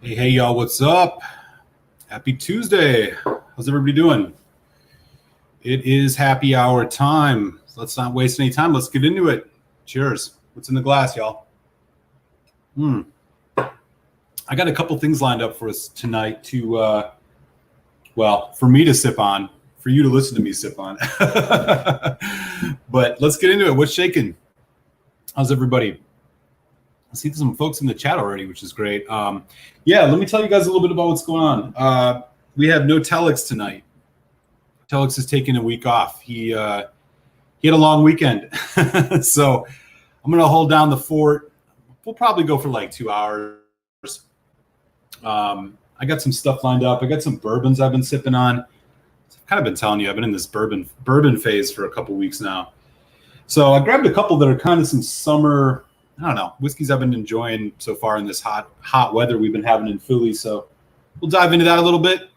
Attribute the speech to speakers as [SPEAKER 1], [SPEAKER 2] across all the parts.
[SPEAKER 1] Hey, y'all, what's up? Happy Tuesday. How's everybody doing? It is happy hour time. So let's not waste any time. Let's get into it. Cheers. What's in the glass, y'all? I got a couple things lined up for us tonight for me to sip on, for you to listen to me sip on. But let's get into it. What's shaking? How's everybody? I see some folks in the chat already, which is great. Let me tell you guys a little bit about what's going on. We have no Telex tonight. Telex is taking a week off. He had a long weekend. So I'm going to hold down the fort. We'll probably go for like 2 hours. I got some stuff lined up. I got some bourbons I've been sipping on. I've kind of been telling you, I've been in this bourbon phase for a couple weeks now. So I grabbed a couple that are kind of some summer, I don't know, whiskeys I've been enjoying so far in this hot weather we've been having in Philly. So we'll dive into that a little bit.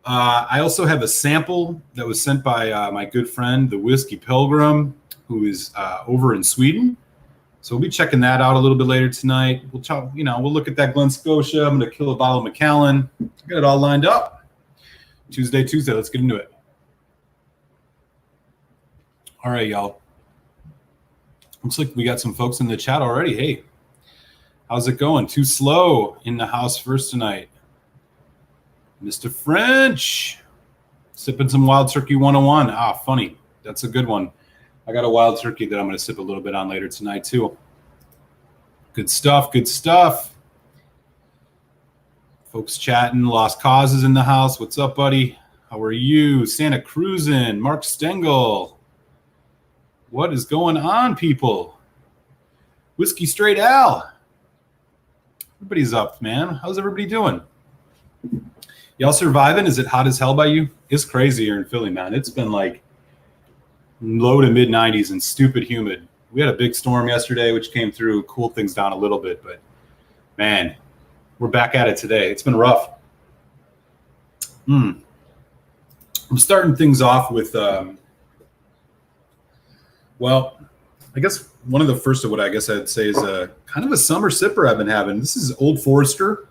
[SPEAKER 1] I also have a sample that was sent by my good friend, the Whiskey Pilgrim, who is over in Sweden. So we'll be checking that out a little bit later tonight. We'll look at that Glen Scotia. I'm going to kill a bottle of Macallan. Got it all lined up. Tuesday. Let's get into it. All right, y'all. Looks like we got some folks in the chat already. Hey, how's it going? Too slow in the house first tonight. Mr. French, sipping some Wild Turkey 101. Ah, funny. That's a good one. I got a Wild Turkey that I'm going to sip a little bit on later tonight, too. Good stuff. Folks chatting. Lost Causes in the house. What's up, buddy? How are you? Santa Cruzin. Mark Stengel. What is going on, people? Whiskey Straight Al. Everybody's up, man. How's everybody doing? Y'all surviving? Is it hot as hell by you? It's crazy here in Philly, man. It's been like low to mid 90s and stupid humid. We had a big storm yesterday, which came through, cooled things down a little bit, but man, we're back at it today. It's been rough. I'm starting things off with, I guess one of the first of what I guess I'd say is a kind of a summer sipper I've been having. This is Old Forester,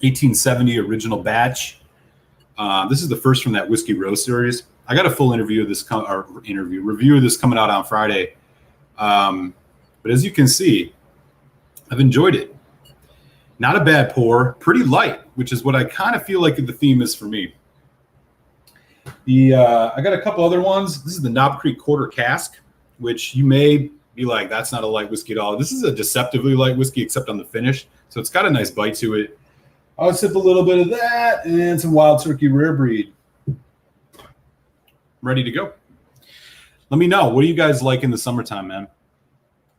[SPEAKER 1] 1870 original batch. This is the first from that Whisky Row series. I got a full review of this coming out on Friday. But as you can see, I've enjoyed it. Not a bad pour, pretty light, which is what I kind of feel like the theme is for me. I got a couple other ones. This is the Knob Creek Quarter Cask, which you may be like, that's not a light whiskey at all. This is a deceptively light whiskey, except on the finish. So it's got a nice bite to it. I'll sip a little bit of that and some Wild Turkey Rare Breed. Ready to go. Let me know. What do you guys like in the summertime, man?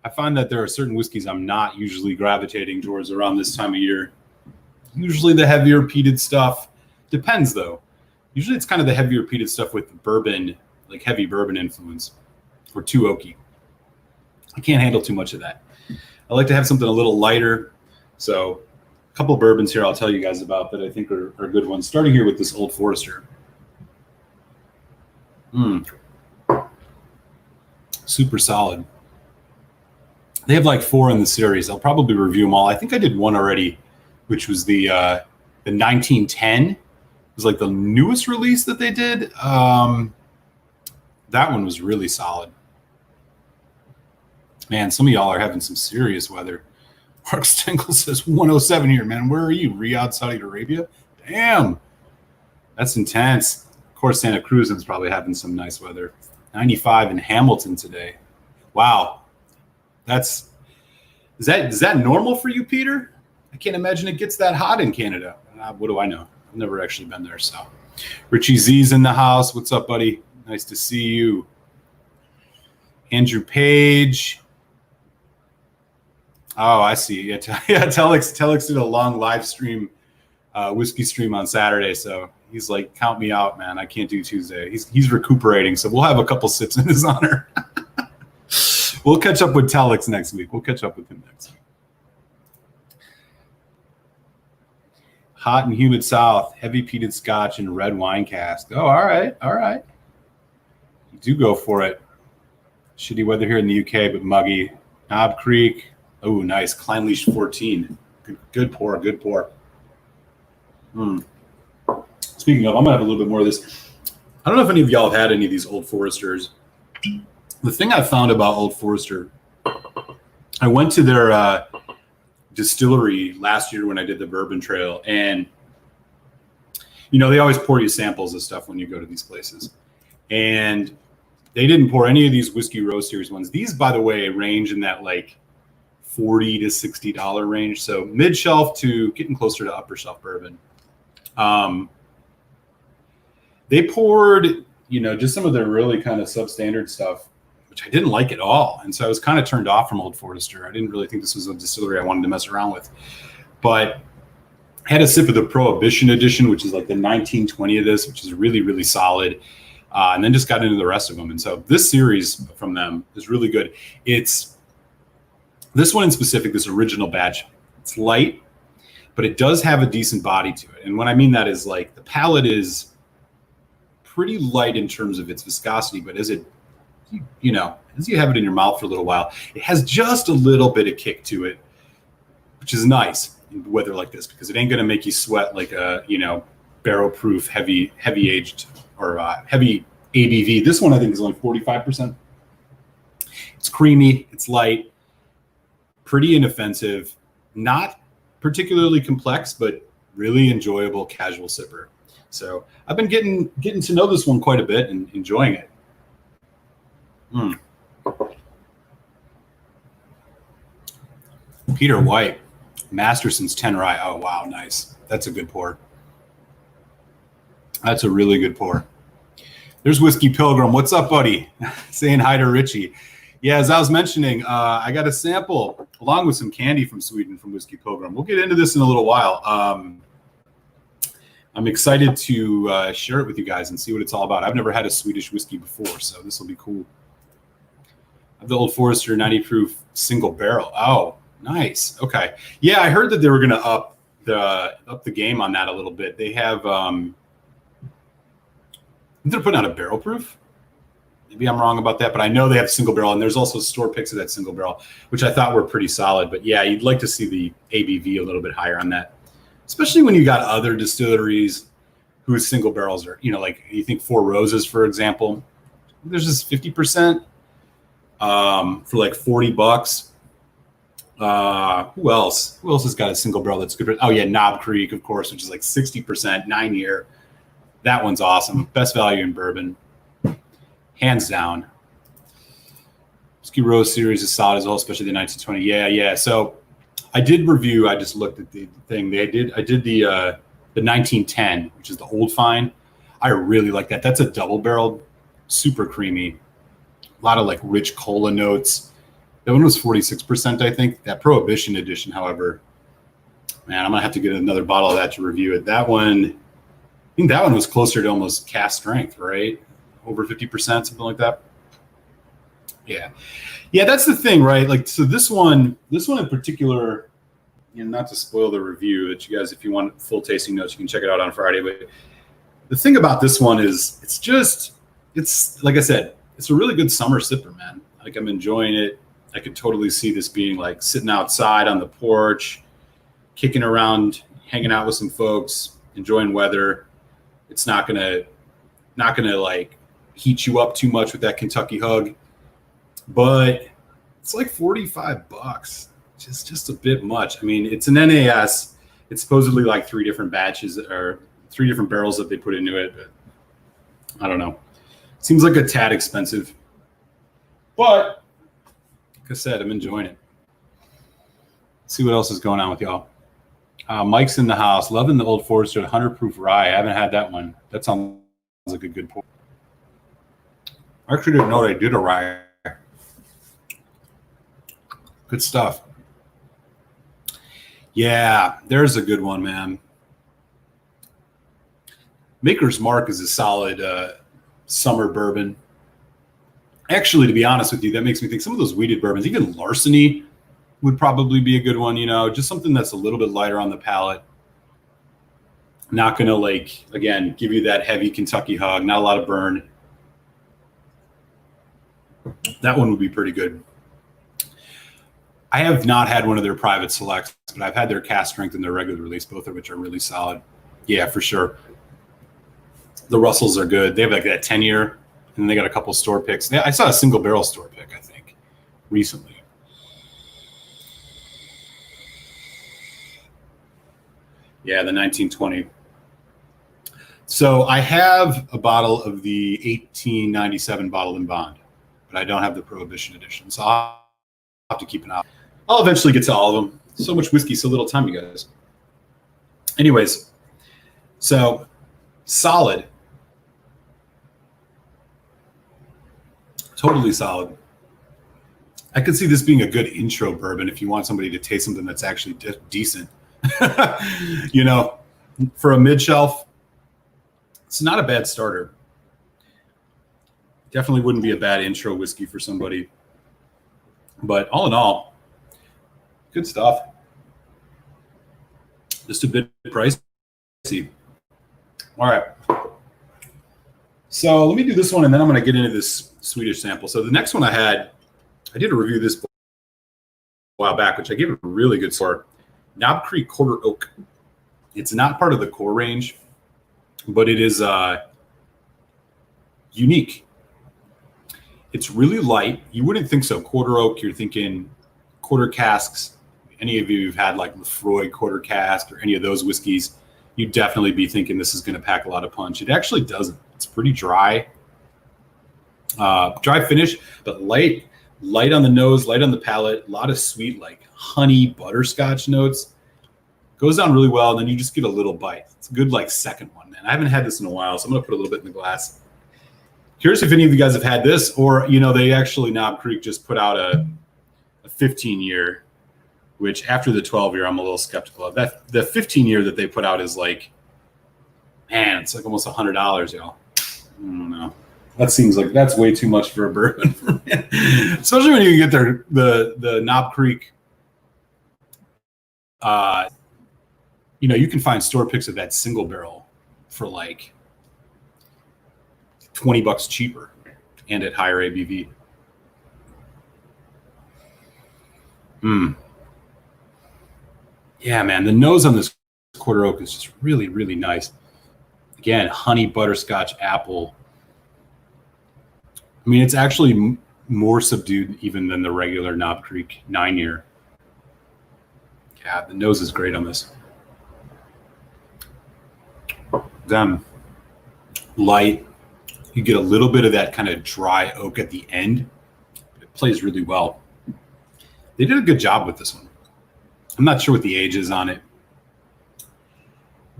[SPEAKER 1] I find that there are certain whiskeys I'm not usually gravitating towards around this time of year. Usually the heavier peated stuff. Depends, though. Usually it's kind of the heavier peated stuff with bourbon, like heavy bourbon influence, or too oaky. I can't handle too much of that. I like to have something a little lighter. So a couple of bourbons here I'll tell you guys about that I think are good ones. Starting here with this Old Forester. Super solid. They have like 4 in the series. I'll probably review them all. I think I did one already, which was the 1910. It was like the newest release that they did. That one was really solid. Man, some of y'all are having some serious weather. Mark Stengel says 107 here, man. Where are you? Riyadh, Saudi Arabia? Damn. That's intense. Of course, Santa Cruz is probably having some nice weather. 95 in Hamilton today. Wow. Is that normal for you, Peter? I can't imagine it gets that hot in Canada. What do I know? I've never actually been there. So Richie Z's in the house. What's up, buddy? Nice to see you. Andrew Page. Oh, I see. Yeah, Telex did a long live stream, whiskey stream on Saturday. So he's like, count me out, man. I can't do Tuesday. He's recuperating. So we'll have a couple sips in his honor. We'll catch up with Telex next week. We'll catch up with him next week. Hot and humid south, heavy peated scotch and red wine cask. Oh, all right. You do go for it. Shitty weather here in the UK, but muggy. Knob Creek. Oh, nice. Clynelish 14. Good pour, good pour. Speaking of, I'm gonna have a little bit more of this. I don't know if any of y'all have had any of these Old Foresters. The thing I found about Old Forester, I went to their distillery last year when I did the Bourbon Trail, and they always pour you samples of stuff when you go to these places, and they didn't pour any of these Whisky Row series ones. These, by the way, range in that like $40 to $60 range, so mid shelf to getting closer to upper shelf bourbon. They poured, just some of their really kind of substandard stuff, which I didn't like at all. And so I was kind of turned off from Old Forester. I didn't really think this was a distillery I wanted to mess around with. But I had a sip of the Prohibition Edition, which is like the 1920 of this, which is really, really solid. And then just got into the rest of them. And so this series from them is really good. It's this one in specific, this original batch. It's light, but it does have a decent body to it. And what I mean that is like the palate is pretty light in terms of its viscosity, but as it, as you have it in your mouth for a little while, it has just a little bit of kick to it, which is nice in weather like this, because it ain't going to make you sweat like a, barrel proof, heavy aged or heavy ABV. This one I think is only 45%. It's creamy, it's light, pretty inoffensive, not particularly complex, but really enjoyable casual sipper. So I've been getting to know this one quite a bit and enjoying it. Peter White, Masterson's 10 Rye. Oh, wow, nice. That's a good pour. That's a really good pour. There's Whiskey Pilgrim. What's up, buddy? Saying hi to Richie. Yeah, as I was mentioning, I got a sample along with some candy from Sweden from Whiskey Pilgrim. We'll get into this in a little while. I'm excited to share it with you guys and see what it's all about. I've never had a Swedish whiskey before, so this will be cool. I have the Old Forester 90 proof single barrel. Oh, nice. Okay. Yeah, I heard that they were going to up the game on that a little bit. They have they're putting out a barrel proof. Maybe I'm wrong about that, but I know they have single barrel, and there's also store picks of that single barrel, which I thought were pretty solid. But yeah, you'd like to see the ABV a little bit higher on that, especially when you got other distilleries whose single barrels are, like you think Four Roses, for example, there's just 50% for like $40. Who else? Who else has got a single barrel that's good? Oh yeah, Knob Creek, of course, which is like 60%, 9-year. That one's awesome. Best value in bourbon, hands down. Whisky Row series is solid as well, especially the 1920. Yeah. So I did review. I just looked at the thing I did the 1910, which is the old fine. I really like that. That's a double barreled, super creamy, a lot of like rich cola notes. That one was 46%, I think. That Prohibition Edition, however, man, I'm gonna have to get another bottle of that to review it. That one, I think that one was closer to almost cask strength, right? Over 50%, something like that. Yeah, that's the thing, right? Like, so this one in particular, not to spoil the review, but you guys, if you want full tasting notes, you can check it out on Friday. But the thing about this one is, it's like I said, it's a really good summer sipper, man. Like, I'm enjoying it. I could totally see this being like sitting outside on the porch, kicking around, hanging out with some folks, enjoying weather. It's not gonna like heat you up too much with that Kentucky hug, but it's like $45. Just a bit much. I mean, it's an NAS. It's supposedly like 3 different batches or 3 different barrels that they put into it, but I don't know. It seems like a tad expensive, but like I said, I'm enjoying it. Let's see what else is going on with y'all. Mike's in the house, loving the Old Forester 100 proof rye. I haven't had that one. That sounds like a good pour. I actually didn't know they did a rye. Good stuff. Yeah, there's a good one, man. Maker's Mark is a solid summer bourbon. Actually, to be honest with you, that makes me think some of those wheated bourbons, even Larceny would probably be a good one, just something that's a little bit lighter on the palate. Not going to, like, again, give you that heavy Kentucky hug, not a lot of burn. That one would be pretty good. I have not had one of their private selects, but I've had their cast strength and their regular release, both of which are really solid. Yeah, for sure. The Russells are good. They have like that 10-year, and then they got a couple store picks. I saw a single barrel store pick, I think, recently. Yeah, the 1920. So I have a bottle of the 1897 bottled in bond, but I don't have the Prohibition edition. So I'll have to keep an eye. I'll eventually get to all of them. So much whiskey, so little time, you guys. Anyways, so solid. Totally solid. I could see this being a good intro bourbon if you want somebody to taste something that's actually decent. You know, for a mid-shelf, it's not a bad starter. Definitely wouldn't be a bad intro whiskey for somebody. But all in all, good stuff. Just a bit pricey. All right. So let me do this one, and then I'm going to get into this Swedish sample. So the next one I did a review this a while back, which I gave a really good score. Knob Creek Quarter Oak. It's not part of the core range, but it is unique. It's really light. You wouldn't think so. Quarter Oak, you're thinking quarter casks. Any of you who've had like Lefroy quarter cask or any of those whiskeys, you'd definitely be thinking this is going to pack a lot of punch. It actually doesn't. It's pretty dry. Dry finish, but light on the nose, light on the palate, a lot of sweet, like honey butterscotch notes. Goes down really well, and then you just get a little bite. It's a good like second one, man. I haven't had this in a while, so I'm gonna put a little bit in the glass. Curious if any of you guys have had this, or they actually Knob Creek just put out a 15-year, which after the 12-year I'm a little skeptical of. That the 15-year that they put out is like, man, it's like almost $100, y'all. I don't know. That seems like that's way too much for a bourbon for me. Especially when you get the Knob Creek. You can find store picks of that single barrel for like $20 cheaper and at higher ABV. Yeah, man, the nose on this Quarter Oak is just really, really nice. Again, honey, butterscotch, apple. I mean, it's actually more subdued even than the regular Knob Creek 9-year. Yeah, the nose is great on this. Then light. You get a little bit of that kind of dry oak at the end. It plays really well. They did a good job with this one. I'm not sure what the age is on it,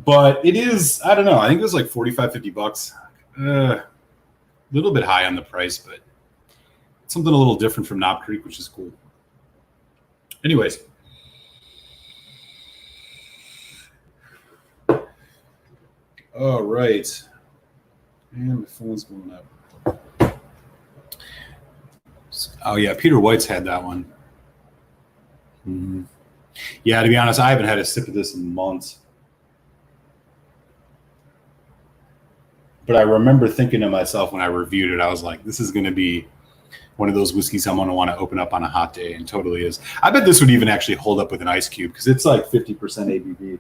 [SPEAKER 1] but it is, I don't know. I think it was like $45-50. A little bit high on the price, but it's something a little different from Knob Creek, which is cool. Anyways. All right. And my phone's going up. Oh, yeah. Peter White's had that one. Yeah, to be honest, I haven't had a sip of this in months. But I remember thinking to myself when I reviewed it, I was like, this is going to be one of those whiskeys I'm going to want to open up on a hot day, and totally is. I bet this would even actually hold up with an ice cube because it's like 50% ABV.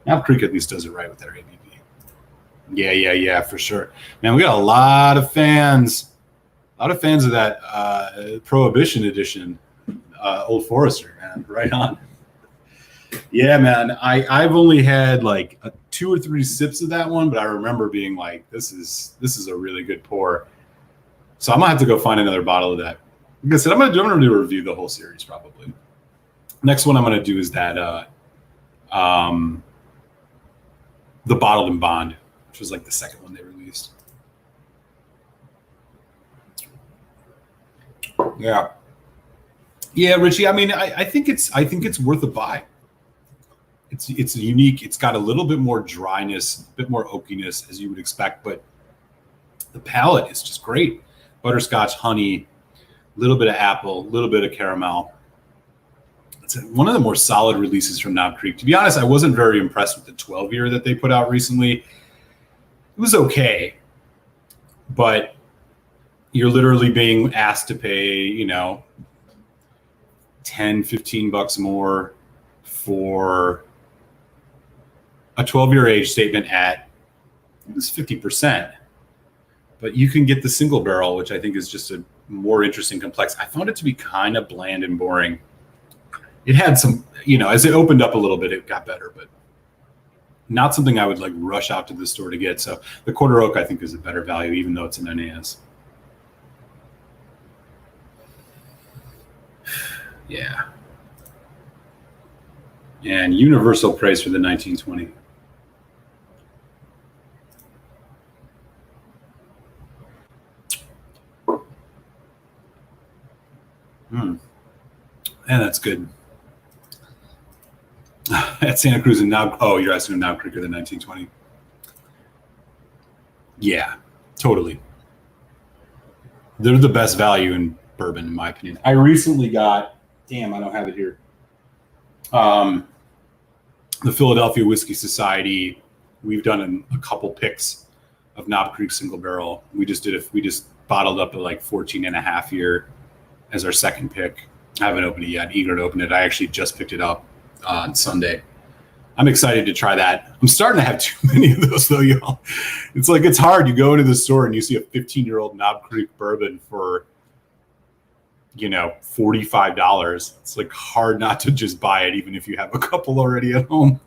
[SPEAKER 1] Knob Creek at least does it right with their ABV. Yeah, for sure. Man, we got a lot of fans. A lot of fans of that Prohibition edition, Old Forester, man. Right on. Yeah, man. I've only had like 2 or 3 sips of that one, but I remember being like, this is a really good pour. So I'm gonna have to go find another bottle of that. Like I said, I'm gonna do a review of the whole series probably. Next one I'm gonna do is that the Bottled in Bond, which was like the second one they released. Yeah, Richie. I mean, I think it's worth a buy. It's unique. It's got a little bit more dryness, a bit more oakiness as you would expect, but the palate is just great. Butterscotch, honey, a little bit of apple, a little bit of caramel. It's one of the more solid releases from Knob Creek. To be honest, I wasn't very impressed with the 12-year that they put out recently. It was okay, but you're literally being asked to pay, $10 10, 15 bucks more for a 12-year age statement at, it was 50%. But you can get the single barrel, which I think is just a more interesting complex. I found it to be kind of bland and boring. It had some, as it opened up a little bit, it got better, but not something I would like rush out to the store to get. So the quarter oak, I think, is a better value, even though it's an NAS. Yeah. And universal price for the 1920. And that's good. At Santa Cruz and Knob. Oh, you're asking Knob Creek or the 1920? Yeah, totally. They're the best value in bourbon, in my opinion. I recently got, damn, I don't have it here. The Philadelphia Whiskey Society. We've done a couple picks of Knob Creek single barrel. We just bottled up a like 14.5 year as our second pick. I haven't opened it yet. Eager to open it. I actually just picked it up on Sunday. I'm excited to try that. I'm starting to have too many of those though, y'all. It's like, it's hard. You go into the store and you see a 15-year-old Knob Creek bourbon for, $45. It's like hard not to just buy it, even if you have a couple already at home.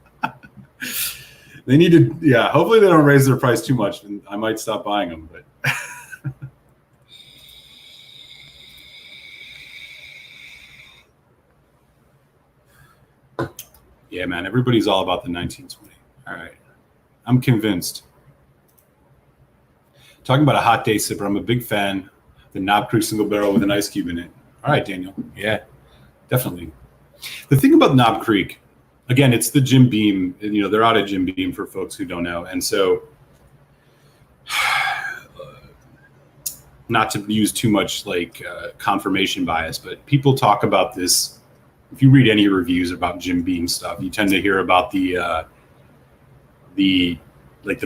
[SPEAKER 1] They need to, hopefully they don't raise their price too much, and I might stop buying them, but yeah, man, everybody's all about the 1920. All right. I'm convinced. Talking about a hot day sipper, I'm a big fan of the Knob Creek single barrel with an ice cube in it. All right, Daniel. Yeah, definitely. The thing about Knob Creek, again, it's the Jim Beam. They're out of Jim Beam for folks who don't know. And so not to use too much like confirmation bias, but people talk about this. If you read any reviews about Jim Beam stuff, you tend to hear about the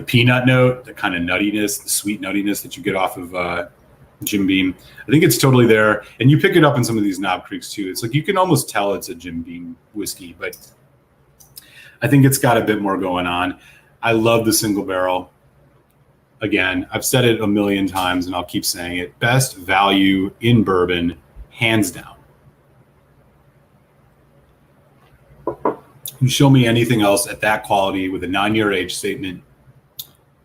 [SPEAKER 1] peanut note, the kind of nuttiness, the sweet nuttiness that you get off of Jim Beam. I think it's totally there. And you pick it up in some of these Knob Creeks too. It's like you can almost tell it's a Jim Beam whiskey, but I think it's got a bit more going on. I love the single barrel. Again, I've said it a million times and I'll keep saying it. Best value in bourbon, hands down. You show me anything else at that quality with a 9-year age statement,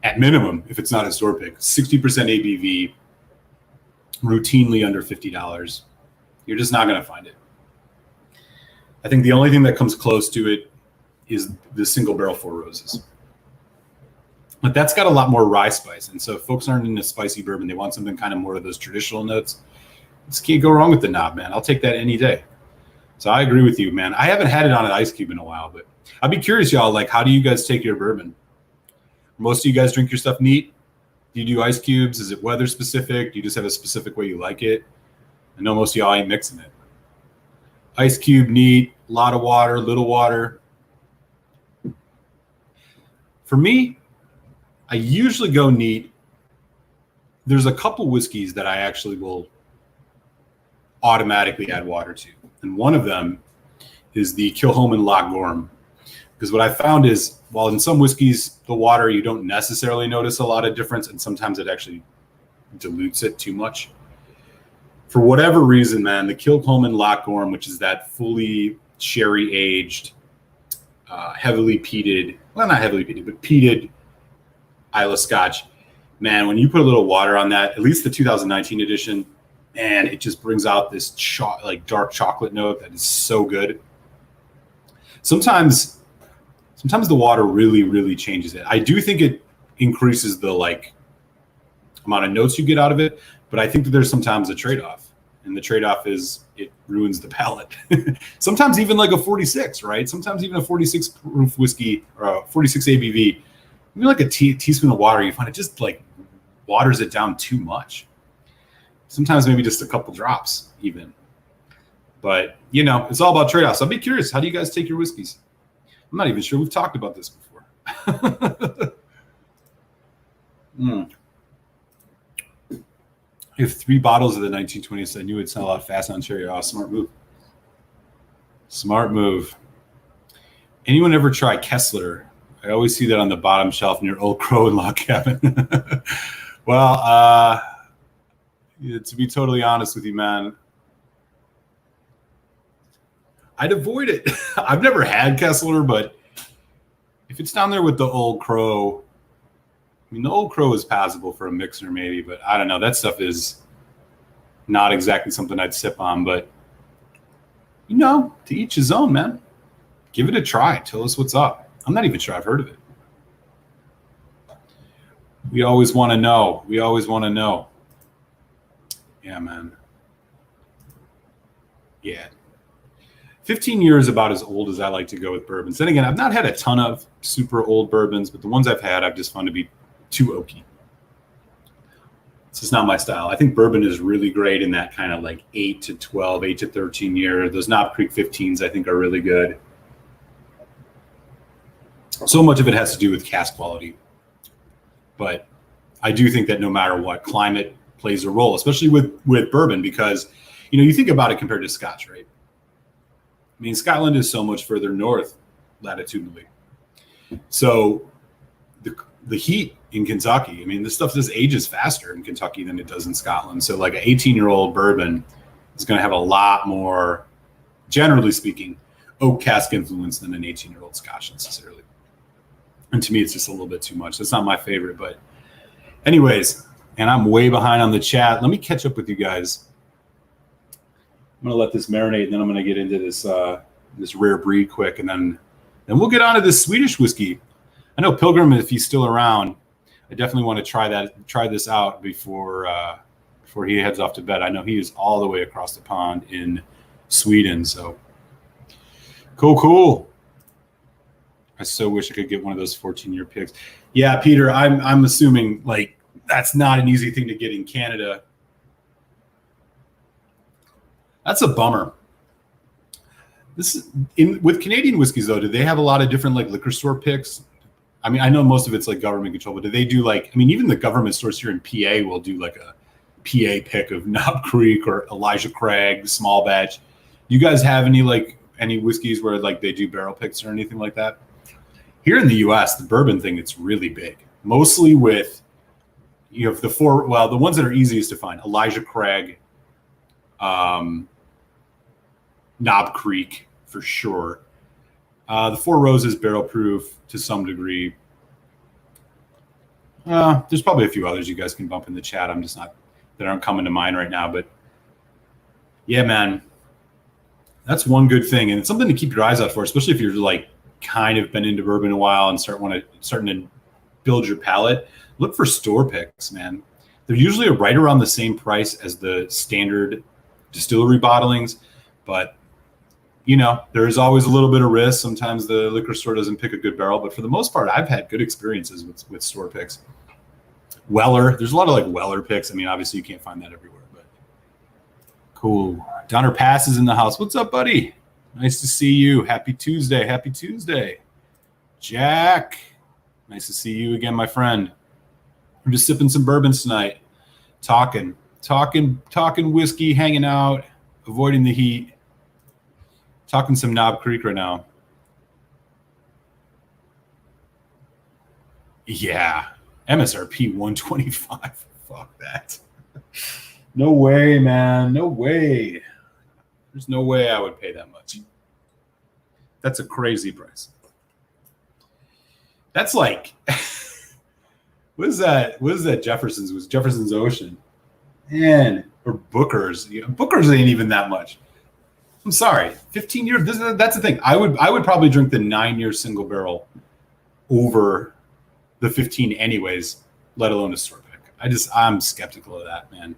[SPEAKER 1] at minimum, if it's not a store pick, 60% ABV, routinely under $50. You're just not going to find it. I think the only thing that comes close to it is the single barrel Four Roses. But that's got a lot more rye spice. And so if folks aren't into spicy bourbon, they want something kind of more of those traditional notes. Just can't go wrong with the knob, man. I'll take that any day. So I agree with you, man. I haven't had it on an ice cube in a while, but I'd be curious, y'all, like, how do you guys take your bourbon? Most of you guys drink your stuff neat? Do you do ice cubes? Is it weather specific? Do you just have a specific way you like it? I know most of y'all ain't mixing it. Ice cube, neat, a lot of water, little water. For me, I usually go neat. There's a couple whiskeys that I actually will automatically add water to. And one of them is the Kilchoman Loch Gorm. Because what I found is, while in some whiskeys, the water, you don't necessarily notice a lot of difference, and sometimes it actually dilutes it too much. For whatever reason, man, the Kilchoman Loch Gorm, which is that fully sherry-aged, heavily peated, well, not heavily peated, but peated Islay Scotch, man, when you put a little water on that, at least the 2019 edition, and it just brings out this dark chocolate note that is so good. Sometimes the water really, really changes it. I do think it increases the amount of notes you get out of it, but I think that there's sometimes a trade-off, and the trade-off is it ruins the palate. Sometimes even like a 46, right? Sometimes even a 46 proof whiskey or a 46 ABV, even like a teaspoon of water, you find it just like waters it down too much. Sometimes maybe just a couple drops even. But, it's all about trade-offs. I'll be curious. How do you guys take your whiskeys? I'm not even sure we've talked about this before. I have 3 bottles of the 1920s. I knew it'd sell out fast on cherry. Oh, smart move. Smart move. Anyone ever try Kessler? I always see that on the bottom shelf near Old Crow and Log Cabin. Well, to be totally honest with you, man, I'd avoid it. I've never had Kessler, but if it's down there with the Old Crow, I mean, the Old Crow is passable for a mixer maybe, but I don't know. That stuff is not exactly something I'd sip on, but you know, to each his own, man. Give it a try. Tell us what's up. I'm not even sure I've heard of it. We always want to know. We always want to know. Yeah, man. Yeah. 15 years about as old as I like to go with bourbons. Then again, I've not had a ton of super old bourbons, but the ones I've had, I've just found to be too oaky. It's just not my style. I think bourbon is really great in that kind of like 8 to 12, 8 to 13 year. Those Knob Creek 15s, I think, are really good. So much of it has to do with cask quality. But I do think that no matter what, climate plays a role, especially with bourbon, because, you know, you think about it compared to Scotch, right? I mean, Scotland is so much further north latitudinally. So the heat in Kentucky, I mean, this stuff just ages faster in Kentucky than it does in Scotland. So like an 18-year-old bourbon is going to have a lot more, generally speaking, oak cask influence than an 18-year-old Scotch necessarily. And to me, it's just a little bit too much. That's not my favorite. But anyways, and I'm way behind on the chat. Let me catch up with you guys. I'm going to let this marinate, and then I'm going to get into this rare breed quick. And then we'll get on to this Swedish whiskey. I know Pilgrim, if he's still around, I definitely want to try this out before he heads off to bed. I know he is all the way across the pond in Sweden. So cool. I so wish I could get one of those 14-year picks. Yeah, Peter, I'm assuming like that's not an easy thing to get in Canada. That's a bummer. With Canadian whiskeys though, do they have a lot of different like liquor store picks? I mean, I know most of it's like government control, but do they do like, I mean, even the government stores here in PA will do like a PA pick of Knob Creek or Elijah Craig, small batch. You guys have any whiskeys where like they do barrel picks or anything like that? Here in the US, the bourbon thing, it's really big. Mostly with, you know, the ones that are easiest to find, Elijah Craig, Knob Creek for sure. The Four Roses barrel proof to some degree. There's probably a few others you guys can bump in the chat. I'm just not, that aren't coming to mind right now. But yeah, man, that's one good thing. And it's something to keep your eyes out for, especially if you're like kind of been into bourbon a while and starting to build your palate. Look for store picks, man. They're usually right around the same price as the standard distillery bottlings, but you know, there is always a little bit of risk. Sometimes the liquor store doesn't pick a good barrel, but for the most part, I've had good experiences with store picks. Weller, there's a lot of like Weller picks. I mean, obviously you can't find that everywhere, but cool. Donner Pass is in the house. What's up, buddy? Nice to see you. Happy Tuesday. Happy Tuesday. Jack, nice to see you again, my friend. We're just sipping some bourbons tonight. Talking whiskey, hanging out, avoiding the heat. Talking some Knob Creek right now. Yeah. MSRP 125. Fuck that. No way, man. No way. There's no way I would pay that much. That's a crazy price. That's like, what is that? What is that Jefferson's? It was Jefferson's Ocean. Man, or Booker's. You know, Booker's ain't even that much. I'm sorry, 15 years. That's the thing. I would probably drink the 9-year single barrel over the 15 anyways, let alone a store pick. I'm skeptical of that, man.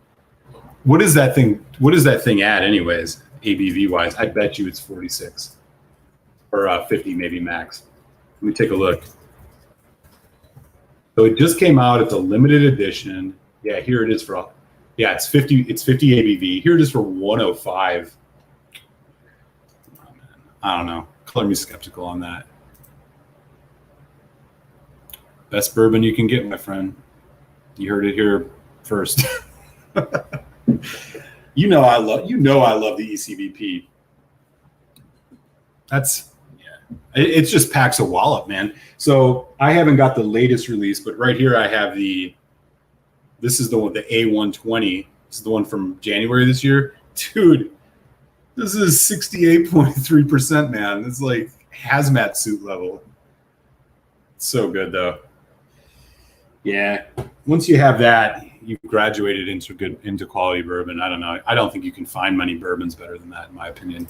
[SPEAKER 1] What is that thing? What is that thing at anyways, ABV wise? I bet you it's 46 or 50 maybe max. Let me take a look. So it just came out. It's a limited edition. Yeah, here it is for. Yeah, it's 50. It's 50 ABV. Here it is for 105. I don't know. Color me skeptical on that. Best bourbon you can get, my friend. You heard it here first. You know I love the ECBP. That's, yeah, it just packs a wallop, man. So I haven't got the latest release, but right here I have this is the one, the A120. This is the one from January this year. Dude, this is 68.3%, man. It's like hazmat suit level. It's so good, though. Yeah. Once you have that, you've graduated into quality bourbon. I don't know. I don't think you can find many bourbons better than that, in my opinion.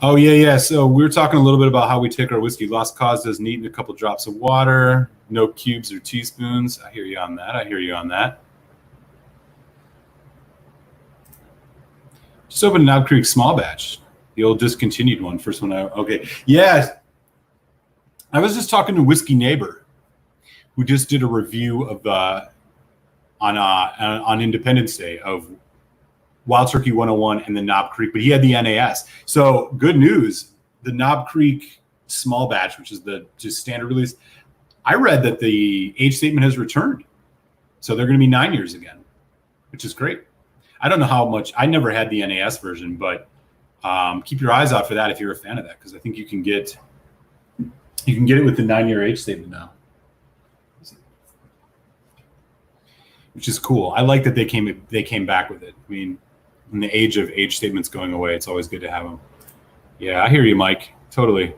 [SPEAKER 1] Oh, yeah. So we were talking a little bit about how we take our whiskey. Lost Cause does neat in a couple drops of water. No cubes or teaspoons. I hear you on that. Just opened Knob Creek small batch. The old discontinued one. First one. Okay. Yeah. I was just talking to Whiskey Neighbor, who just did a review of on Independence Day of Wild Turkey 101 and the Knob Creek, but he had the NAS. So good news, the Knob Creek small batch, which is the just standard release, I read that the age statement has returned. So they're going to be 9 years again, which is great. I don't know how much, I never had the NAS version, but keep your eyes out for that if you're a fan of that, because I think you can get it with the 9-year age statement now, which is cool. I like that they came back with it. I mean, in the age of age statements going away, it's always good to have them. Yeah, I hear you, Mike. Totally.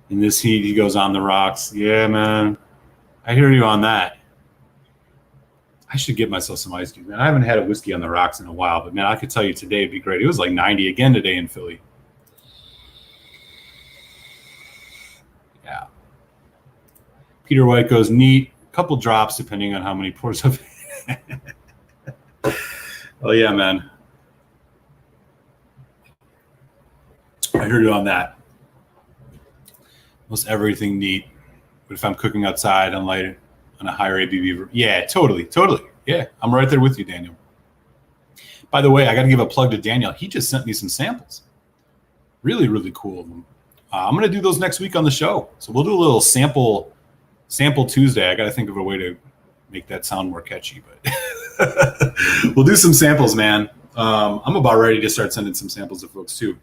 [SPEAKER 1] In this heat, he goes on the rocks. Yeah, man. I hear you on that. I should get myself some ice cubes, man. I haven't had a whiskey on the rocks in a while, but man, I could tell you today it'd be great. It was like 90 again today in Philly. Yeah. Peter White goes neat. Couple drops depending on how many pours of it. Oh yeah, man. I heard you on that. Most everything neat. But if I'm cooking outside on a higher ABV, yeah, totally. Yeah, I'm right there with you, Daniel. By the way, I got to give a plug to Daniel. He just sent me some samples. Really, really cool of them. I'm going to do those next week on the show. So we'll do a little sample Tuesday. I got to think of a way to make that sound more catchy, but we'll do some samples, man. I'm about ready to start sending some samples to folks too.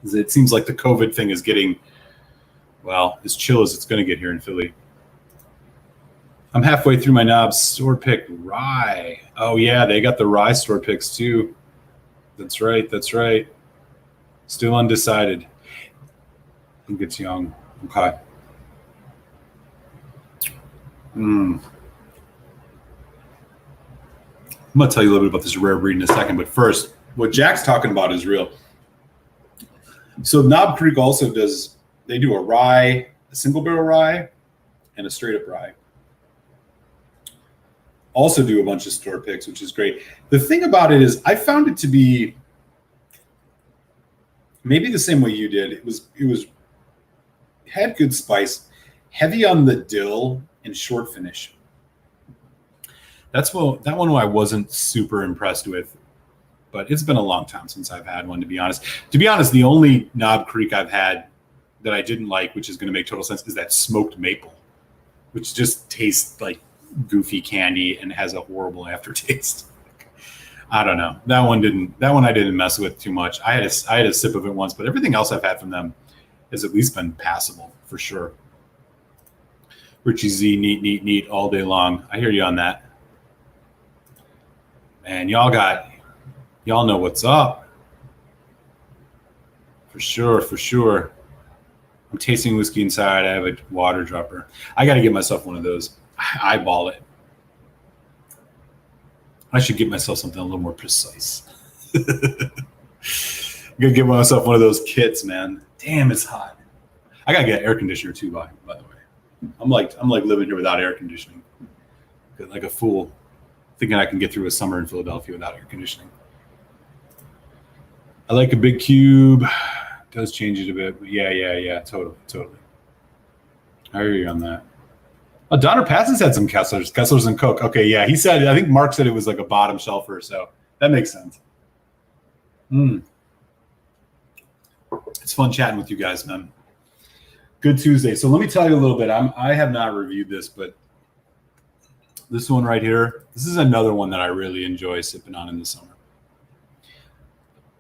[SPEAKER 1] It seems like the COVID thing is getting, well, as chill as it's going to get here in Philly. I'm halfway through my knobs store pick rye. Oh yeah, they got the rye store picks too. That's right. Still undecided. I think it's young. Okay. I'm going to tell you a little bit about this rare breed in a second, but first, what Jack's talking about is real. So Knob Creek also they do a rye, a single barrel rye, and a straight up rye. Also do a bunch of store picks, which is great. The thing about it is I found it to be maybe the same way you did. It had good spice, heavy on the dill, and short finish. That one I wasn't super impressed with, but it's been a long time since I've had one, to be honest. To be honest, the only Knob Creek I've had that I didn't like, which is going to make total sense, is that smoked maple, which just tastes like goofy candy and has a horrible aftertaste. I don't know. That one I didn't mess with too much. I had a sip of it once, but everything else I've had from them has at least been passable for sure. Richie Z, neat all day long. I hear you on that. And y'all know what's up. For sure. I'm tasting whiskey inside. I have a water dropper. I got to get myself one of those. I eyeball it. I should get myself something a little more precise. I'm gonna get myself one of those kits, man. Damn, it's hot. I gotta get an air conditioner too, by the way. I'm like living here without air conditioning, like a fool, thinking I can get through a summer in Philadelphia without air conditioning. I like a big cube. It does change it a bit, but yeah, totally. I hear you on that. Oh, Donner Patson's had some Kesslers and Coke. Okay, yeah, he said, I think Mark said it was like a bottom shelfer, so that makes sense. It's fun chatting with you guys, man. Good Tuesday. So let me tell you a little bit. I have not reviewed this, but This one right here. This is another one that I really enjoy sipping on in the summer.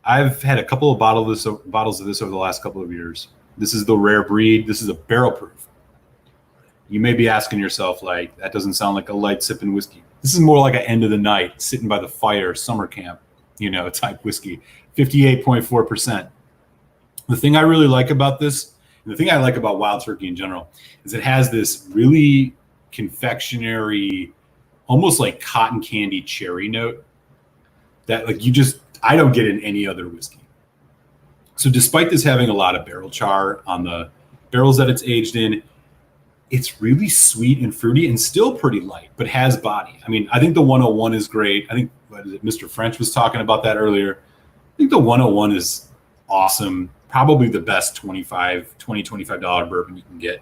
[SPEAKER 1] I've had a couple of bottles of this over the last couple of years. This is the rare breed. This is a barrel proof. You may be asking yourself, like, that doesn't sound like a light sipping whiskey. This is more like an end of the night, sitting by the fire, summer camp, type whiskey. 58.4%. The thing I really like about this, and the thing I like about Wild Turkey in general, is it has this really confectionery, almost like cotton candy cherry note that I don't get in any other whiskey. So despite this having a lot of barrel char on the barrels that it's aged in, it's really sweet and fruity and still pretty light, but has body. I mean, I think the 101 is great. I think Mr. French was talking about that earlier. I think the 101 is awesome. Probably the best $25 bourbon you can get.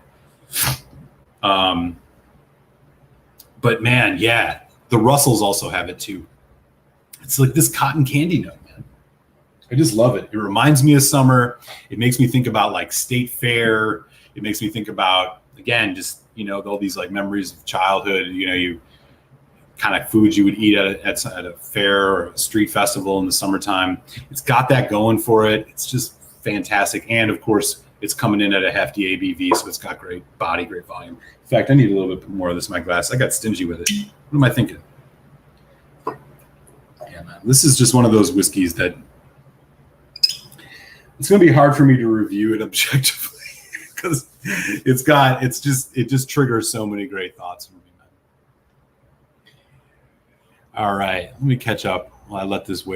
[SPEAKER 1] But man, yeah, the Russells also have it too. It's like this cotton candy note, man. I just love it. It reminds me of summer. It makes me think about like State Fair. It makes me think about, again, just, all these like memories of childhood, you kind of foods you would eat at a fair or a street festival in the summertime. It's got that going for it. It's just fantastic. And of course, it's coming in at a hefty ABV, so it's got great body, great volume. In fact, I need a little bit more of this in my glass. I got stingy with it. What am I thinking? Yeah, man. This is just one of those whiskeys that it's going to be hard for me to review it objectively because it just triggers so many great thoughts for me, man. All right, let me catch up while I let this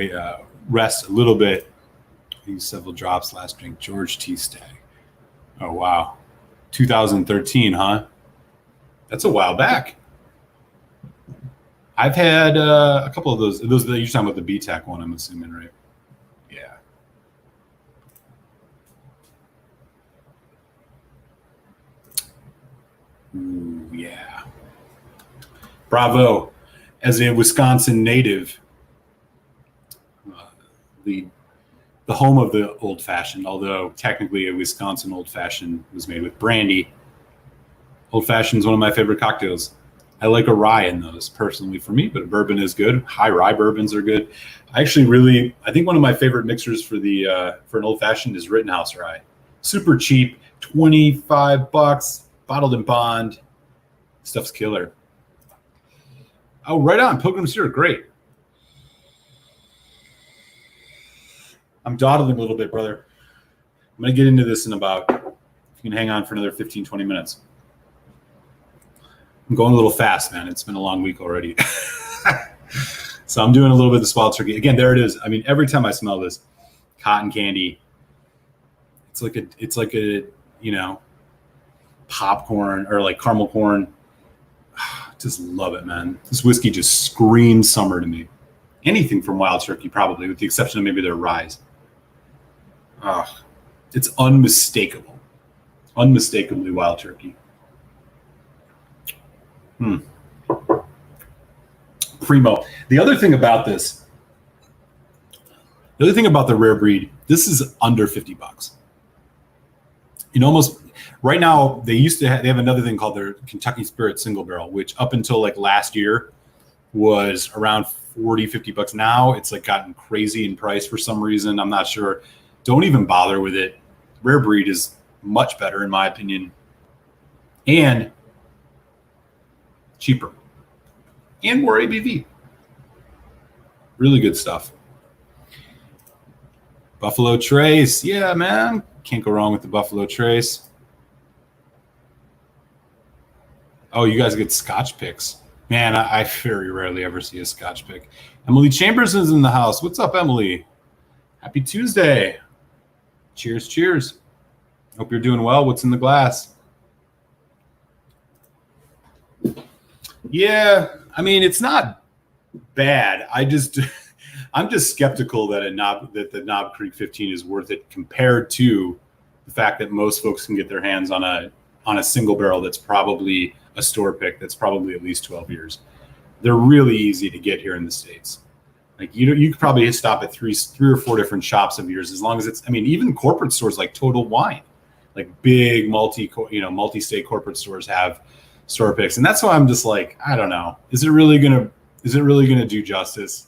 [SPEAKER 1] rest a little bit. These several drops last drink. George T. Stagg. Oh, wow. 2013, huh? That's a while back. I've had a couple of those. You're talking about the BTAC one, I'm assuming, right? Yeah. Ooh, yeah. Bravo. As a Wisconsin native, the home of the old fashioned, although technically a Wisconsin old fashioned was made with brandy. Old fashioned is one of my favorite cocktails. I like a rye in those personally for me, but a bourbon is good. High rye bourbons are good. I think one of my favorite mixers for an old fashioned is Rittenhouse rye. Super cheap, $25, bottled in bond. Stuff's killer. Oh, right on. Pilgrim's here. Great. I'm dawdling a little bit, brother. I'm going to get into this in about, if you can hang on for another 15, 20 minutes. I'm going a little fast, man. It's been a long week already. So I'm doing a little bit of the Wild Turkey. Again, there it is. I mean, every time I smell this cotton candy, it's like a popcorn or like caramel corn. Just love it, man. This whiskey just screams summer to me. Anything from Wild Turkey, probably, with the exception of maybe their ryes. It's unmistakable. Unmistakably Wild Turkey. Primo. The other thing about the rare breed, this is under $50. Almost right now, they have another thing called their Kentucky Spirit single barrel, which up until like last year was around $40-50. Now it's like gotten crazy in price for some reason. I'm not sure. Don't even bother with it. Rare breed is much better in my opinion, and cheaper, and more ABV. Really good stuff. Buffalo Trace, yeah, man, can't go wrong with the Buffalo Trace. Oh, you guys get Scotch picks. Man, I very rarely ever see a Scotch pick. Emily Chambers is in the house. What's up, Emily? Happy Tuesday. Cheers, cheers. Hope you're doing well. What's in the glass? Yeah, I mean, it's not bad. I'm just skeptical that the Knob Creek 15 is worth it compared to the fact that most folks can get their hands on a single barrel that's probably a store pick that's probably at least 12 years. They're really easy to get here in the States. Like you could probably stop at three or four different shops of yours, as long as it's, I mean, even corporate stores like Total Wine, like big multi-state corporate stores have store picks. And that's why I'm just like, I don't know. Is it really gonna do justice?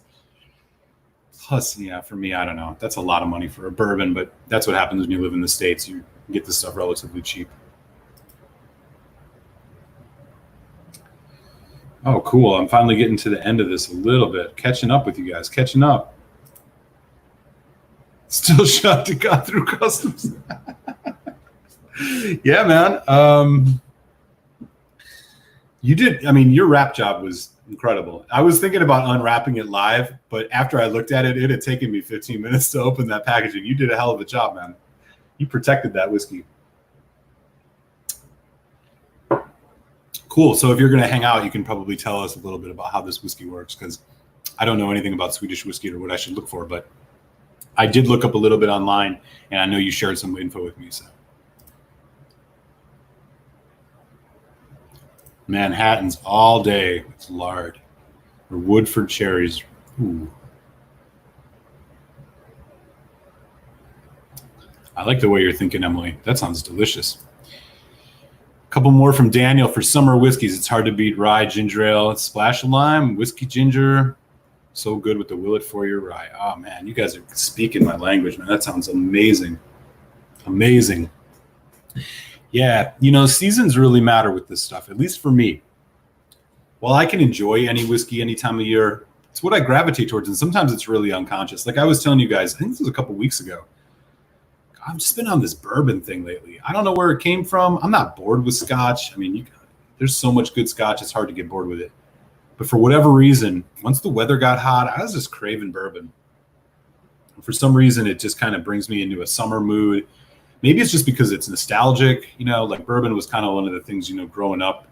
[SPEAKER 1] Plus, yeah, for me, I don't know. That's a lot of money for a bourbon, but that's what happens when you live in the States. You get this stuff relatively cheap. Oh, cool. I'm finally getting to the end of this a little bit. Catching up with you guys. Catching up. Still shocked it got through customs. Yeah, man. You did. I mean, your wrap job was incredible. I was thinking about unwrapping it live, but after I looked at it, it had taken me 15 minutes to open that packaging. You did a hell of a job, man. You protected that whiskey. Cool. So if you're going to hang out, you can probably tell us a little bit about how this whiskey works, because I don't know anything about Swedish whiskey or what I should look for, but I did look up a little bit online, and I know you shared some info with me. So Manhattans all day with lard or Woodford cherries. Ooh. I like the way you're thinking, Emily. That sounds delicious. A couple more from Daniel for summer whiskeys. It's hard to beat rye, ginger ale, splash of lime, whiskey ginger. So good with the Willet for your rye. Oh, man, you guys are speaking my language, man. That sounds amazing. Amazing. Yeah, you know, seasons really matter with this stuff, at least for me. While I can enjoy any whiskey any time of year, it's what I gravitate towards, and sometimes it's really unconscious. Like I was telling you guys, I think this was a couple weeks ago, I've just been on this bourbon thing lately. I don't know where it came from. I'm not bored with Scotch. I mean, there's so much good Scotch, it's hard to get bored with it. But for whatever reason, once the weather got hot, I was just craving bourbon. And for some reason, it just kind of brings me into a summer mood. Maybe it's just because it's nostalgic. You know, like bourbon was kind of one of the things, you know, growing up,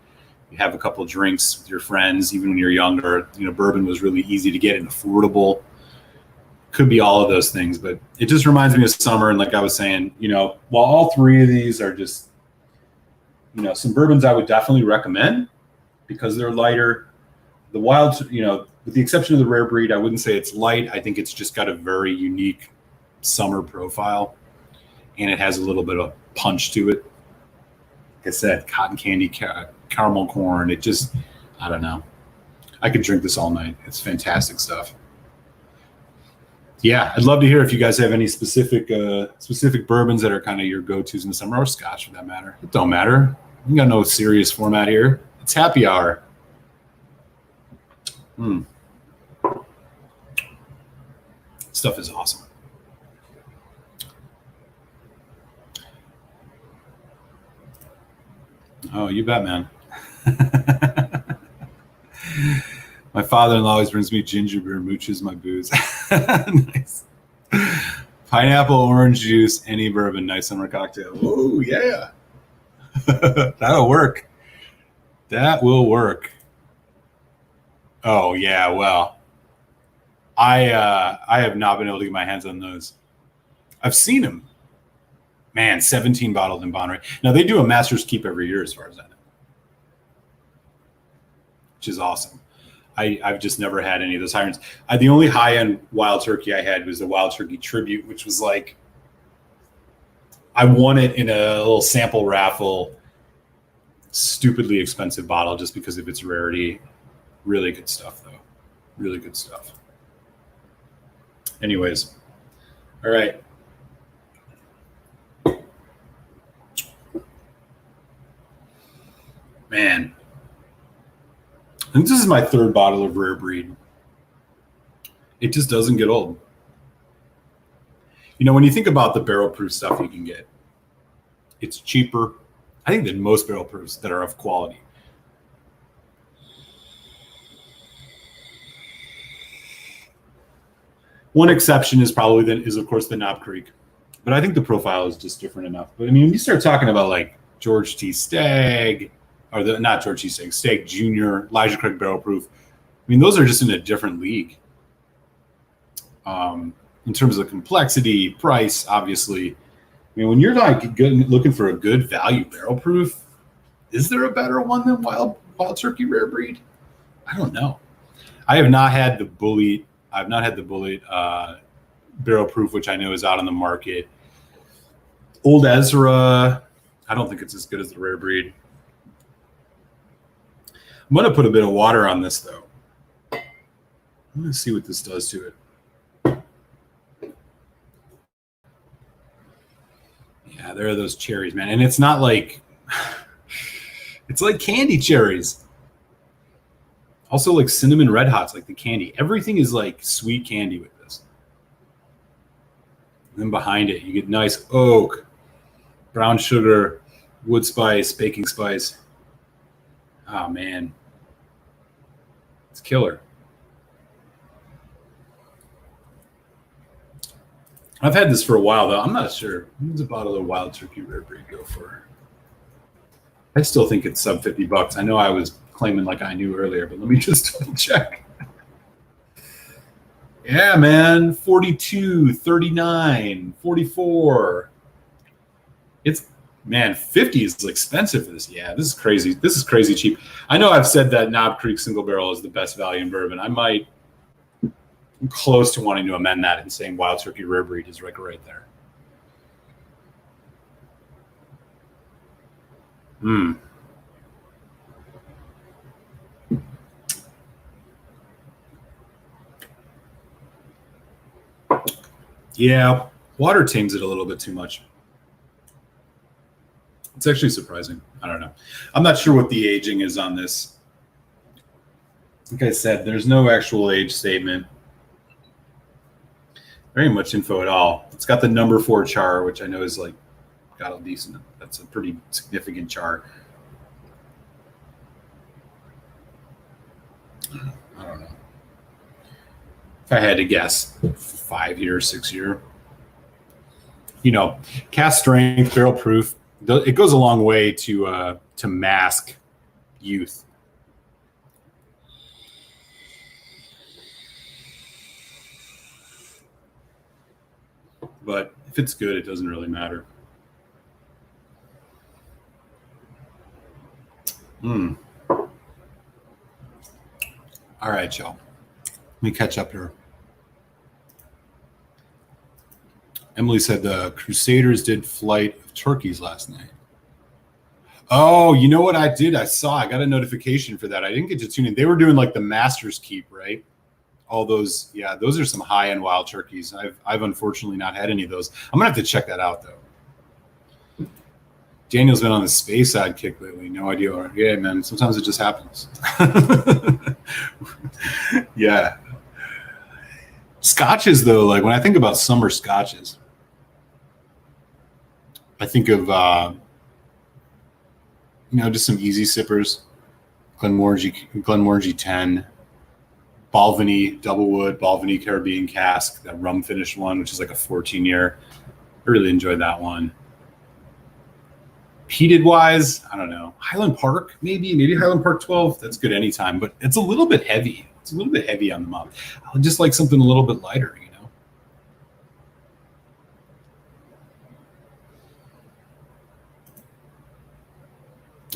[SPEAKER 1] you have a couple of drinks with your friends, even when you're younger. You know, bourbon was really easy to get and affordable. Could be all of those things, but it just reminds me of summer. And like I was saying, you know, while all three of these are just, you know, some bourbons I would definitely recommend because they're lighter. The wild, you know, with the exception of the rare breed, I wouldn't say it's light. I think it's just got a very unique summer profile, and it has a little bit of punch to it. Like I said, cotton candy, caramel corn. It just, I don't know. I could drink this all night. It's fantastic stuff. Yeah, I'd love to hear if you guys have any specific bourbons that are kind of your go-tos in the summer, or Scotch for that matter. It don't matter. We got no serious format here. It's happy hour. Stuff is awesome. Oh, you bet, man. My father-in-law always brings me ginger beer, mooches my booze. Nice. Pineapple, orange juice, any bourbon, nice summer cocktail. Oh, yeah. That'll work. That will work. Oh, yeah, well, I have not been able to get my hands on those. I've seen them. Man, 17 bottled in Bonnery. Now, they do a Master's Keep every year as far as I know, which is awesome. I've just never had any of those high-ends. The only high-end Wild Turkey I had was the Wild Turkey Tribute, which was like, I won it in a little sample raffle, stupidly expensive bottle just because of its rarity. Really good stuff, though. Really good stuff. Anyways, all right. Man. I think this is my third bottle of rare breed. It just doesn't get old. You know, when you think about the barrel proof stuff you can get, it's cheaper, I think, than most barrel proofs that are of quality. One exception is of course the Knob Creek, but I think the profile is just different enough. But I mean, when you start talking about like George T. Stagg, or not George T. Stagg, Stagg Jr., Elijah Craig barrel proof, I mean, those are just in a different league. In terms of complexity, price, obviously. I mean, when you're like looking for a good value barrel proof, is there a better one than Wild Turkey rare breed? I don't know. I have not had the Bullet. I've not had the Bullet barrel proof, which I know is out on the market. Old Ezra, I don't think it's as good as the rare breed. I'm going to put a bit of water on this, though. I'm going to see what this does to it. Yeah, there are those cherries, man. And it's not like... It's like candy cherries. Also like cinnamon red hots, like the candy. Everything is like sweet candy with this. And then behind it, you get nice oak, brown sugar, wood spice, baking spice. Oh, man. It's killer. I've had this for a while, though. I'm not sure. What does a bottle of Wild Turkey Rare Breed go for? I still think it's sub $50. I know I was claiming like I knew earlier, but let me just double check. Yeah, man. 42, 39, 44. It's, man, 50 is expensive for this. Yeah, this is crazy. This is crazy cheap. I know I've said that Knob Creek Single Barrel is the best value in bourbon. I'm close to wanting to amend that and saying Wild Turkey Rare Breed is right there. Yeah, water tames it a little bit too much. It's actually surprising. I don't know. I'm not sure what the aging is on this. Like I said, there's no actual age statement. Very much info at all. It's got the number 4 char, which I know is like got a decent. That's a pretty significant char. I don't know. If I had to guess, 5 year, 6 year. You know, cast strength, barrel proof. It goes a long way to mask youth. But if it's good, it doesn't really matter. All right, y'all. Let me catch up here. Emily said the Crusaders did Flight of Turkeys last night. Oh, you know what I did? I got a notification for that. I didn't get to tune in. They were doing like the Master's Keep, right? All those, yeah, those are some high-end wild turkeys. I've unfortunately not had any of those. I'm gonna have to check that out though. Daniel's been on the space ad kick lately. No idea. Yeah, man. Sometimes it just happens. Yeah. Scotches though, like when I think about summer scotches, I think of just some easy sippers. Glenmorangie 10. Balvenie Doublewood, Balvenie Caribbean Cask, that rum finished one, which is like a 14-year. I really enjoyed that one. Peated wise, I don't know. Highland Park, maybe Highland Park 12. That's good anytime, but it's a little bit heavy. It's a little bit heavy on the mouth. I would just like something a little bit lighter,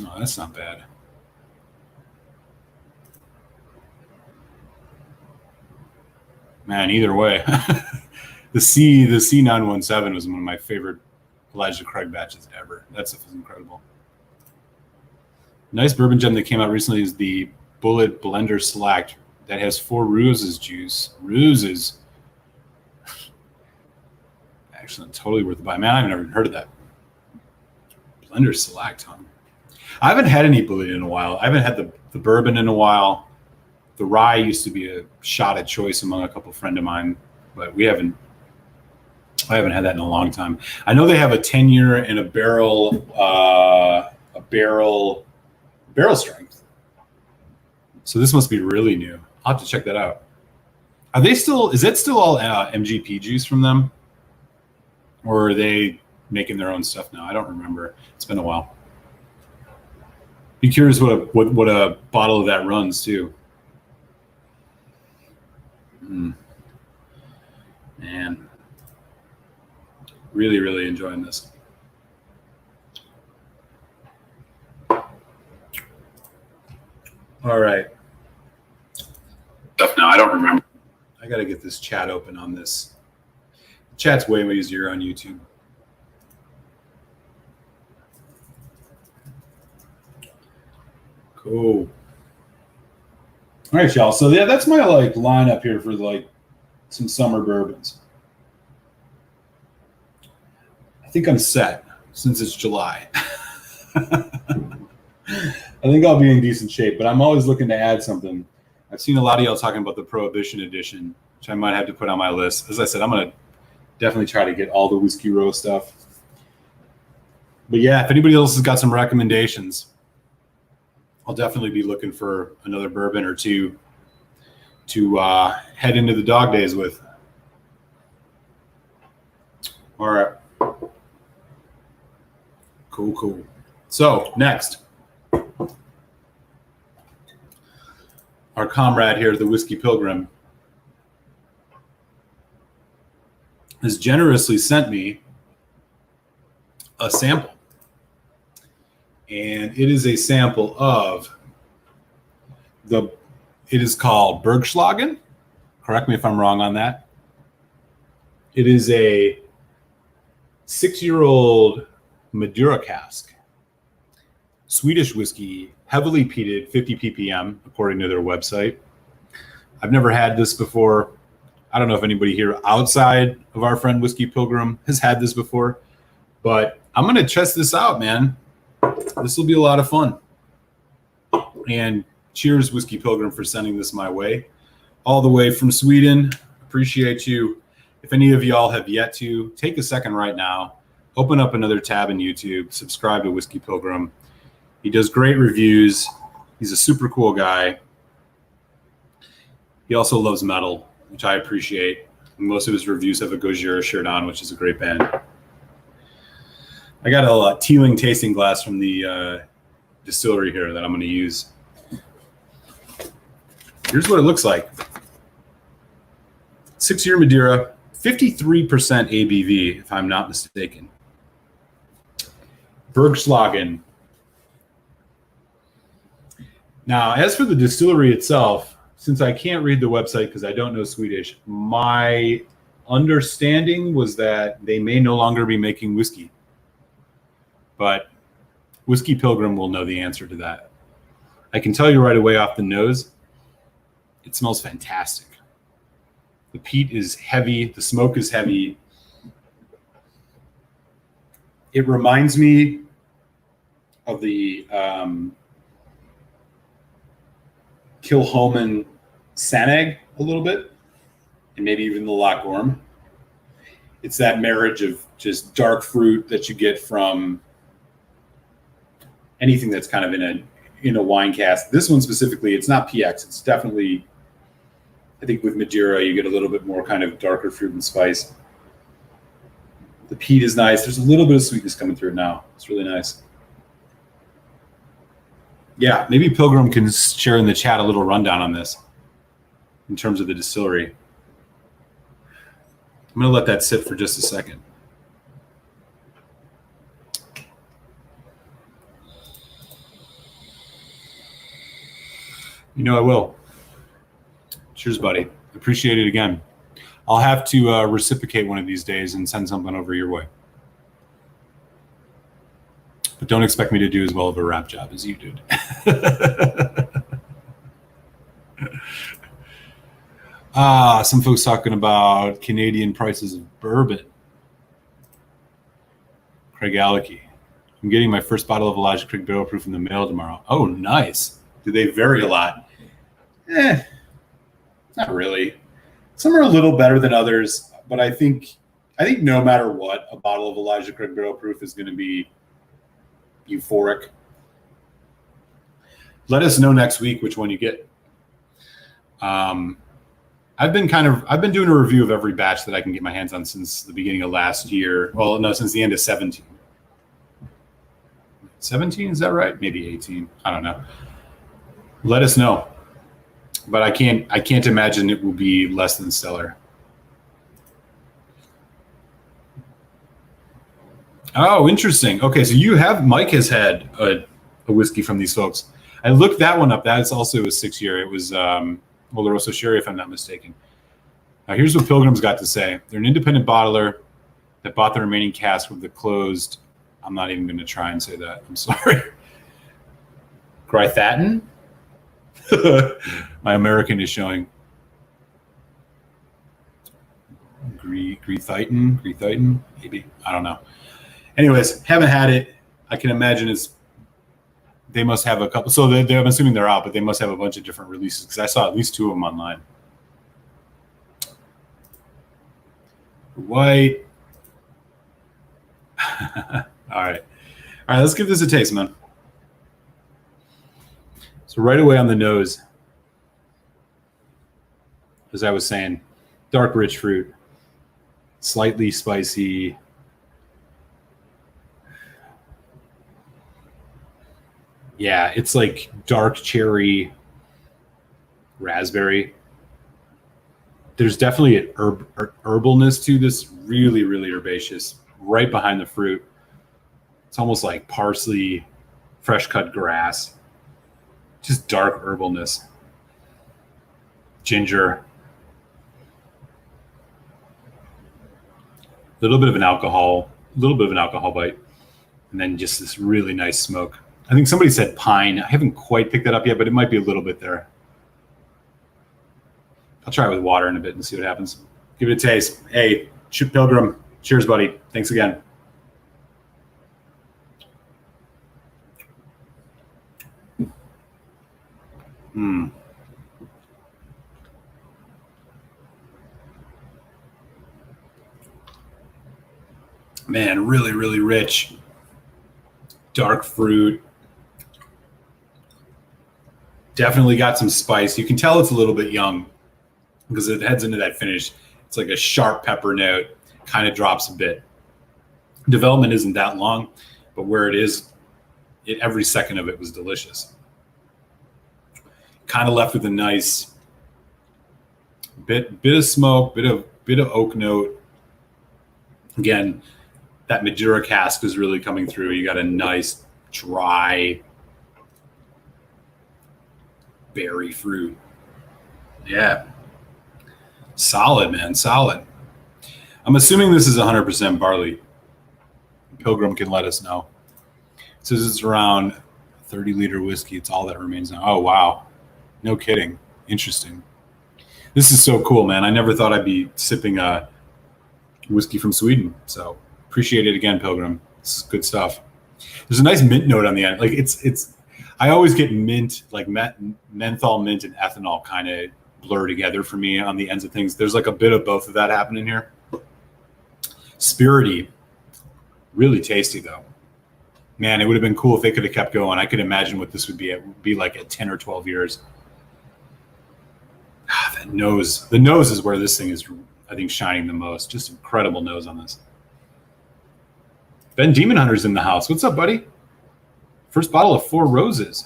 [SPEAKER 1] Oh, that's not bad. Man, either way, the C917 was one of my favorite Elijah Craig batches ever. That stuff is incredible. Nice bourbon gem that came out recently is the Bullet Blender Select that has 4 Ruses juice. Ruses. Actually, totally worth the buy. Man, I've never even heard of that. Blender Select, huh? I haven't had any Bullet in a while. I haven't had the bourbon in a while. The rye used to be a shot at choice among a couple friend of mine, but I haven't had that in a long time. I know they have a 10-year and a barrel strength. So this must be really new. I'll have to check that out. Is that still all MGP juice from them? Or are they making their own stuff now? I don't remember. It's been a while. Be curious what a bottle of that runs too. Man, really, really enjoying this. All right. Stuff now. I don't remember. I got to get this chat open on this. Chat's way easier on YouTube. Cool. All right, y'all. So yeah, that's my like lineup here for like some summer bourbons. I think I'm set since it's July. I think I'll be in decent shape, but I'm always looking to add something. I've seen a lot of y'all talking about the Prohibition edition, which I might have to put on my list. As I said, I'm going to definitely try to get all the Whisky Row stuff. But yeah, if anybody else has got some recommendations, I'll definitely be looking for another bourbon or two to head into the dog days with. All right. Cool. So next, our comrade here, the Whiskey Pilgrim, has generously sent me a sample. And it is a sample of it is called Berslagans. Correct me if I'm wrong on that. It is a 6-year-old Madeira cask. Swedish whiskey, heavily peated, 50 ppm, according to their website. I've never had this before. I don't know if anybody here outside of our friend Whiskey Pilgrim has had this before, but I'm going to test this out, man. This will be a lot of fun. And cheers, Whiskey Pilgrim, for sending this my way. All the way from Sweden. Appreciate you. If any of y'all have yet to, take a second right now. Open up another tab in YouTube. Subscribe to Whiskey Pilgrim. He does great reviews. He's a super cool guy. He also loves metal, which I appreciate. Most of his reviews have a Gojira shirt on, which is a great band. I got a Teeling tasting glass from the distillery here that I'm going to use. Here's what it looks like. 6-year Madeira, 53% ABV, if I'm not mistaken. Berslagans. Now, as for the distillery itself, since I can't read the website because I don't know Swedish, my understanding was that they may no longer be making whiskey. But Whiskey Pilgrim will know the answer to that. I can tell you right away off the nose, it smells fantastic. The peat is heavy. The smoke is heavy. It reminds me of the Kilchoman Saneg a little bit, and maybe even the Loch Orm. It's that marriage of just dark fruit that you get from anything that's kind of in a wine cask. This one specifically, it's not PX. It's definitely, I think with Madeira, you get a little bit more kind of darker fruit and spice. The peat is nice. There's a little bit of sweetness coming through it now. It's really nice. Yeah, maybe Pilgrim can share in the chat a little rundown on this in terms of the distillery. I'm going to let that sit for just a second. You know I will. Cheers, buddy. Appreciate it again. I'll have to reciprocate one of these days and send something over your way. But don't expect me to do as well of a rap job as you did. Some folks talking about Canadian prices of bourbon. Craig Alecky. I'm getting my first bottle of Elijah Craig Barrel Proof in the mail tomorrow. Oh, nice. Do they vary a lot? Not really. Some are a little better than others, but I think no matter what, a bottle of Elijah Craig Barrel Proof is going to be euphoric. Let us know next week which one you get. I've been doing a review of every batch that I can get my hands on since the beginning of last year. Well, no, since the end of 17. 17, is that right? Maybe 18. I don't know. Let us know. But I can't imagine it will be less than stellar. Oh, interesting. Okay, so Mike has had a whiskey from these folks. I looked that one up. That's also a 6-year. It was Oloroso Sherry, if I'm not mistaken. Now, here's what Pilgrim's got to say. They're an independent bottler that bought the remaining cask with the closed. I'm not even going to try and say that. I'm sorry. Grythaton? My American is showing. Greethitin, maybe. I don't know. Anyways, haven't had it. I can imagine they must have a couple. So I'm assuming they're out, but they must have a bunch of different releases because I saw at least 2 of them online. White. All right. Let's give this a taste, man. So right away on the nose, as I was saying, dark, rich fruit, slightly spicy. Yeah, it's like dark cherry, raspberry. There's definitely an herbalness to this, really, really herbaceous, right behind the fruit. It's almost like parsley, fresh cut grass, just dark herbalness. Ginger. A little bit of an alcohol bite, and then just this really nice smoke. I think somebody said pine. I haven't quite picked that up yet, but it might be a little bit there. I'll try it with water in a bit and see what happens. Give it a taste. Hey, Pilgrim, cheers, buddy. Thanks again. Man, really, really rich. Dark fruit. Definitely got some spice. You can tell it's a little bit young because it heads into that finish. It's like a sharp pepper note, kind of drops a bit. Development isn't that long, but where it is, every second of it was delicious. Kind of left with a nice bit of smoke, bit of oak note. Again, that Madeira cask is really coming through. You got a nice dry berry fruit. Yeah. Solid, man. Solid. I'm assuming this is 100% barley. Pilgrim can let us know. It says it's around 30-liter whiskey. It's all that remains now. Oh, wow. No kidding. Interesting. This is so cool, man. I never thought I'd be sipping a whiskey from Sweden. So appreciate it again, Pilgrim. It's good stuff. There's a nice mint note on the end. Like it's I always get mint, like menthol, mint, and ethanol kind of blur together for me on the ends of things. There's like a bit of both of that happening here. Spirity, really tasty though. Man, it would have been cool if they could have kept going. I could imagine what this would be. It would be like at 10 or 12 years. That nose. The nose is where this thing is, I think, shining the most. Just incredible nose on this. Ben Demon Hunter's in the house. What's up, buddy? First bottle of Four Roses.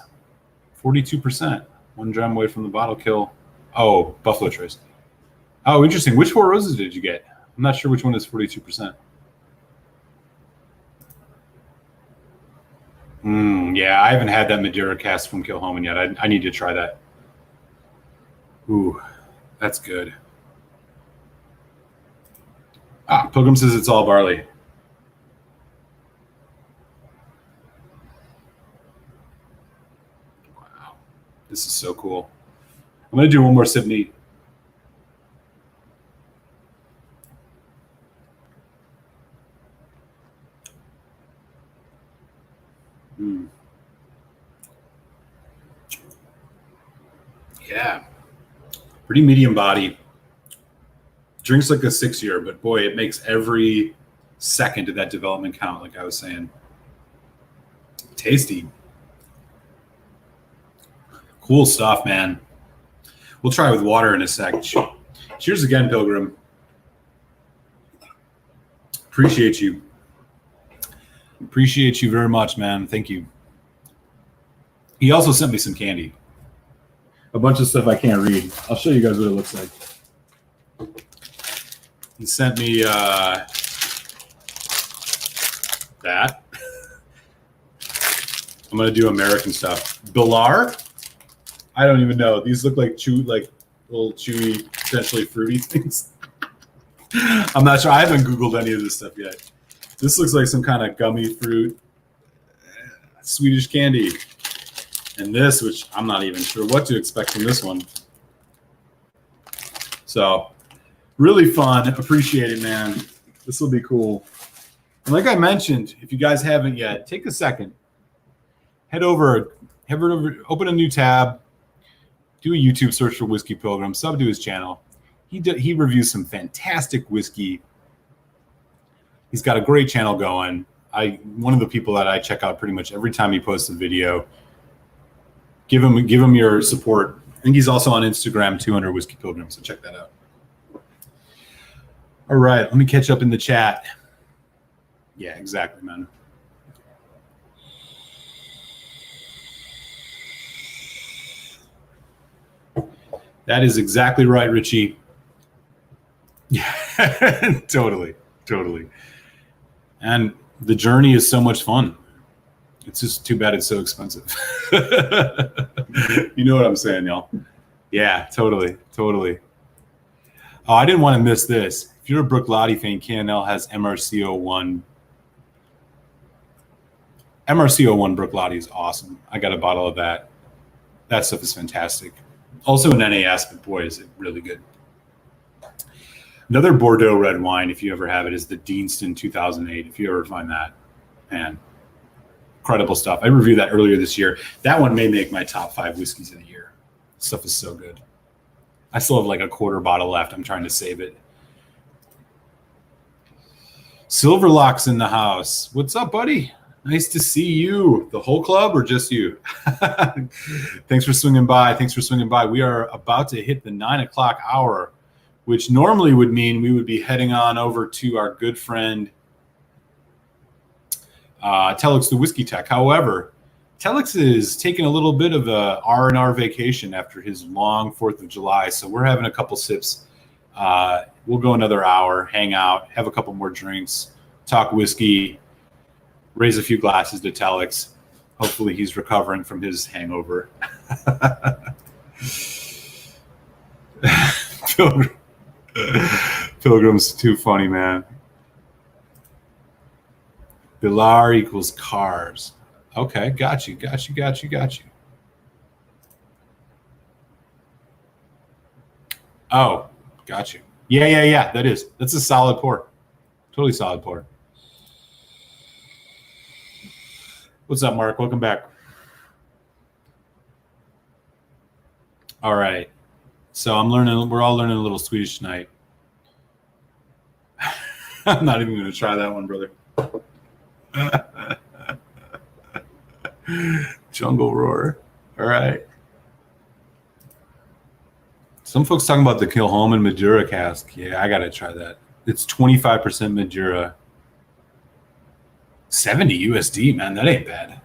[SPEAKER 1] 42%. 1 dram away from the bottle kill. Oh, Buffalo Trace. Oh, interesting. Which Four Roses did you get? I'm not sure which one is 42%. Yeah, I haven't had that Madeira cask from Kilhoman yet. I need to try that. Ooh, that's good. Pilgrim says it's all barley. Wow, this is so cool. I'm going to do one more sip neat. Yeah, pretty medium body. Drinks like a 6-year, but boy, it makes every second of that development count, like I was saying. Tasty. Cool stuff, man. We'll try with water in a sec. Cheers again, Pilgrim. Appreciate you. Appreciate you very much, man. Thank you. He also sent me some candy. A bunch of stuff I can't read. I'll show you guys what it looks like. He sent me that. I'm gonna do American stuff. Bilar? I don't even know. These look like little chewy, potentially fruity things. I'm not sure. I haven't Googled any of this stuff yet. This looks like some kind of gummy fruit, Swedish candy. And this, which I'm not even sure what to expect from this one. So really fun. Appreciate it, man. This will be cool. And like I mentioned, if you guys haven't yet, take a second. Head over, open a new tab, do a YouTube search for Whiskey Pilgrim, sub to his channel. He reviews some fantastic whiskey. He's got a great channel going. One of the people that I check out pretty much every time he posts a video. Give him your support. I think he's also on Instagram too under Whiskey Pilgrim, so check that out. All right, let me catch up in the chat. Yeah, exactly, man. That is exactly right, Richie. Yeah, totally. And the journey is so much fun. It's just too bad it's so expensive. You know what I'm saying, y'all? Yeah, totally. Oh, I didn't want to miss this. If you're a Bruichladdich fan, K&L has MRC01. MRC01 Bruichladdich is awesome. I got a bottle of that. That stuff is fantastic. Also an NAS, but boy, is it really good. Another Bordeaux red wine, if you ever have it, is the Deanston 2008. If you ever find that, man, incredible stuff. I reviewed that earlier this year. That one may make my top 5 whiskeys of the year. Stuff is so good. I still have like a quarter bottle left. I'm trying to save it. Silverlock's in the house. What's up, buddy? Nice to see you. The whole club or just you? Thanks for swinging by. We are about to hit the 9 o'clock hour, which normally would mean we would be heading on over to our good friend Telex, the Whiskey Tech. However, Telex is taking a little bit of a R&R vacation after his long 4th of July, so we're having a couple sips. We'll go another hour, hang out, have a couple more drinks, talk whiskey, raise a few glasses to Telex. Hopefully he's recovering from his hangover. Pilgrim's too funny, man. Bilar equals cars. Okay, got you. Oh, got you. Yeah. That's a solid pour. Totally solid pour. What's up, Mark? Welcome back. All right. So we're all learning a little Swedish tonight. I'm not even going to try that one, brother. Jungle Roar. All right. Some folks talking about the Kilholman Madura cask. Yeah, I got to try that. It's 25% Madura. 70 USD, man. That ain't bad.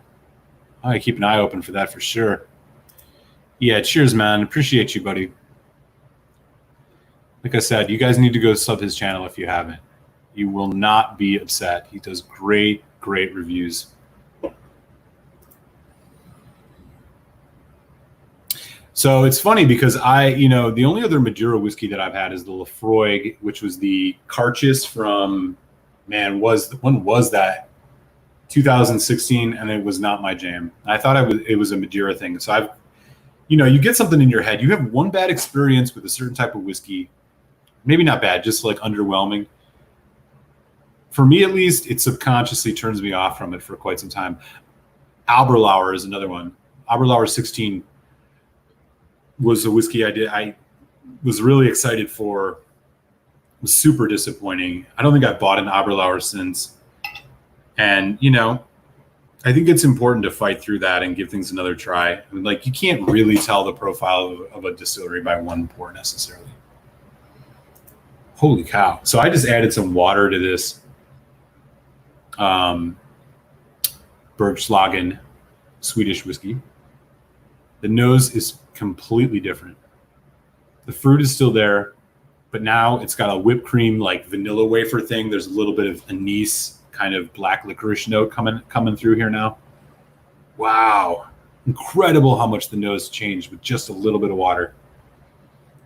[SPEAKER 1] I keep an eye open for that for sure. Yeah, cheers, man. Appreciate you, buddy. Like I said, you guys need to go sub his channel if you haven't. You will not be upset. He does great reviews. So it's funny because the only other Madura whiskey that I've had is the Lafroig, which was the Carchis from, when was that? 2016, and it was not my jam. I thought it was a Madura thing. So you get something in your head. You have one bad experience with a certain type of whiskey. Maybe not bad, just like underwhelming. For me, at least, it subconsciously turns me off from it for quite some time. Aberlour is another one. Aberlour 16 was a whiskey I was really excited for. It was super disappointing. I don't think I've bought an Aberlour since. And, I think it's important to fight through that and give things another try. I mean, you can't really tell the profile of a distillery by one pour necessarily. Holy cow. So I just added some water to this Berslagans Swedish whiskey. The nose is completely different. The fruit is still there, but now it's got a whipped cream, vanilla wafer thing. There's a little bit of anise, kind of black licorice note coming through here now. Wow. Incredible how much the nose changed with just a little bit of water.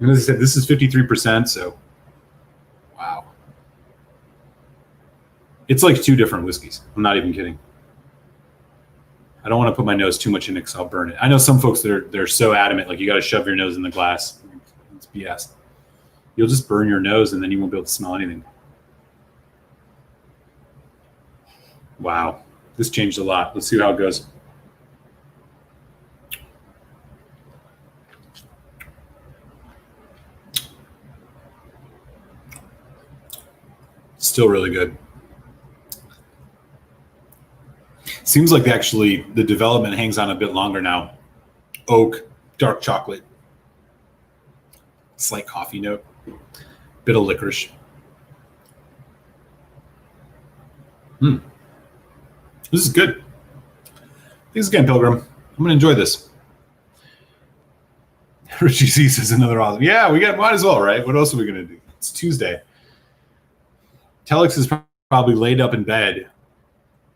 [SPEAKER 1] And as I said, this is 53%, so wow. It's like 2 different whiskeys. I'm not even kidding. I don't want to put my nose too much in it because I'll burn it. I know some folks that they're so adamant, like you got to shove your nose in the glass. It's BS. You'll just burn your nose and then you won't be able to smell anything. Wow, this changed a lot. Let's see how it goes. Still really good. Seems like actually the development hangs on a bit longer now. Oak, dark chocolate, slight coffee note, bit of licorice. This is good. Thanks again, Pilgrim. I'm going to enjoy this. Richie C says another awesome. Yeah, might as well, right? What else are we going to do? It's Tuesday. Telex is probably laid up in bed.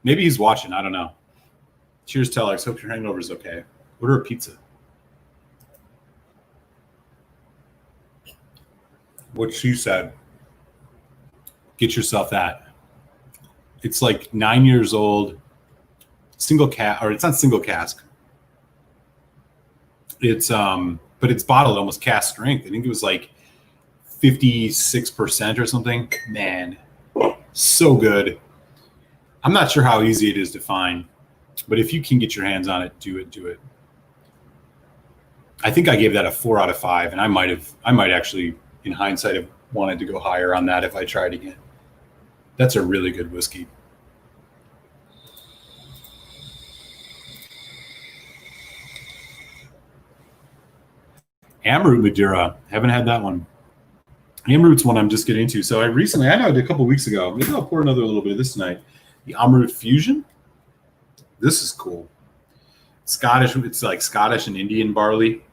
[SPEAKER 1] Maybe he's watching. I don't know. Cheers, Telex. Hope your hangover's okay. Order a pizza. What she said. Get yourself that. It's like 9 years old. Single cask, or it's not single cask. It's but it's bottled almost cask strength. I think it was like 56% or something. Man, so good. I'm not sure how easy it is to find, but if you can get your hands on it, do it. I think I gave that a 4 out of 5, and I might actually, in hindsight, have wanted to go higher on that if I tried again. That's a really good whiskey. Amroot Madeira. Haven't had that one. Amroot's one I'm just getting into. So I know I did a couple weeks ago. Maybe I'll pour another little bit of this tonight. The Amroot Fusion. This is cool. Scottish. It's like Scottish and Indian barley.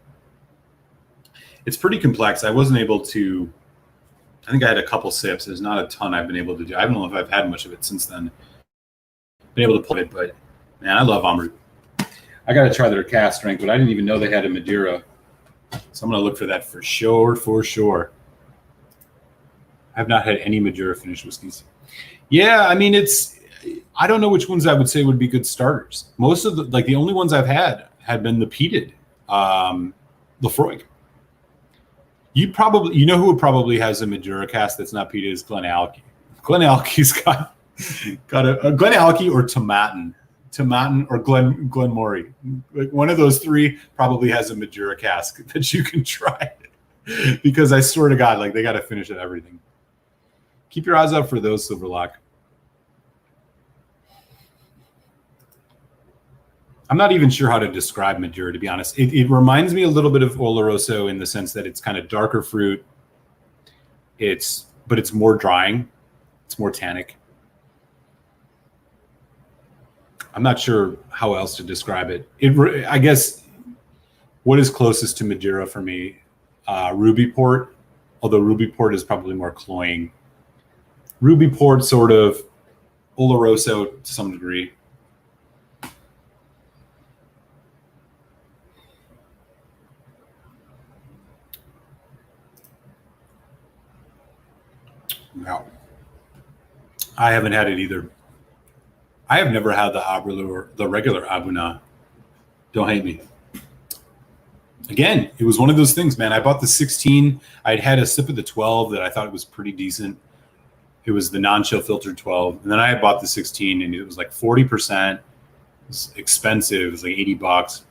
[SPEAKER 1] It's pretty complex. I wasn't able to. I think I had a couple sips. There's not a ton I've been able to do. I don't know if I've had much of it since then. Been able to pull it, but man, I love Amroot. I got to try their cask strength, but I didn't even know they had a Madeira. So I'm going to look for that for sure. I've not had any Madeira finished whiskeys. Yeah, I mean, I don't know which ones I would say would be good starters. Most of the only ones I've had been the peated Lefroy. You know who probably has a Madeira cask that's not peated is Glen Alky. Glen Alky's got a Glen Alky or Tomatin or Glenmory. Like one of those three probably has a Madeira cask that you can try. Because I swear to God, like they got to finish at everything. Keep your eyes out for those, Silverlock. I'm not even sure how to describe Madeira, to be honest. It reminds me a little bit of Oloroso in the sense that it's kind of darker fruit. But it's more drying. It's more tannic. I'm not sure how else to describe it. I guess what is closest to Madeira for me, Ruby Port, although Ruby Port is probably more cloying. Ruby Port sort of, Oloroso to some degree. No, I haven't had it either. I have never had the Abrelu or the regular Abuna. Don't hate me. Again, it was one of those things, man. I bought the 16. I'd had a sip of the 12 that I thought was pretty decent. It was the non-chill filtered 12. And then I had bought the 16 and it was like 40%. It was expensive. It was like $80.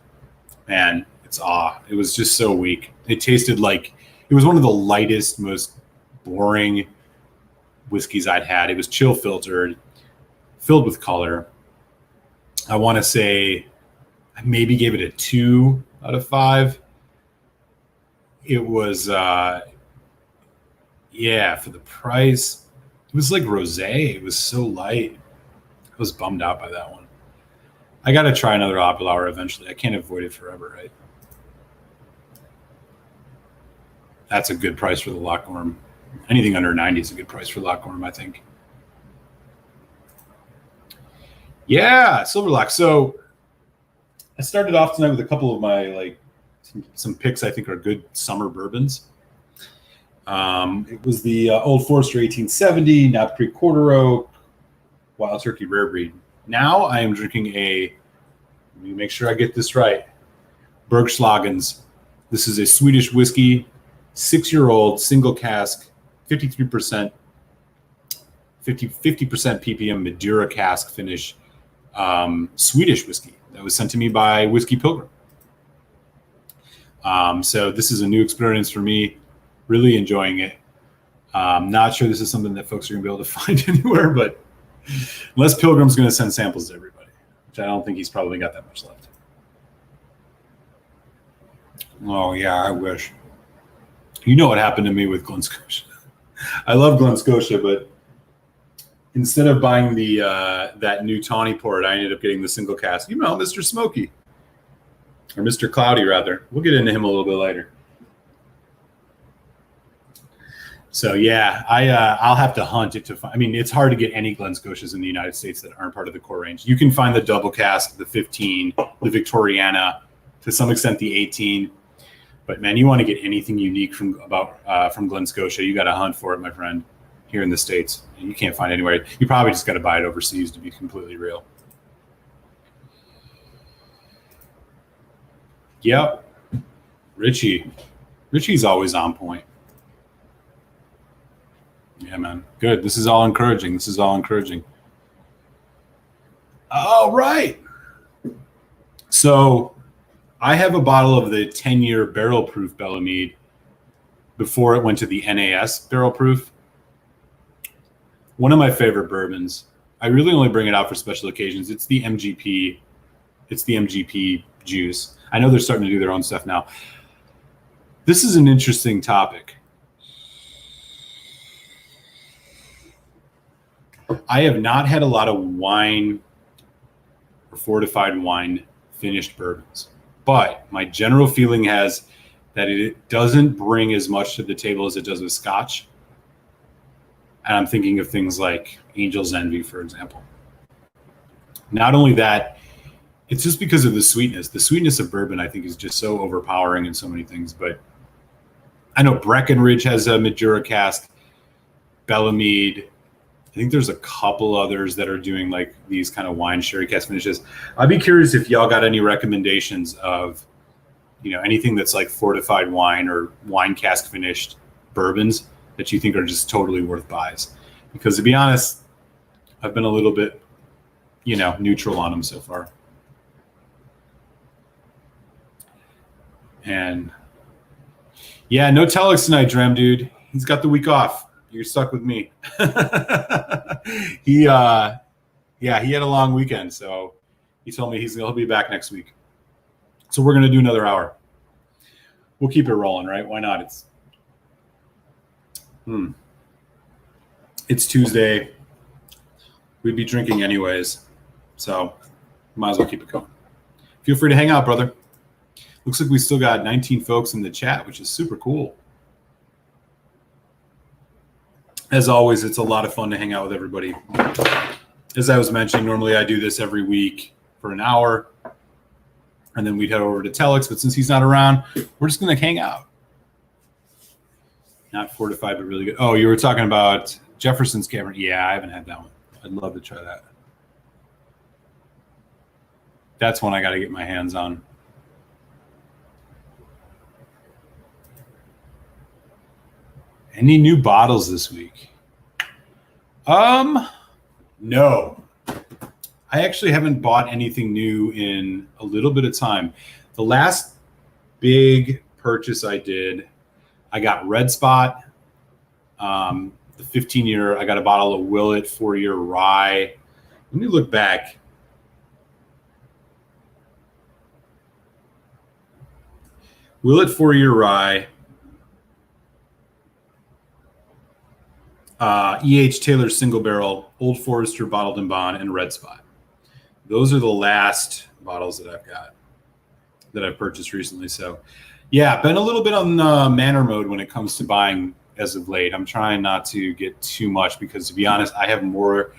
[SPEAKER 1] Man, it was just so weak. It tasted like, it was one of the lightest, most boring whiskeys I'd had. It was chill filtered, filled with color. I want to say I maybe gave it a 2 out of 5. It was, for the price, it was like rosé. It was so light. I was bummed out by that one. I got to try another Aberlour eventually. I can't avoid it forever, right? That's a good price for the Lochorn. Anything under 90 is a good price for Lochorn, I think. Yeah, Silverlock. So I started off tonight with a couple of my some picks I think are good summer bourbons. It was the Old Forester 1870, Knott Creek Quarter Oak, Wild Turkey Rare Breed. Now I am drinking a Let me make sure I get this right. Berslagans. This is a Swedish whiskey, 6-year-old, single cask, 53%, 50% ppm Madeira cask finish, Swedish whiskey that was sent to me by Whiskey Pilgrim. So this is a new experience for me. Really enjoying it. Not sure this is something that folks are going to be able to find anywhere, but unless Pilgrim's going to send samples to everybody, which I don't think he's probably got that much left. Oh, yeah, I wish. You know what happened to me with Glen Scotia. I love Glen Scotia, but instead of buying the that new tawny port, I ended up getting the single cask. You know, Mr. Smoky. Or Mr. Cloudy, rather. We'll get into him a little bit later. So, yeah, I'll have to hunt it to find. I mean, it's hard to get any Glen Scotias in the United States that aren't part of the core range. You can find the double cask, the 15, the Victoriana, to some extent the 18. But man, you want to get anything unique from Glen Scotia, you got to hunt for it, my friend, here in the States. You can't find it anywhere. You probably just got to buy it overseas, to be completely real. Yep. Richie's always on point. Yeah, man. Good. This is all encouraging. All right. So I have a bottle of the 10-year barrel proof Bellamide before it went to the NAS barrel proof. One of my favorite bourbons. I really only bring it out for special occasions. It's the MGP. It's the MGP juice. I know they're starting to do their own stuff now. This is an interesting topic. I have not had a lot of wine or fortified wine finished bourbons. But my general feeling has that it doesn't bring as much to the table as it does with Scotch. And I'm thinking of things like Angel's Envy, for example. Not only that, it's just because of the sweetness. The sweetness of bourbon, I think, is just so overpowering in so many things. But I know Breckenridge has a Madeira cask, Bellamide. I think there's a couple others that are doing like these kind of wine sherry cask finishes. I'd be curious if y'all got any recommendations of, anything that's like fortified wine or wine cask finished bourbons that you think are just totally worth buys. Because to be honest, I've been a little bit, neutral on them so far. And yeah, no Telex tonight, Drem, dude. He's got the week off. You're stuck with me. He had a long weekend, so he told me he'll be back next week. So we're gonna do another hour. We'll keep it rolling, right? Why not? It's Tuesday. We'd be drinking anyways, so might as well keep it going. Feel free to hang out, brother. Looks like we still got 19 folks in the chat, which is super cool. As always, it's a lot of fun to hang out with everybody. As I was mentioning, normally I do this every week for an hour, and then we'd head over to Telex, but since he's not around, we're just going to hang out. Not fortified, but really good. Oh, you were talking about Jefferson's Cabernet. Yeah, I haven't had that one. I'd love to try that. That's one I got to get my hands on. Any new bottles this week? No. I actually haven't bought anything new in a little bit of time. The last big purchase I did, I got Red Spot, the 15-year. I got a bottle of Willet 4-year rye. Let me look back. Willet 4-year rye. E.H. Taylor single barrel, Old Forester bottled in bond, and Red Spot. Those are the last bottles that I've got that I've purchased recently. So, yeah, been a little bit on manner mode when it comes to buying as of late. I'm trying not to get too much because, to be honest, I have more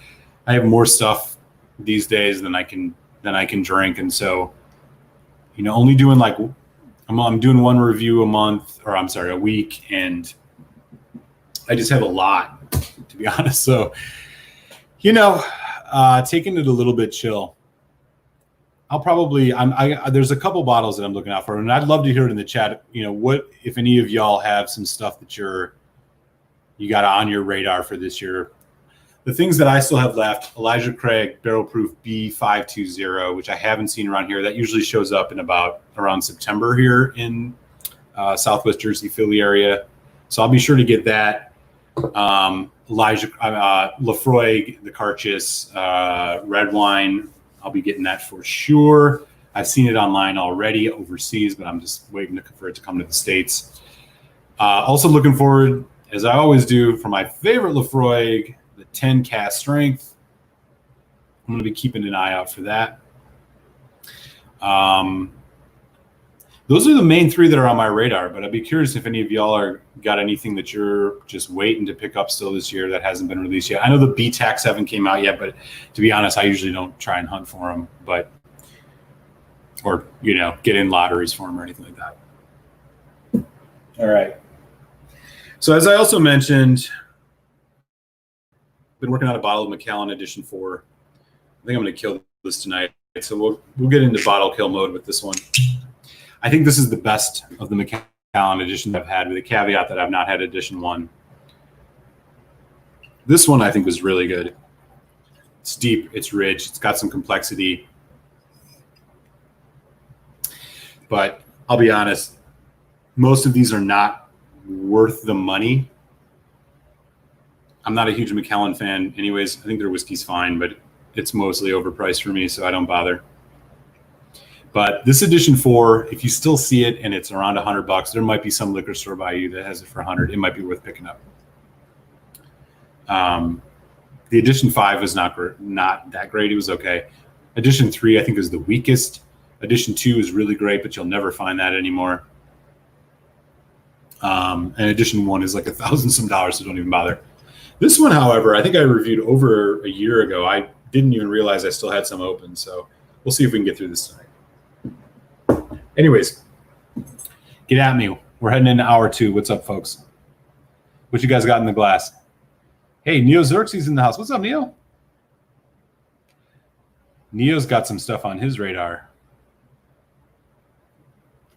[SPEAKER 1] stuff these days than I can drink, and so only doing like I'm doing one review a week, and I just have a lot, to be honest. So, taking it a little bit chill. I'll probably, there's a couple bottles that I'm looking out for, and I'd love to hear it in the chat. You know, what, if any of y'all have some stuff that you got on your radar for this year. The things that I still have left: Elijah Craig Barrel Proof B520, which I haven't seen around here. That usually shows up in around September here in Southwest Jersey, Philly area. So I'll be sure to get that. Lafroig, the Carchis red wine. I'll be getting that for sure. I've seen it online already overseas, but I'm just waiting for it to come to the States. Also looking forward, as I always do, for my favorite Lafroig, the 10 cast strength. I'm going to be keeping an eye out for that. Those are the main three that are on my radar, but I'd be curious if any of y'all got anything that you're just waiting to pick up still this year that hasn't been released yet. I know the BTACs haven't came out yet, but to be honest, I usually don't try and hunt for them, or, you know, get in lotteries for them or anything like that. All right. So as I also mentioned, been working on a bottle of Macallan Edition 4. I think I'm going to kill this tonight. So we'll get into bottle kill mode with this one. I think this is the best of the Macallan Edition I've had, with the caveat that I've not had Edition 1. This one I think was really good. It's deep, it's rich, it's got some complexity. But I'll be honest, most of these are not worth the money. I'm not a huge Macallan fan anyways. I think their whiskey's fine, but it's mostly overpriced for me, so I don't bother. But this Edition 4, if you still see it and it's around $100, there might be some liquor store by you that has it for 100. It might be worth picking up. The Edition 5 was not that great. It was okay. Edition 3, I think, is the weakest. Edition 2 is really great, but you'll never find that anymore. And Edition 1 is like $1,000 some, so don't even bother. This one, however, I think I reviewed over a year ago. I didn't even realize I still had some open, so we'll see if we can get through this tonight. Anyways, get at me. We're heading into hour 2. What's up, folks? What you guys got in the glass? Hey, Neo Xerxes in the house. What's up, Neo? Neo's got some stuff on his radar.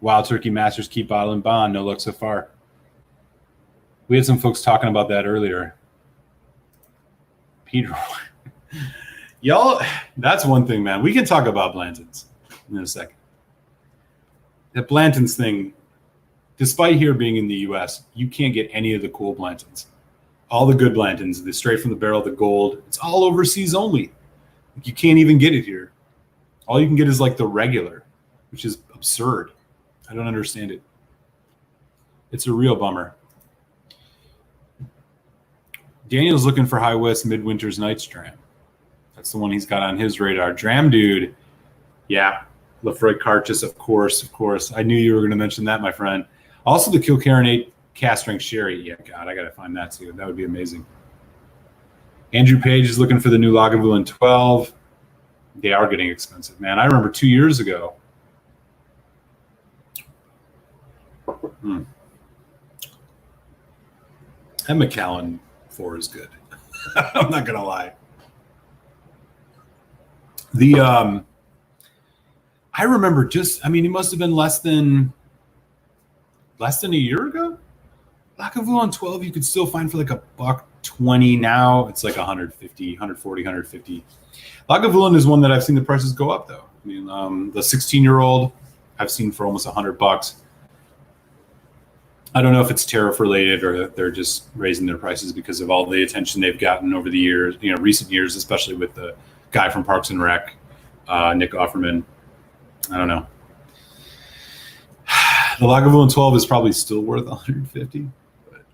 [SPEAKER 1] Wild Turkey Masters keep bottling bond. No luck so far. We had some folks talking about that earlier. Peter, y'all, that's one thing, man. We can talk about Blanton's in a second. That Blanton's thing, despite here being in the U.S., you can't get any of the cool Blantons. All the good Blantons, the straight from the barrel, the gold, it's all overseas only. You can't even get it here. All you can get is like the regular, which is absurd. I don't understand it. It's a real bummer. Daniel's looking for High West Midwinter's Nights Dram. That's the one he's got on his radar. Dram dude. Yeah. Lafroig Carchis, of course. I knew you were going to mention that, my friend. Also, the Kilkerran 8 cast strength sherry. Yeah, God, I got to find that too. That would be amazing. Andrew Page is looking for the new Lagavulin 12. They are getting expensive, man. I remember 2 years ago. That Macallan 4 is good. I'm not going to lie. I remember it must have been less than a year ago. Lagavulin 12 you could still find for like $120. Now it's like 150, 140, 150. Lagavulin is one that I've seen the prices go up though. I mean, the 16-year-old I've seen for almost $100. I don't know if it's tariff related or they're just raising their prices because of all the attention they've gotten over the years, recent years, especially with the guy from Parks and Rec, Nick Offerman. I don't know. The Lagavulin 12 is probably still worth 150, but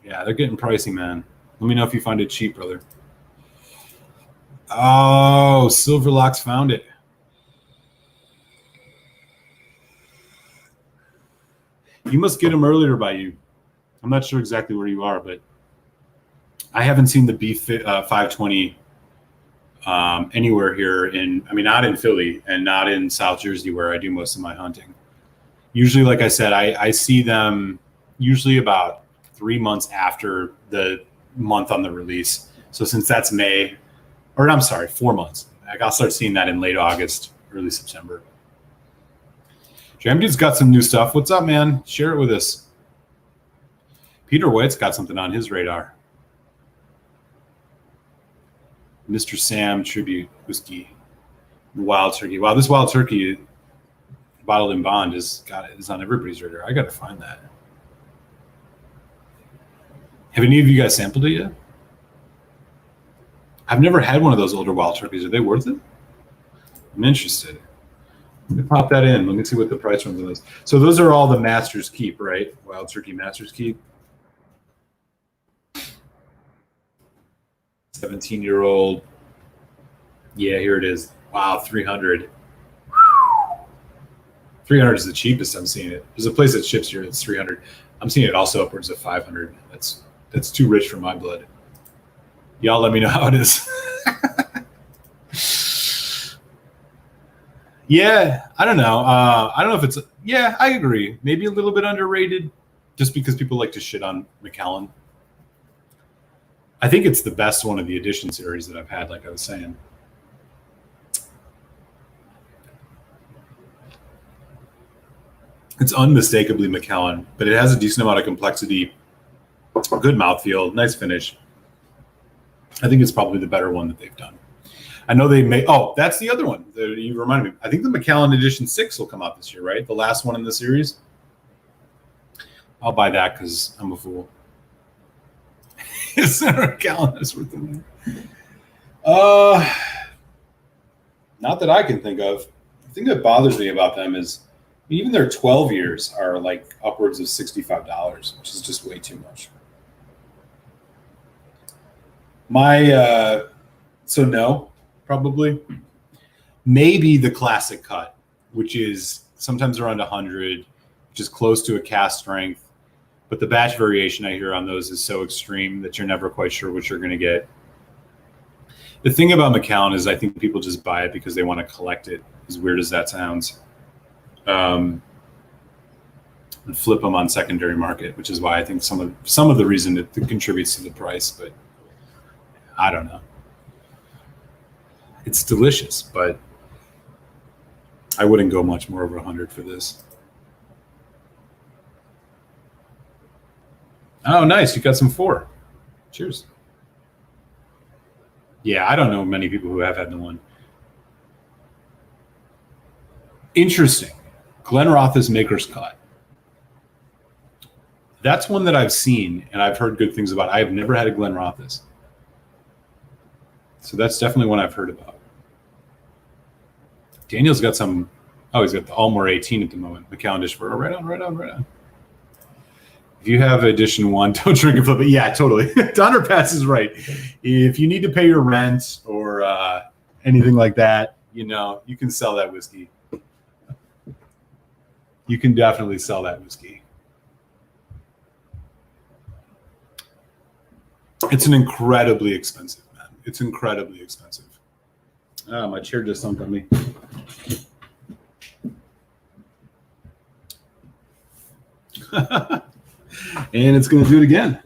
[SPEAKER 1] yeah, they're getting pricey, man. Let me know if you find it cheap, brother. Oh, Silverlocks found it. You must get them earlier by you. I'm not sure exactly where you are, but I haven't seen the B520 anywhere here not in Philly and not in South Jersey where I do most of my hunting. Usually, like I said, I see them usually about 3 months after the month on the release. So since that's 4 months, I'll start seeing that in late August, early September. Jam Dude's got some new stuff. What's up, man? Share it with us. Peter White's got something on his radar. Mr. Sam Tribute Whiskey. Wild Turkey. Wow, this Wild Turkey bottled in bond is on everybody's radar. I got to find that. Have any of you guys sampled it yet? I've never had one of those older Wild Turkeys. Are they worth it? I'm interested. Let me pop that in. Let me see what the price runs on those. So those are all the Master's Keep, right? Wild Turkey Master's Keep. 17-year-old. Yeah, here it is. Wow, 300. 300 is the cheapest I'm seeing it. There's a place that ships here that's 300. I'm seeing it also upwards of 500. That's too rich for my blood. Y'all let me know how it is. Yeah, I don't know. I don't know if it's... Yeah, I agree. Maybe a little bit underrated just because people like to shit on Macallan. I think it's the best one of the edition series that I've had, like I was saying. It's unmistakably Macallan, but it has a decent amount of complexity, good mouthfeel, nice finish. I think it's probably the better one that they've done. I know they may... Oh, that's the other one that you reminded me. I think the Macallan Edition 6 will come out this year, right? The last one in the series. I'll buy that because I'm a fool. Macallan is worth the money. Not that I can think of. The thing that bothers me about them is even their 12 years are like upwards of $65, which is just way too much. So no, probably. Maybe the classic cut, which is sometimes around 100, which is close to a cast strength. But the batch variation I hear on those is so extreme that you're never quite sure what you're going to get. The thing about Macallan is I think people just buy it because they want to collect it, as weird as that sounds. And flip them on secondary market, which is why I think some of the reason it contributes to the price, but I don't know. It's delicious, but I wouldn't go much more over 100 for this. Oh, nice. You got some 4. Cheers. Yeah, I don't know many people who have had the one. Interesting. Glenrothes Maker's Cut. That's one that I've seen and I've heard good things about. I have never had a Glenrothes. So that's definitely one I've heard about. Daniel's got some... Oh, he's got the Almore 18 at the moment. Macallan Edition. Right on. If you have edition 1, don't drink and flip it. Yeah, totally. Donner Pass is right. If you need to pay your rent or anything like that, you can sell that whiskey. You can definitely sell that whiskey. It's an incredibly expensive, man. It's incredibly expensive. Oh, my chair just sunk on me. And it's going to do it again.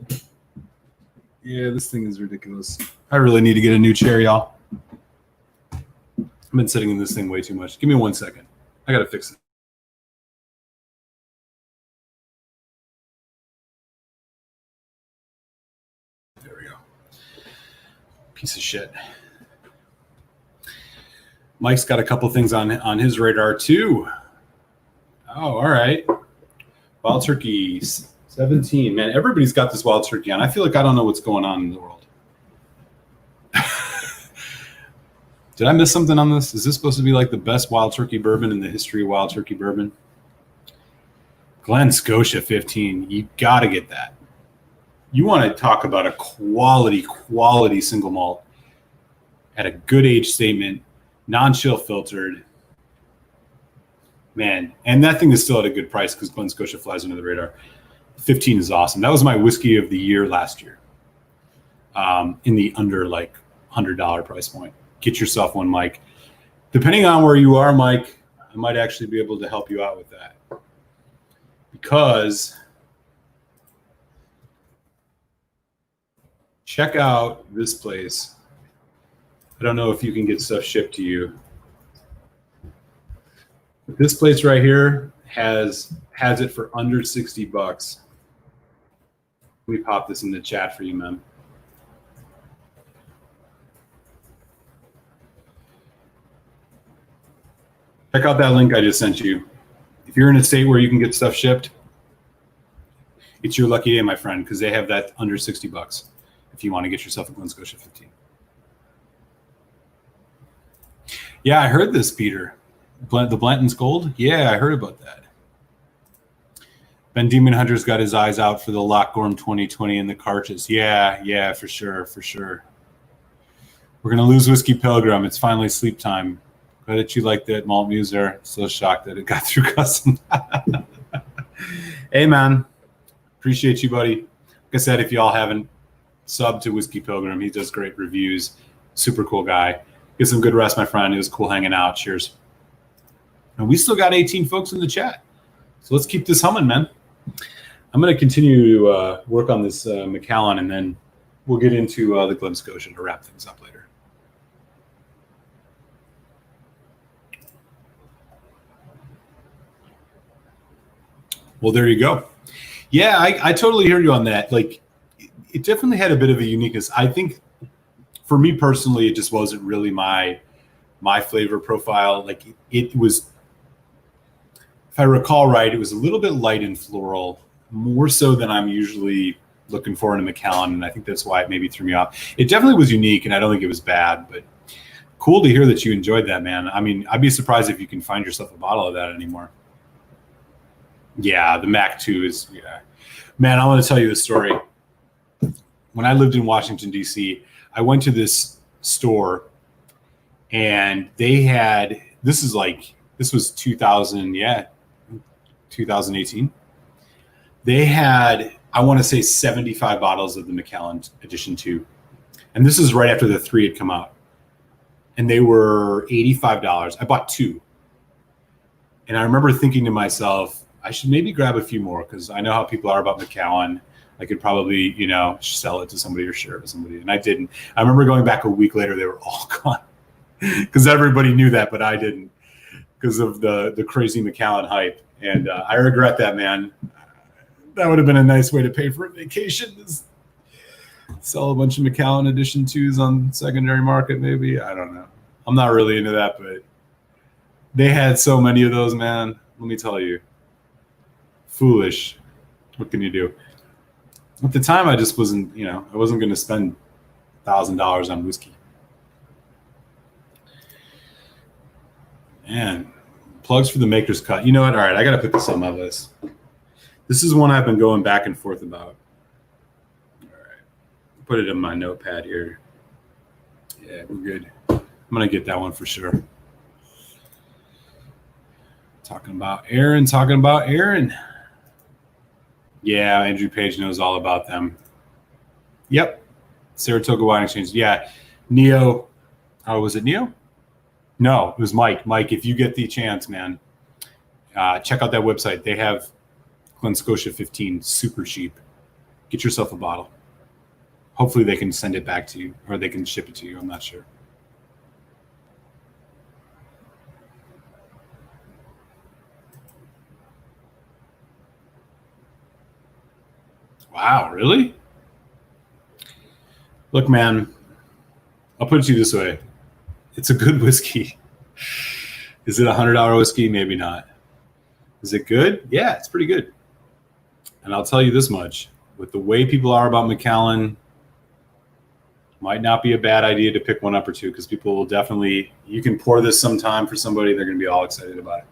[SPEAKER 1] Yeah, this thing is ridiculous. I really need to get a new chair, y'all. I've been sitting in this thing way too much. Give me 1 second. I got to fix it. There we go. Piece of shit. Mike's got a couple things on his radar, too. Oh, all right. Wild Turkey 17. Man, everybody's got this Wild Turkey on. I feel like I don't know what's going on in the world. Did I miss something on this? Is this supposed to be like the best Wild Turkey bourbon in the history of Wild Turkey bourbon? Glen Scotia 15. You got to get that. You want to talk about a quality single malt at a good age statement, non-chill filtered. Man, and that thing is still at a good price because Glen Scotia flies under the radar. 15 is awesome. That was my whiskey of the year last year. In the under like $100 price point. Get yourself one, Mike. Depending on where you are, Mike, I might actually be able to help you out with that. Because check out this place. I don't know if you can get stuff shipped to you. this place right here has it for under $60. Let me pop this in the chat for you, man. Check out that link I just sent you. If you're in a state where you can get stuff shipped, it's your lucky day, my friend, because they have that under $60 if you want to get yourself a Glen Scotia 15. Yeah, I heard this, Peter. The Blanton's Gold? Yeah, I heard about that. Ben Demon Hunter's got his eyes out for the Lochgorm 2020 in the cartridge. Yeah, for sure. We're going to lose Whiskey Pilgrim. It's finally sleep time. Glad that you like that malt muser. So shocked that it got through custom. Hey, man. Appreciate you, buddy. Like I said, if y'all haven't subbed to Whiskey Pilgrim, he does great reviews. Super cool guy. Get some good rest, my friend. It was cool hanging out. Cheers. And we still got 18 folks in the chat. So let's keep this humming, man. I'm going to continue to work on this Macallan, and then we'll get into the Glen Scotia to wrap things up later. Well, there you go. Yeah, I totally hear you on that. Like, it definitely had a bit of a uniqueness. I think for me personally, it just wasn't really my flavor profile. Like, it was, if I recall right, it was a little bit light and floral, more so than I'm usually looking for in a Macallan, and I think that's why it maybe threw me off. It definitely was unique, and I don't think it was bad, but cool to hear that you enjoyed that, man. I mean, I'd be surprised if you can find yourself a bottle of that anymore. Yeah, the Mac 2 is, yeah. Man, I want to tell you this story. When I lived in Washington, D.C., I went to this store, and they had, this was 2018. They had, I want to say, 75 bottles of the Macallan Edition 2. And this is right after the 3 had come out. And they were $85. I bought 2. And I remember thinking to myself, I should maybe grab a few more because I know how people are about Macallan. I could probably, sell it to somebody or share it with somebody. And I didn't. I remember going back a week later, they were all gone because everybody knew that, but I didn't because of the crazy Macallan hype. And I regret that, man. That would have been a nice way to pay for a vacation. Is sell a bunch of Macallan Edition 2s on secondary market, maybe. I don't know. I'm not really into that, but they had so many of those, man. Let me tell you. Foolish. What can you do? At the time, I just wasn't, I wasn't going to spend $1,000 on whiskey. Man, plugs for the Maker's Cut. You know what? All right, I got to put this on my list. This is one I've been going back and forth about. All right, put it in my notepad here. Yeah, we're good. I'm going to get that one for sure. Talking about Aaron. Yeah, Andrew Page knows all about them. Yep. Saratoga Wine Exchange. Yeah. Neo. Oh, was it Neo? No, it was Mike. Mike, if you get the chance, man, check out that website. They have Glen Scotia 15 super cheap. Get yourself a bottle. Hopefully they can send it back to you or they can ship it to you. I'm not sure. Wow, really? Look, man, I'll put it to you this way. It's a good whiskey. Is it a $100 whiskey? Maybe not. Is it good? Yeah, it's pretty good. And I'll tell you this much. With the way people are about Macallan, might not be a bad idea to pick one up or two because people will definitely, you can pour this sometime for somebody, they're going to be all excited about it.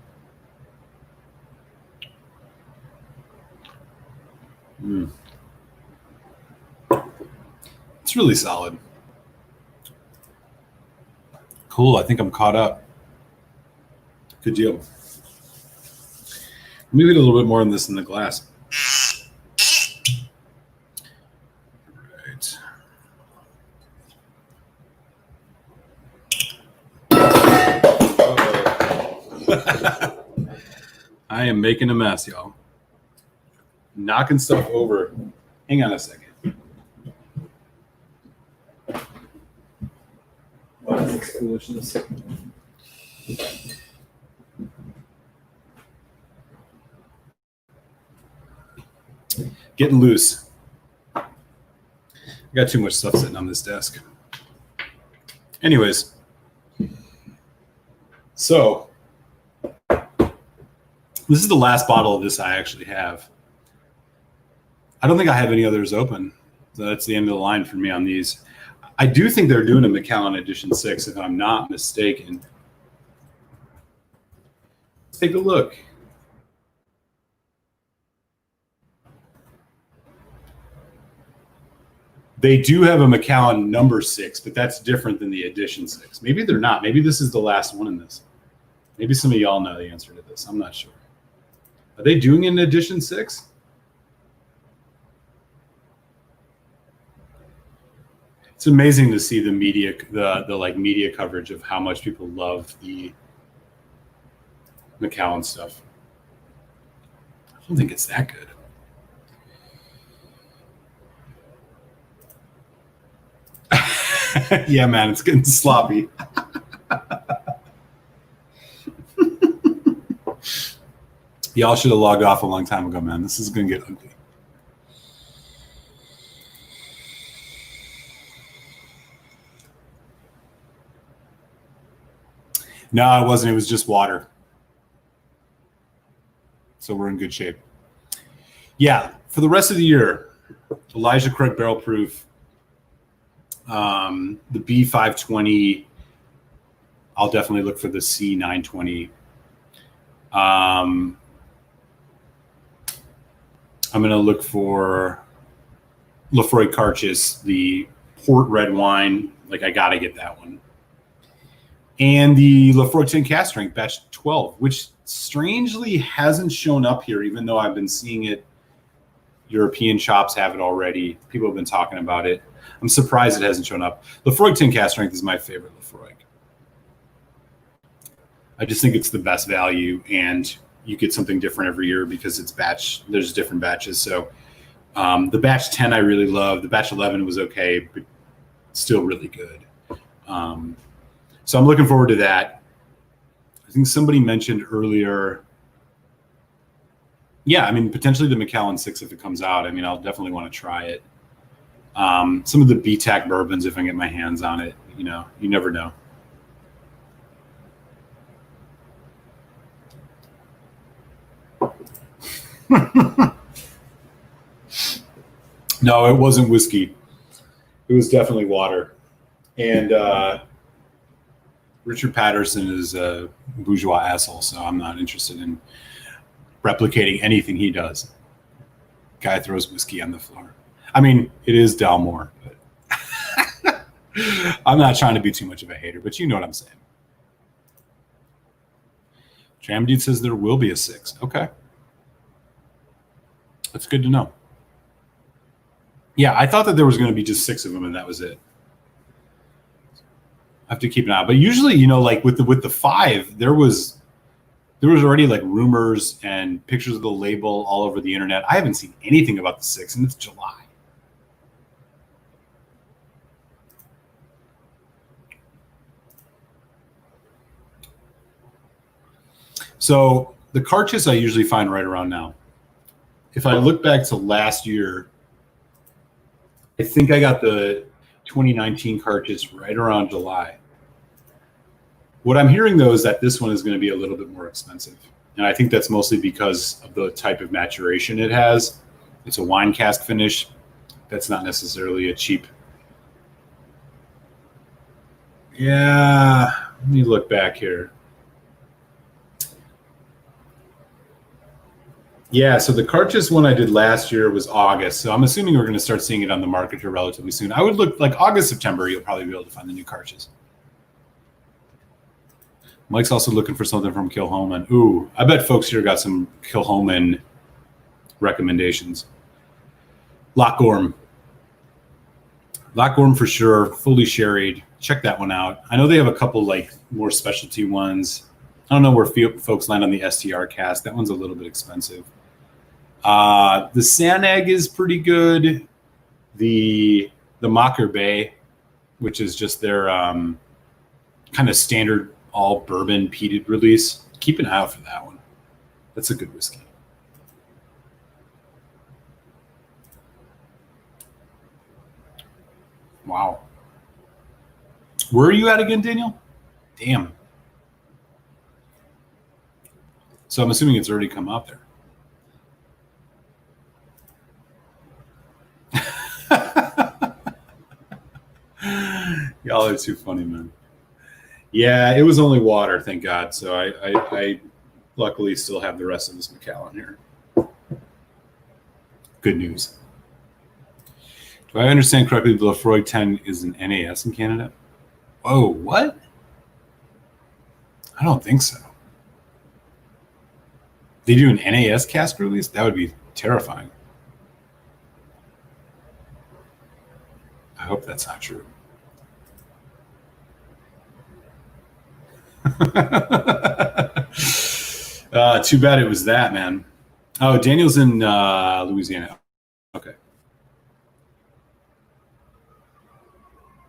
[SPEAKER 1] It's really solid. Cool. I think I'm caught up. Good deal. Let me get a little bit more on this in the glass. Right. I am making a mess, y'all. Knocking stuff over. Hang on a second. What is this foolishness? Getting loose. I got too much stuff sitting on this desk. Anyways, so this is the last bottle of this I actually have. I don't think I have any others open. So that's the end of the line for me on these. I do think they're doing a Macallan Edition 6, if I'm not mistaken. Let's take a look. They do have a Macallan number 6, but that's different than the Edition 6. Maybe they're not. Maybe this is the last one in this. Maybe some of y'all know the answer to this. I'm not sure. Are they doing an Edition 6? It's amazing to see the media, the like media coverage of how much people love the Macallan stuff. I don't think it's that good. Yeah, man, it's getting sloppy. Y'all should have logged off a long time ago, man. This is going to get ugly. No, it wasn't. It was just water. So we're in good shape. Yeah, for the rest of the year, Elijah Craig Barrel Proof, the B520, I'll definitely look for the C920. I'm going to look for Lefroy Carchis, the port red wine. Like, I got to get that one. And the Lefroy Tin Cask Strength Batch 12, which strangely hasn't shown up here, even though I've been seeing it. European shops have it already. People have been talking about it. I'm surprised it hasn't shown up. Lefroy Tin Cask Strength is my favorite Lefroy. I just think it's the best value, and you get something different every year because it's batch. There's different batches. So the batch 10 I really love. The batch 11 was okay, but still really good. So I'm looking forward to that. I think somebody mentioned earlier. Yeah, I mean, potentially the Macallan 6 if it comes out. I mean, I'll definitely want to try it. Some of the BTAC bourbons if I can get my hands on it. You know, you never know. No, it wasn't whiskey. It was definitely water. And Richard Patterson is a bourgeois asshole, so I'm not interested in replicating anything he does. Guy throws whiskey on the floor. I mean, it is Dalmore, but I'm not trying to be too much of a hater, but you know what I'm saying. Tramdeed says there will be a 6. Okay. That's good to know. Yeah, I thought that there was going to be just 6 of them and that was it. I have to keep an eye. But usually, you know, like with the 5, there was already like rumors and pictures of the label all over the internet. I haven't seen anything about the 6, and it's July. So the Carchis I usually find right around now. If I look back to last year, I think I got the 2019 Carchis right around July. What I'm hearing, though, is that this one is going to be a little bit more expensive. And I think that's mostly because of the type of maturation it has. It's a wine cask finish. That's not necessarily a cheap. Yeah, let me look back here. Yeah, so the Carchis one I did last year was August. So I'm assuming we're going to start seeing it on the market here relatively soon. I would look like August, September, you'll probably be able to find the new Carchis. Mike's also looking for something from Kilhoman. Ooh, I bet folks here got some Kilhoman recommendations. Lochgorm. Lochgorm for sure, fully sherried. Check that one out. I know they have a couple like more specialty ones. I don't know where folks land on the STR cask. That one's a little bit expensive. The Sanag is pretty good. The Mocker Bay, which is just their kind of standard all bourbon peated release. Keep an eye out for that one. That's a good whiskey. Wow. Where are you at again, Daniel? Damn. So I'm assuming it's already come out there. Y'all are too funny, man. Yeah, it was only water, thank God. So I luckily still have the rest of this Macallan here. Good news. Do I understand correctly the Lefroy 10 is an NAS in Canada? Oh, what? I don't think so. They do an NAS cask release? That would be terrifying. I hope that's not true. Too bad it was that, man. Oh, Daniel's in Louisiana. Okay.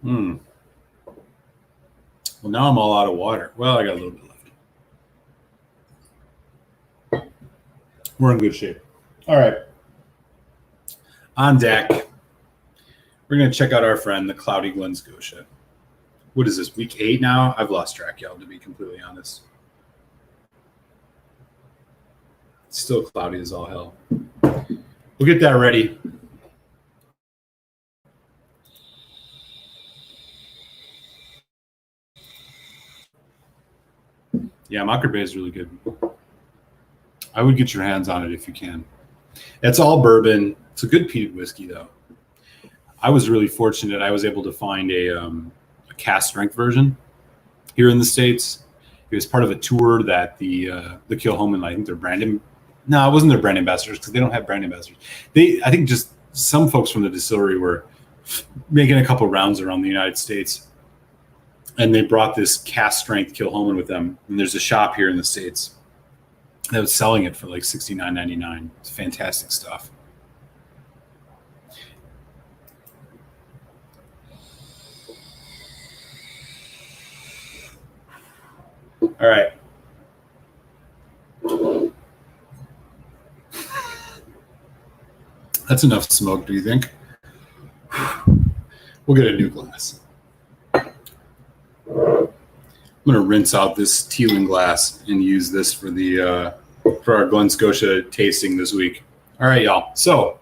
[SPEAKER 1] Well, now I'm all out of water. Well, I got a little bit left. We're in good shape. All right. On deck, we're going to check out our friend, the Cloudy Glen Scotia. What is this, week 8 now? I've lost track, y'all, to be completely honest. It's still cloudy as all hell. We'll get that ready. Yeah, Mocker Bay is really good. I would get your hands on it if you can. It's all bourbon. It's a good peated whiskey, though. I was really fortunate. I was able to find a cask strength version here in the States. It was part of a tour that the Kilhoman, I think their brand. No, it wasn't their brand ambassadors because they don't have brand ambassadors. I think just some folks from the distillery were making a couple rounds around the United States, and they brought this cask strength Kilhoman with them. And there's a shop here in the States that was selling it for like $69.99. It's fantastic stuff. All right. That's enough smoke, do you think? We'll get a new glass. I'm going to rinse out this Teeling glass and use this for the for our Glen Scotia tasting this week. All right, y'all. So,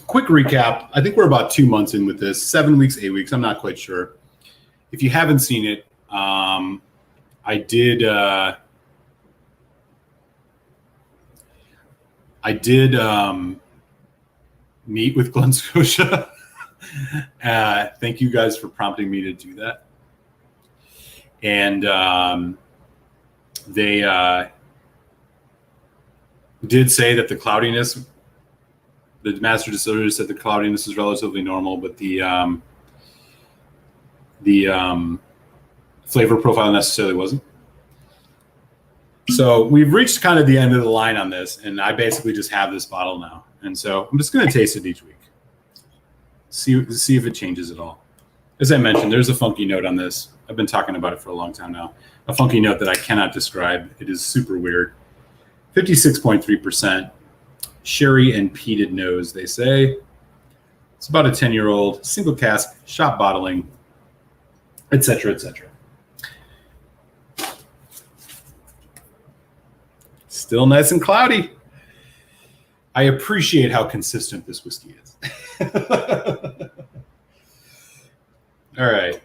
[SPEAKER 1] quick recap. I think we're about 2 months in with this. 7 weeks, 8 weeks. I'm not quite sure. If you haven't seen it, I did meet with Glen Scotia. Thank you guys for prompting me to do that. And they did say that the cloudiness, the master distiller said the cloudiness is relatively normal, but the flavor profile necessarily wasn't. So we've reached kind of the end of the line on this, and I basically just have this bottle now. And so I'm just going to taste it each week. See if it changes at all. As I mentioned, there's a funky note on this. I've been talking about it for a long time now. A funky note that I cannot describe. It is super weird. 56.3% sherry and peated nose, they say. It's about a 10-year-old single cask, shop bottling, etc., etc. Still nice and cloudy. I appreciate how consistent this whiskey is. All right.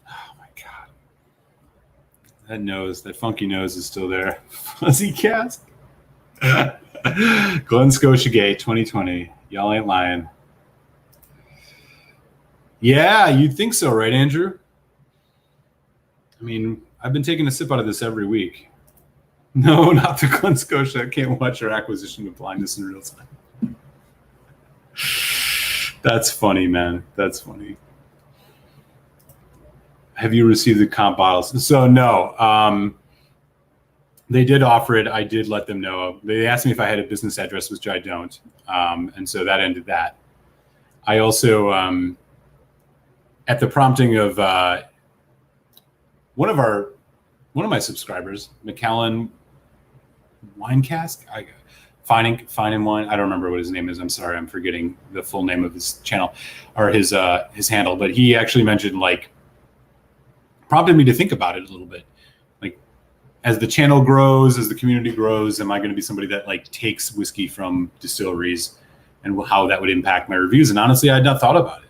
[SPEAKER 1] Oh my God. That nose, that funky nose is still there. Fuzzy cask. Glen Scotia Gate 2020. Y'all ain't lying. Yeah, you'd think so, right, Andrew? I mean, I've been taking a sip out of this every week. No, not the Glen Scotia. I can't watch our acquisition of blindness in real time. That's funny, man. That's funny. Have you received the comp bottles? So no, they did offer it. I did let them know. They asked me if I had a business address, which I don't. And so that ended that. I also, at the prompting of one of my subscribers, Macallan Wine Cask, Fine and Wine. I don't remember what his name is. I'm sorry, I'm forgetting the full name of his channel or his handle. But he actually mentioned, like, prompted me to think about it a little bit. Like, as the channel grows, as the community grows, am I going to be somebody that like takes whiskey from distilleries, and how that would impact my reviews? And honestly, I had not thought about it.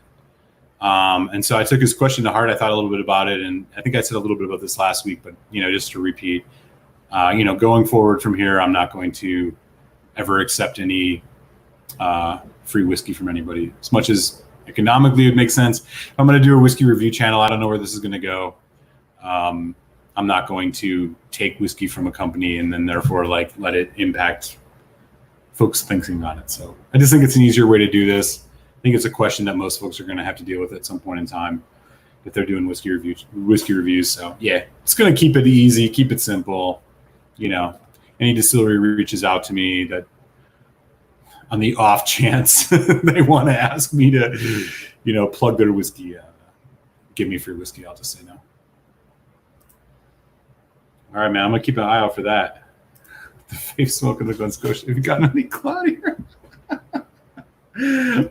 [SPEAKER 1] And so I took his question to heart. I thought a little bit about it, and I think I said a little bit about this last week. But just to repeat, going forward from here, I'm not going to ever accept any free whiskey from anybody. As much as economically it makes sense, if I'm going to do a whiskey review channel, I don't know where this is going to go. I'm not going to take whiskey from a company and then therefore like let it impact folks thinking on it. So I just think it's an easier way to do this. I think it's a question that most folks are going to have to deal with at some point in time if they're doing whiskey reviews. So yeah, it's going to keep it easy, keep it simple. Any distillery reaches out to me that on the off chance they want to ask me to, plug their whiskey, give me free whiskey, I'll just say no. All right, man, I'm going to keep an eye out for that. The Faith Smoke in the Glen Scotia. Have you gotten any cloud here?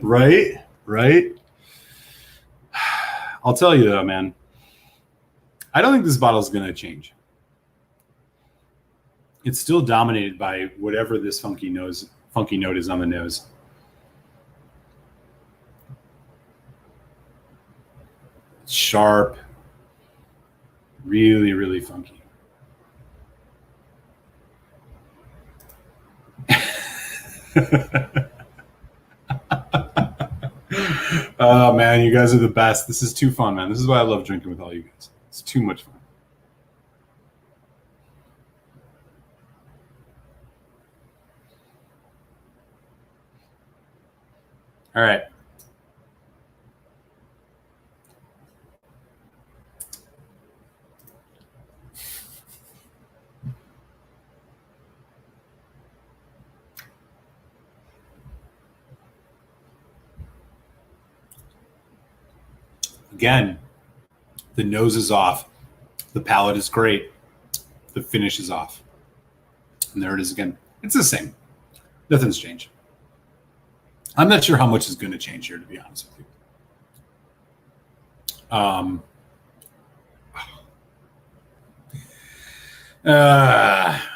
[SPEAKER 1] Right. I'll tell you though, man, I don't think this bottle is going to change. It's still dominated by whatever this funky note is on the nose. It's sharp, really, really funky. Oh man, you guys are the best. This is too fun, man. This is why I love drinking with all you guys. It's too much fun. All right. Again, the nose is off. The palate is great. The finish is off. And there it is again. It's the same. Nothing's changed. I'm not sure how much is going to change here, to be honest with you.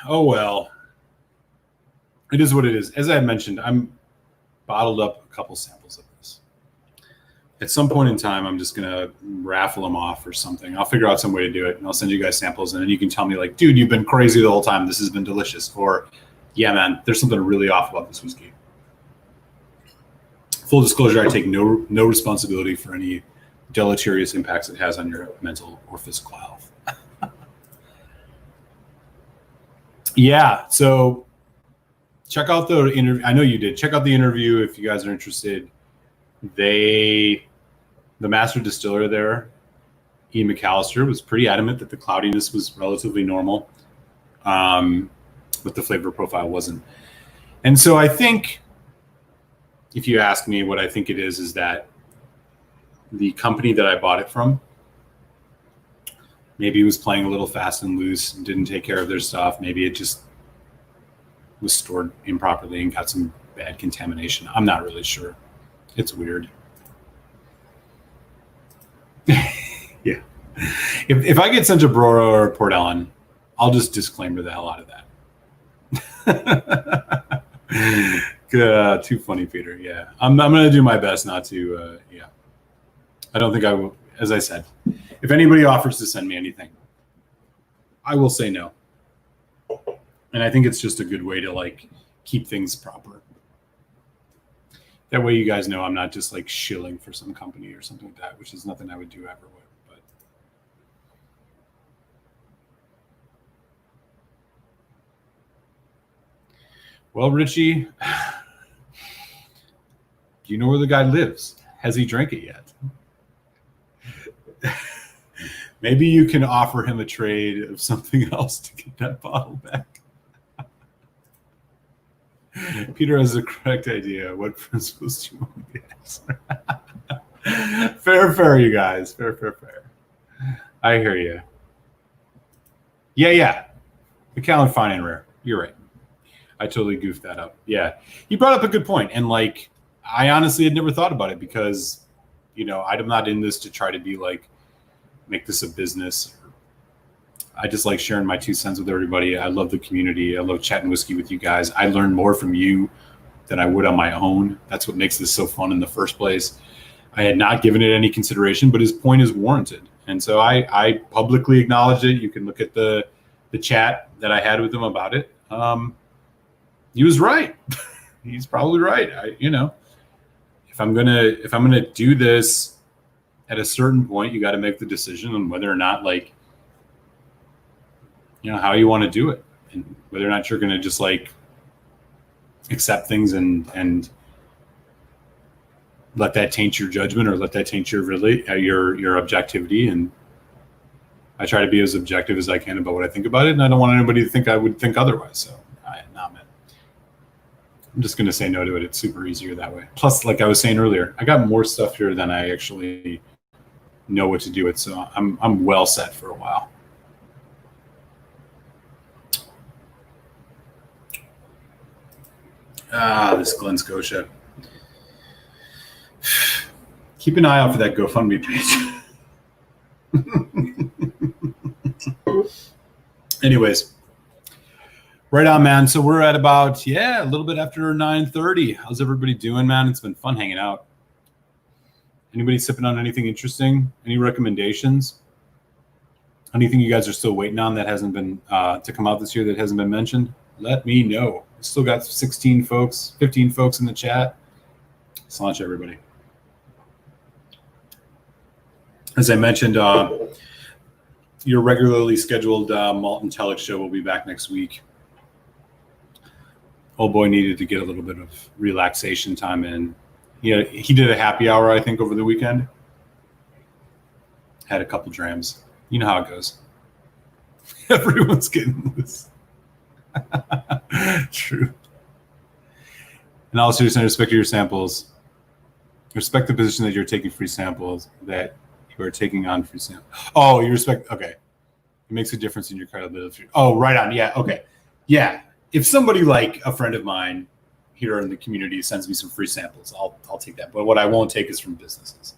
[SPEAKER 1] Oh, well. It is what it is. As I mentioned, I'm bottled up a couple samples of this. At some point in time, I'm just going to raffle them off or something. I'll figure out some way to do it, and I'll send you guys samples, and then you can tell me, like, dude, you've been crazy the whole time. This has been delicious. Or, yeah, man, there's something really off about this whiskey. Full disclosure, I take no responsibility for any deleterious impacts it has on your mental or physical health. Yeah, so check out the interview. I know you did. Check out the interview if you guys are interested. The master distiller there, Ian McAllister, was pretty adamant that the cloudiness was relatively normal, but the flavor profile wasn't. And so I think, if you ask me, what I think it is that the company that I bought it from maybe was playing a little fast and loose and didn't take care of their stuff. Maybe it just was stored improperly and got some bad contamination. I'm not really sure. It's weird. Yeah. If I get sent a Brora or a Port Ellen, I'll just disclaimer the hell out of that. Too funny, Peter. Yeah. I'm going to do my best not to, yeah. I don't think I will. As I said, if anybody offers to send me anything, I will say no. And I think it's just a good way to like keep things proper. That way you guys know I'm not just like shilling for some company or something like that, which is nothing I would do ever would. But well, Richie, do you know where the guy lives? Has he drank it yet? Maybe you can offer him a trade of something else to get that bottle back. Peter has the correct idea. What principles do you want to get? Fair, you guys. Fair. I hear you. Yeah. Macallan Fine and Rare. You're right. I totally goofed that up. Yeah. He brought up a good point. And like, I honestly had never thought about it because, you know, I'm not in this to try to be like, make this a business. I just like sharing my 2 cents with everybody. I love the community. I love chatting whiskey with you guys. I learn more from you than I would on my own. That's what makes this so fun in the first place. I had not given it any consideration, but his point is warranted. And so I publicly acknowledged it. You can look at the chat that I had with him about it. He was right. He's probably right. If I'm gonna do this at a certain point, you got to make the decision on whether or not, like, you know, how you want to do it, and whether or not you're gonna just like accept things and let that taint your judgment or let that taint your objectivity. And I try to be as objective as I can about what I think about it, and I don't want anybody to think I would think otherwise. So I'm just going to say no to it. It's super easier that way. Plus, like I was saying earlier, I got more stuff here than I actually know what to do with. So I'm well set for a while. This Glen Scotia. Keep an eye out for that GoFundMe page. Anyways. Right on, man. So we're at about, a little bit after 9:30. How's everybody doing, man? It's been fun hanging out. Anybody sipping on anything interesting? Any recommendations? Anything you guys are still waiting on that hasn't been to come out this year that hasn't been mentioned? Let me know. Still got 15 folks in the chat. Let's launch everybody. As I mentioned, your regularly scheduled Malt and Telex show will be back next week. Old boy needed to get a little bit of relaxation time in. He did a happy hour, I think, over the weekend. Had a couple drams. You know how it goes. Everyone's getting loose. True. And also, just respect your samples. Respect the position that you're taking free samples, that you are taking on free samples. Oh, you respect. Okay. It makes a difference in your credibility. Oh, right on. Yeah. Okay. Yeah. If somebody like a friend of mine here in the community sends me some free samples, I'll take that. But what I won't take is from businesses.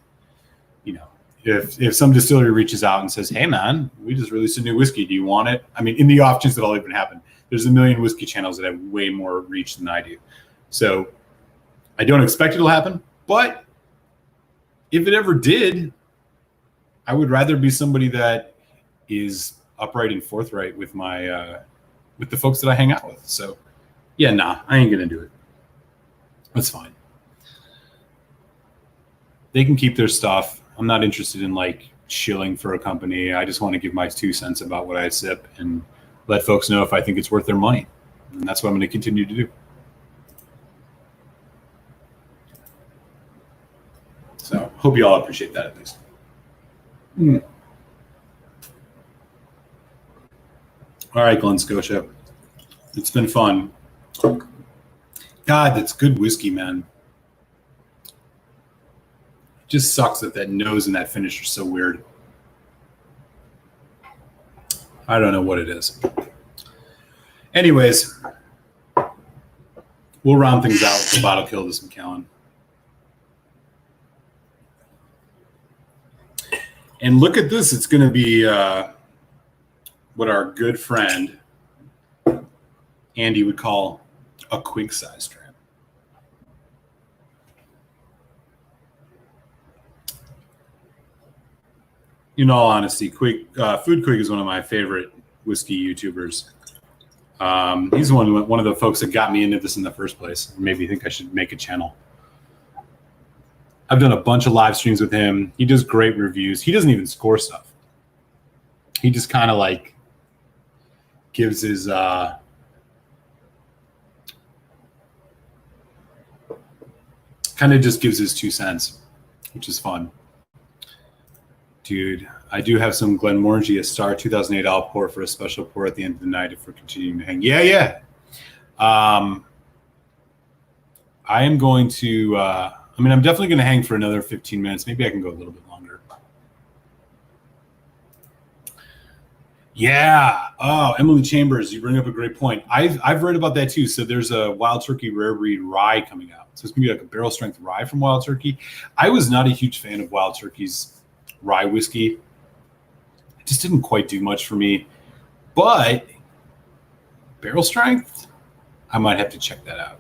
[SPEAKER 1] You know, if some distillery reaches out and says, "Hey, man, we just released a new whiskey. Do you want it?" I mean, in the off chance that all even happen, there's a million whiskey channels that have way more reach than I do. So I don't expect it'll happen. But if it ever did, I would rather be somebody that is upright and forthright with my with the folks that I hang out with. So yeah, I ain't gonna do it. That's fine. They can keep their stuff. I'm not interested in like shilling for a company. I just want to give my 2 cents about what I sip and let folks know if I think it's worth their money. And that's what I'm going to continue to do. So hope you all appreciate that at least. All right, Glen Scotia. It's been fun. God, that's good whiskey, man. It just sucks that nose and that finish are so weird. I don't know what it is. Anyways, we'll round things out with the bottle kill this Macallan. And look at this. It's going to be what our good friend Andy would call a quig size dram. In all honesty, Food Quig is one of my favorite whiskey YouTubers. He's one of the folks that got me into this in the first place. Made me think I should make a channel. I've done a bunch of live streams with him. He does great reviews. He doesn't even score stuff. He just kind of like gives his gives his 2 cents, which is fun. Dude, I do have some Glenmorangie, a Star 2008 I'll pour for a special pour at the end of the night if we're continuing to hang. Yeah. I am going to, I'm definitely going to hang for another 15 minutes. Maybe I can go a little bit longer. Yeah. Oh, Emily Chambers, you bring up a great point. I've read about that too. So there's a Wild Turkey rare breed rye coming out. So it's gonna be like a barrel strength rye from Wild Turkey. I was not a huge fan of Wild Turkey's rye whiskey. It just didn't quite do much for me. But barrel strength, I might have to check that out.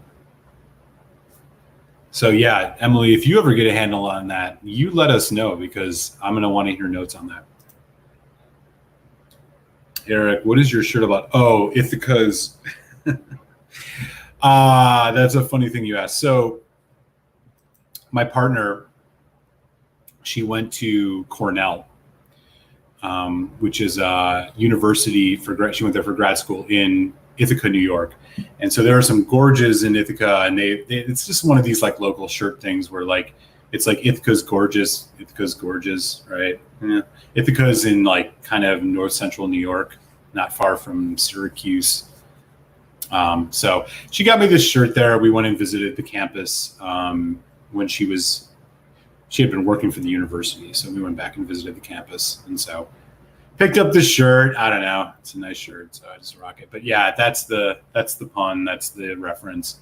[SPEAKER 1] So yeah, Emily, if you ever get a handle on that, you let us know because I'm gonna want to hear notes on that. Eric, what is your shirt about? Oh, Ithaca's. That's a funny thing you asked. So my partner, she went to Cornell, which is a university for grad. She went there for grad school in Ithaca, New York. And so there are some gorges in Ithaca, and it's just one of these like local shirt things where like it's like Ithaca's gorgeous, right? Yeah. Ithaca's in like kind of north central New York, not far from Syracuse. So she got me this shirt there. We went and visited the campus when she had been working for the university. So we went back and visited the campus. And so picked up this shirt. I don't know. It's a nice shirt, so I just rock it. But yeah, that's the pun. That's the reference.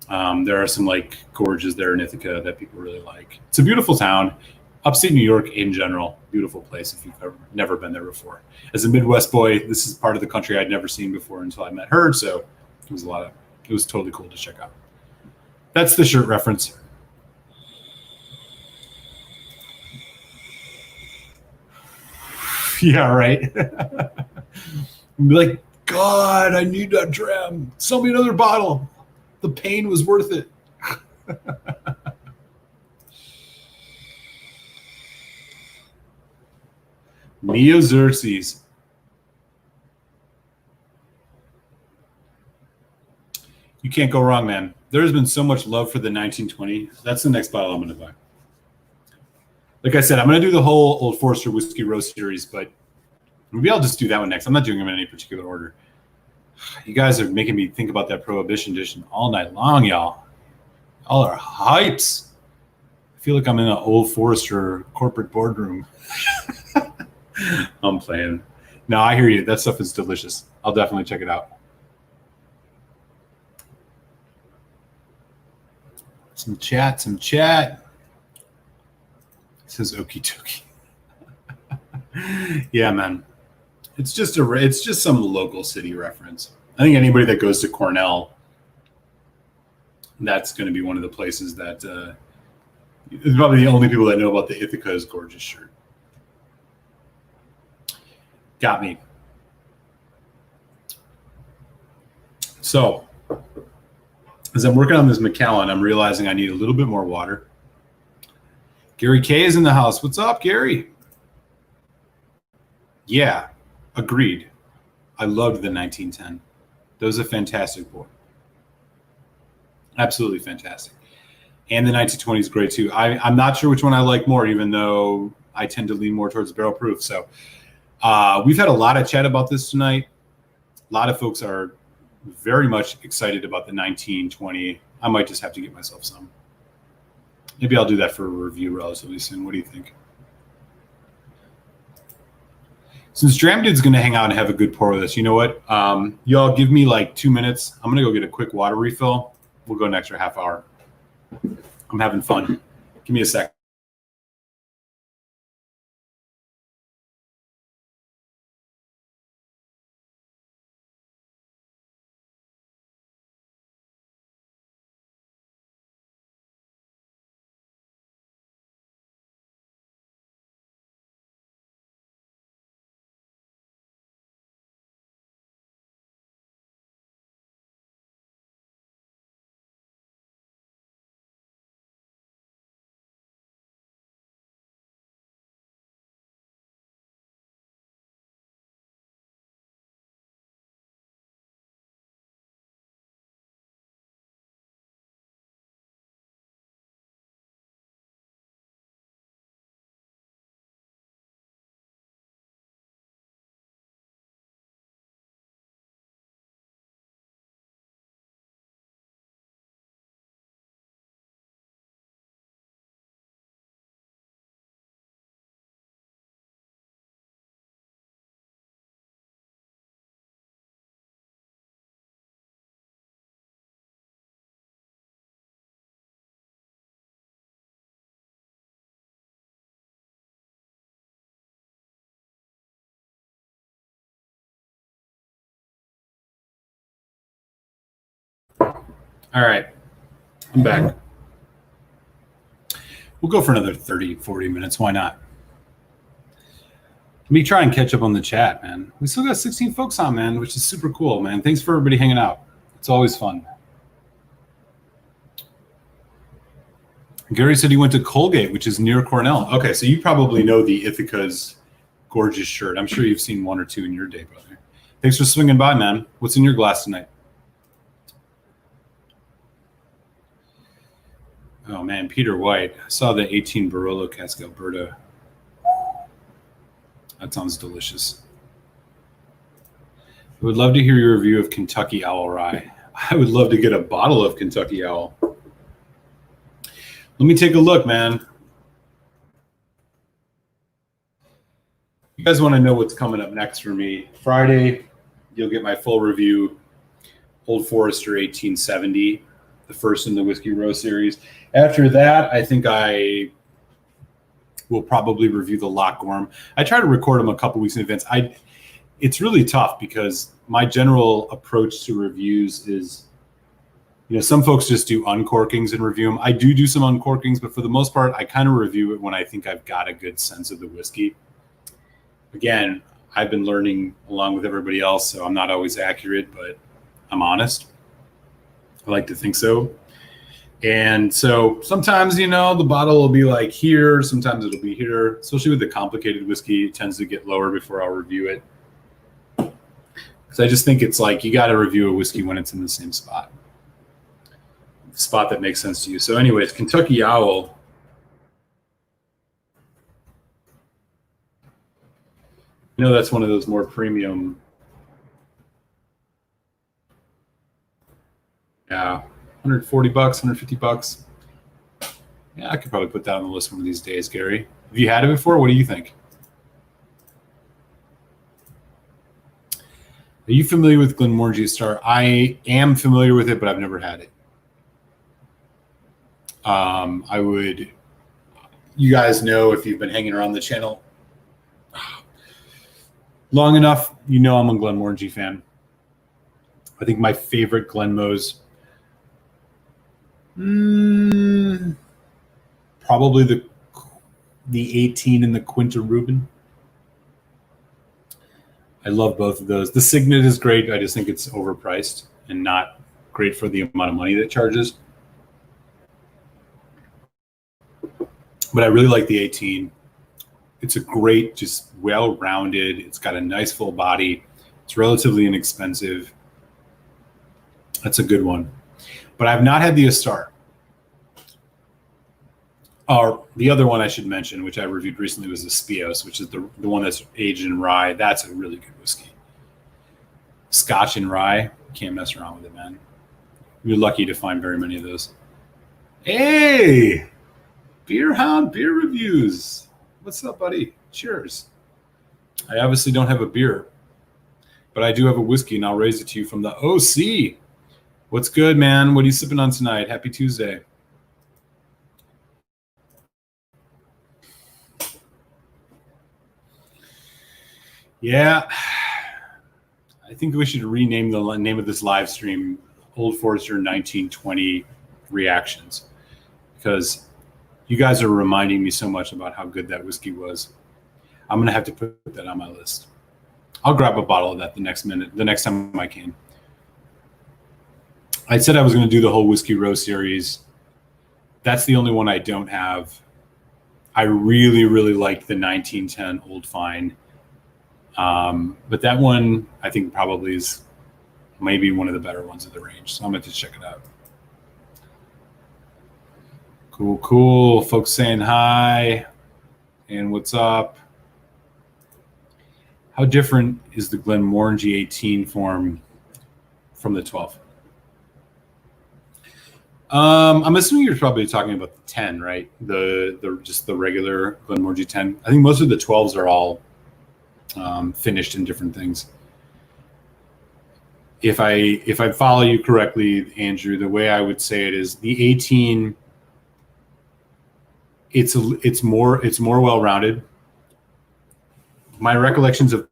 [SPEAKER 1] There are some like gorges there in Ithaca that people really like. It's a beautiful town. Upstate New York in general, beautiful place if you've never been there before. As a Midwest boy, this is part of the country I'd never seen before until I met her. So it was totally cool to check out. That's the shirt reference. Yeah, right. Be like, God, I need that dram. Sell me another bottle. The pain was worth it. Neo Xerxes. You can't go wrong, man. There's been so much love for the 1920. That's the next bottle I'm going to buy. Like I said, I'm going to do the whole Old Forester Whisky Row series, but maybe I'll just do that one next. I'm not doing them in any particular order. You guys are making me think about that Prohibition edition all night long, y'all. Y'all are hypes. I feel like I'm in an Old Forester corporate boardroom. I'm playing. No, I hear you. That stuff is delicious. I'll definitely check it out. Some chat. It says okie dokie. Yeah, man. It's just some local city reference. I think anybody that goes to Cornell, that's going to be one of the places that probably the only people that know about the Ithaca's gorgeous shirt. Got me. So as I'm working on this Macallan, I'm realizing I need a little bit more water. Gary K is in the house. What's up, Gary? Yeah, agreed. I loved the 1910. That was a fantastic pour. Absolutely fantastic. And the 1920 is great too. I'm not sure which one I like more, even though I tend to lean more towards barrel proof. So we've had a lot of chat about this tonight. A lot of folks are very much excited about the 1920. I might just have to get myself some. Maybe I'll do that for a review relatively soon. What do you think? Since Dram Dude's going to hang out and have a good pour of this, you know what? Y'all give me like 2 minutes. I'm going to go get a quick water refill. We'll go an extra half hour. I'm having fun. Give me a sec. All right, I'm back. We'll go for another 30, 40 minutes. Why not? Let me try and catch up on the chat, man. We still got 16 folks on, man, which is super cool, man. Thanks for everybody hanging out. It's always fun. Gary said he went to Colgate, which is near Cornell. Okay, so you probably know the Ithaca's gorgeous shirt. I'm sure you've seen one or two in your day, brother. Thanks for swinging by, man. What's in your glass tonight? Oh, man, Peter White. I saw the 18 Barolo Cask Alberta. That sounds delicious. I would love to hear your review of Kentucky Owl Rye. I would love to get a bottle of Kentucky Owl. Let me take a look, man. You guys want to know what's coming up next for me? Friday, you'll get my full review. Old Forester 1870, the first in the Whisky Row series. After that, I think I will probably review the Loch Gorm. I try to record them a couple weeks in advance. It's really tough because my general approach to reviews is, some folks just do uncorkings and review them. I do some uncorkings, but for the most part, I kind of review it when I think I've got a good sense of the whiskey. Again, I've been learning along with everybody else, so I'm not always accurate, but I'm honest. I like to think so. And so sometimes, the bottle will be like here, sometimes it'll be here. Especially with the complicated whiskey, it tends to get lower before I'll review it. Because I just think it's like you got to review a whiskey when it's in the same spot. The spot that makes sense to you. So anyways, Kentucky Owl. That's one of those more premium. Yeah. $140, $150. Yeah, I could probably put that on the list one of these days, Gary. Have you had it before? What do you think? Are you familiar with Glenmorangie Star? I am familiar with it, but I've never had it. You guys know if you've been hanging around the channel long enough, I'm a Glenmorangie fan. I think my favorite Glenmoes, probably the 18 and the Quinta Rubin. I love both of those. The Signet is great. I just think it's overpriced and not great for the amount of money that it charges. But I really like the 18. It's a great, just well-rounded. It's got a nice full body. It's relatively inexpensive. That's a good one. But I've not had the Astar. Or the other one I should mention, which I reviewed recently, was the Speos, which is the one that's aged in rye. That's a really good whiskey. Scotch and rye, can't mess around with it, man. You're lucky to find very many of those. Hey, Beer Hound Beer Reviews. What's up, buddy? Cheers. I obviously don't have a beer, but I do have a whiskey, and I'll raise it to you from the OC. What's good, man? What are you sipping on tonight? Happy Tuesday. Yeah, I think we should rename the name of this live stream Old Forester 1920 Reactions, because you guys are reminding me so much about how good that whiskey was. I'm going to have to put that on my list. I'll grab a bottle of that the next time I can. I said I was going to do the whole Whisky Row series. That's the only one I don't have. I really, really liked the 1910 Old Fine. But that one, I think, probably is maybe one of the better ones of the range. So I'm going to check it out. Cool. Folks saying hi. And what's up? How different is the Glenmorangie 18 form from the 12? I'm assuming you're probably talking about the 10, right? Just the regular Glenmorangie 10. I think most of the 12s are all finished in different things. If I follow you correctly, Andrew, the way I would say it is the 18. It's more well-rounded. My recollections of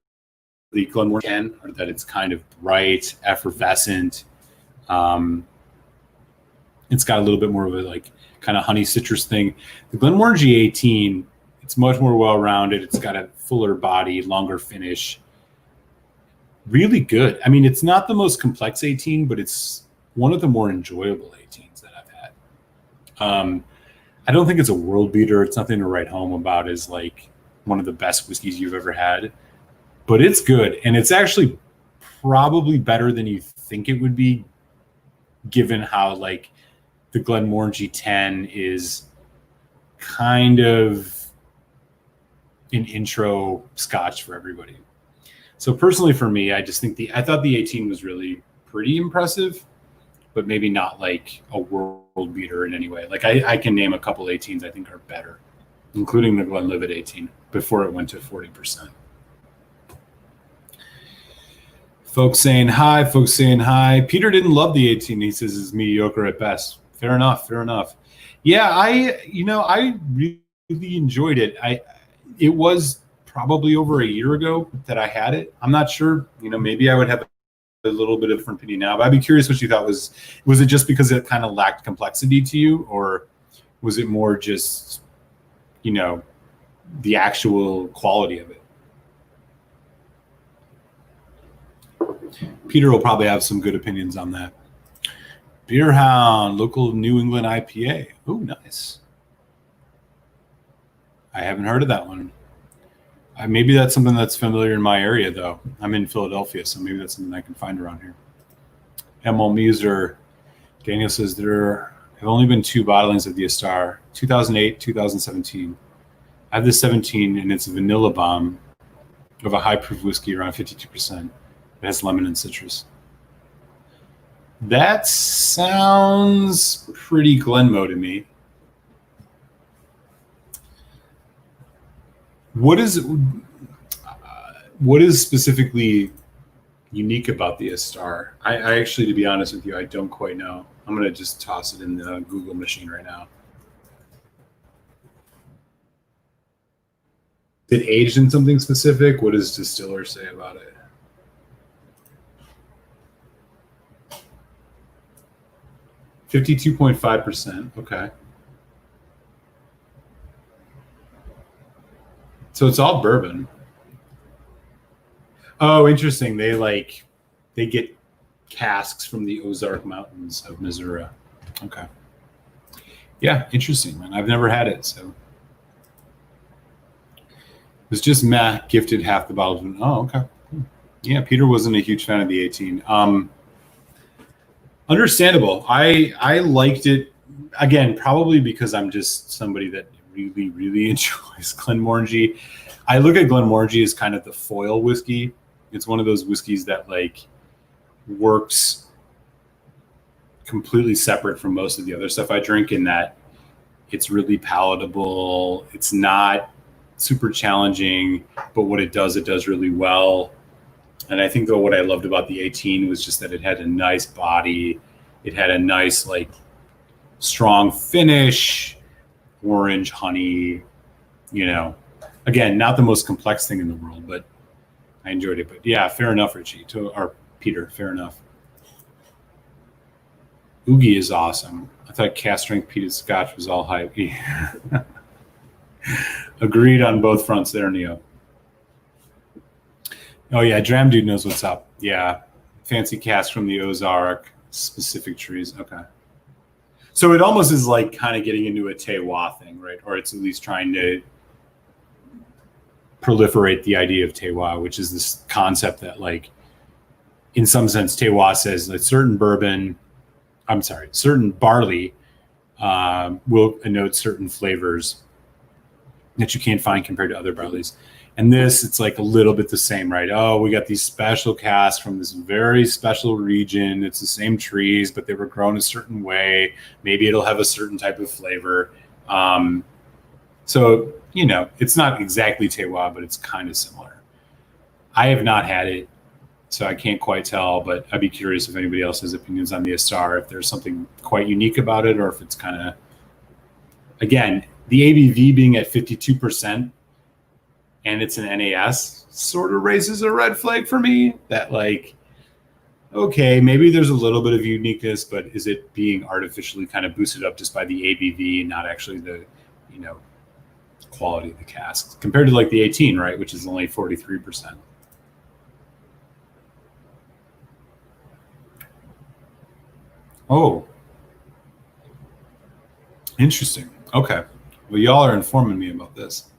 [SPEAKER 1] the Glenmorangie 10 are that it's kind of bright, effervescent. It's got a little bit more of a like kind of honey citrus thing. The Glenmorangie 18, it's much more well-rounded. It's got a fuller body, longer finish. Really good. I mean, it's not the most complex 18, but it's one of the more enjoyable 18s that I've had. I don't think it's a world beater. It's nothing to write home about as like one of the best whiskeys you've ever had, but it's good. And it's actually probably better than you think it would be, given how like the Glenmorangie 10 is kind of an intro scotch for everybody. So personally for me, I just think I thought the 18 was really pretty impressive, but maybe not like a world beater in any way. Like I can name a couple 18s I think are better, including the Glenlivet 18 before it went to 40%. Folks saying hi. Peter didn't love the 18. He says it's mediocre at best. Fair enough. Yeah, I really enjoyed it. It was probably over a year ago that I had it. I'm not sure. Maybe I would have a little bit of different opinion now, but I'd be curious what you thought. Was it just because it kind of lacked complexity to you, or was it more just, the actual quality of it? Peter will probably have some good opinions on that. Beer Hound, local New England IPA. Oh, nice. I haven't heard of that one. Maybe that's something that's familiar in my area, though. I'm in Philadelphia, so maybe that's something I can find around here. Emil Muser. Daniel says there have only been 2 bottlings of the Astar, 2008, 2017. I have the 17, and it's a vanilla bomb of a high-proof whiskey around 52%. It has lemon and citrus. That sounds pretty Glenmo to me. What is specifically unique about the Astar? I actually, to be honest with you, I don't quite know. I'm going to just toss it in the Google machine right now. Is it aged in something specific? What does distiller say about it? %52.5%. Okay. So it's all bourbon. Oh, interesting. They get casks from the Ozark Mountains of Missouri. Okay. Yeah, interesting, man. I've never had it, so. It was just Matt gifted half the bottle. Oh, okay. Yeah, Peter wasn't a huge fan of the 18. Understandable. I liked it, again, probably because I'm just somebody that really, really enjoys Glenmorangie. I look at Glenmorangie as kind of the foil whiskey. It's one of those whiskeys that like works completely separate from most of the other stuff I drink, in that it's really palatable. It's not super challenging, but what it does really well. And I think, though, what I loved about the 18 was just that it had a nice body. It had a nice, like, strong finish, orange, honey, Again, not the most complex thing in the world, but I enjoyed it. But, yeah, fair enough, Richie. Or Peter, fair enough. Oogie is awesome. I thought cast strength peated scotch was all hype. Agreed on both fronts there, Neo. Oh, yeah, Dram Dude knows what's up. Yeah, fancy cast from the Ozark, specific trees. Okay. So it almost is like kind of getting into a terroir thing, right? Or it's at least trying to proliferate the idea of terroir, which is this concept that, like, in some sense, terroir says that certain barley will denote certain flavors that you can't find compared to other barleys. And this, it's like a little bit the same, right? Oh, we got these special casks from this very special region. It's the same trees, but they were grown a certain way. Maybe it'll have a certain type of flavor. So, it's not exactly terroir, but it's kind of similar. I have not had it, so I can't quite tell, but I'd be curious if anybody else has opinions on the Astar, if there's something quite unique about it, or if it's kind of, again, the ABV being at 52%, and it's an NAS, sort of raises a red flag for me that, like, okay, maybe there's a little bit of uniqueness, but is it being artificially kind of boosted up just by the ABV and not actually the, you know, quality of the casks compared to like the 18, right, which is only 43%. Oh, interesting. Okay. Well, y'all are informing me about this.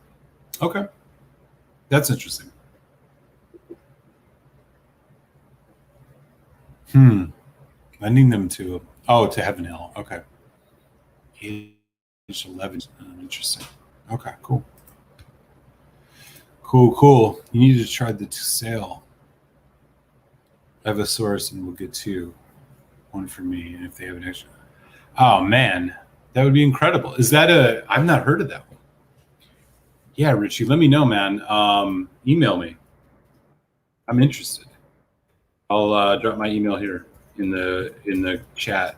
[SPEAKER 1] Okay. That's interesting. Lending them to Heaven Hill. Okay. Age 11. Interesting. Okay, cool. Cool. You need to try the sale. I have a source and we'll get two. One for me, and if they have an extra. Oh man, that would be incredible. Is that I've not heard of that one. Yeah, Richie, let me know, man. Email me. I'm interested. I'll drop my email here in the chat.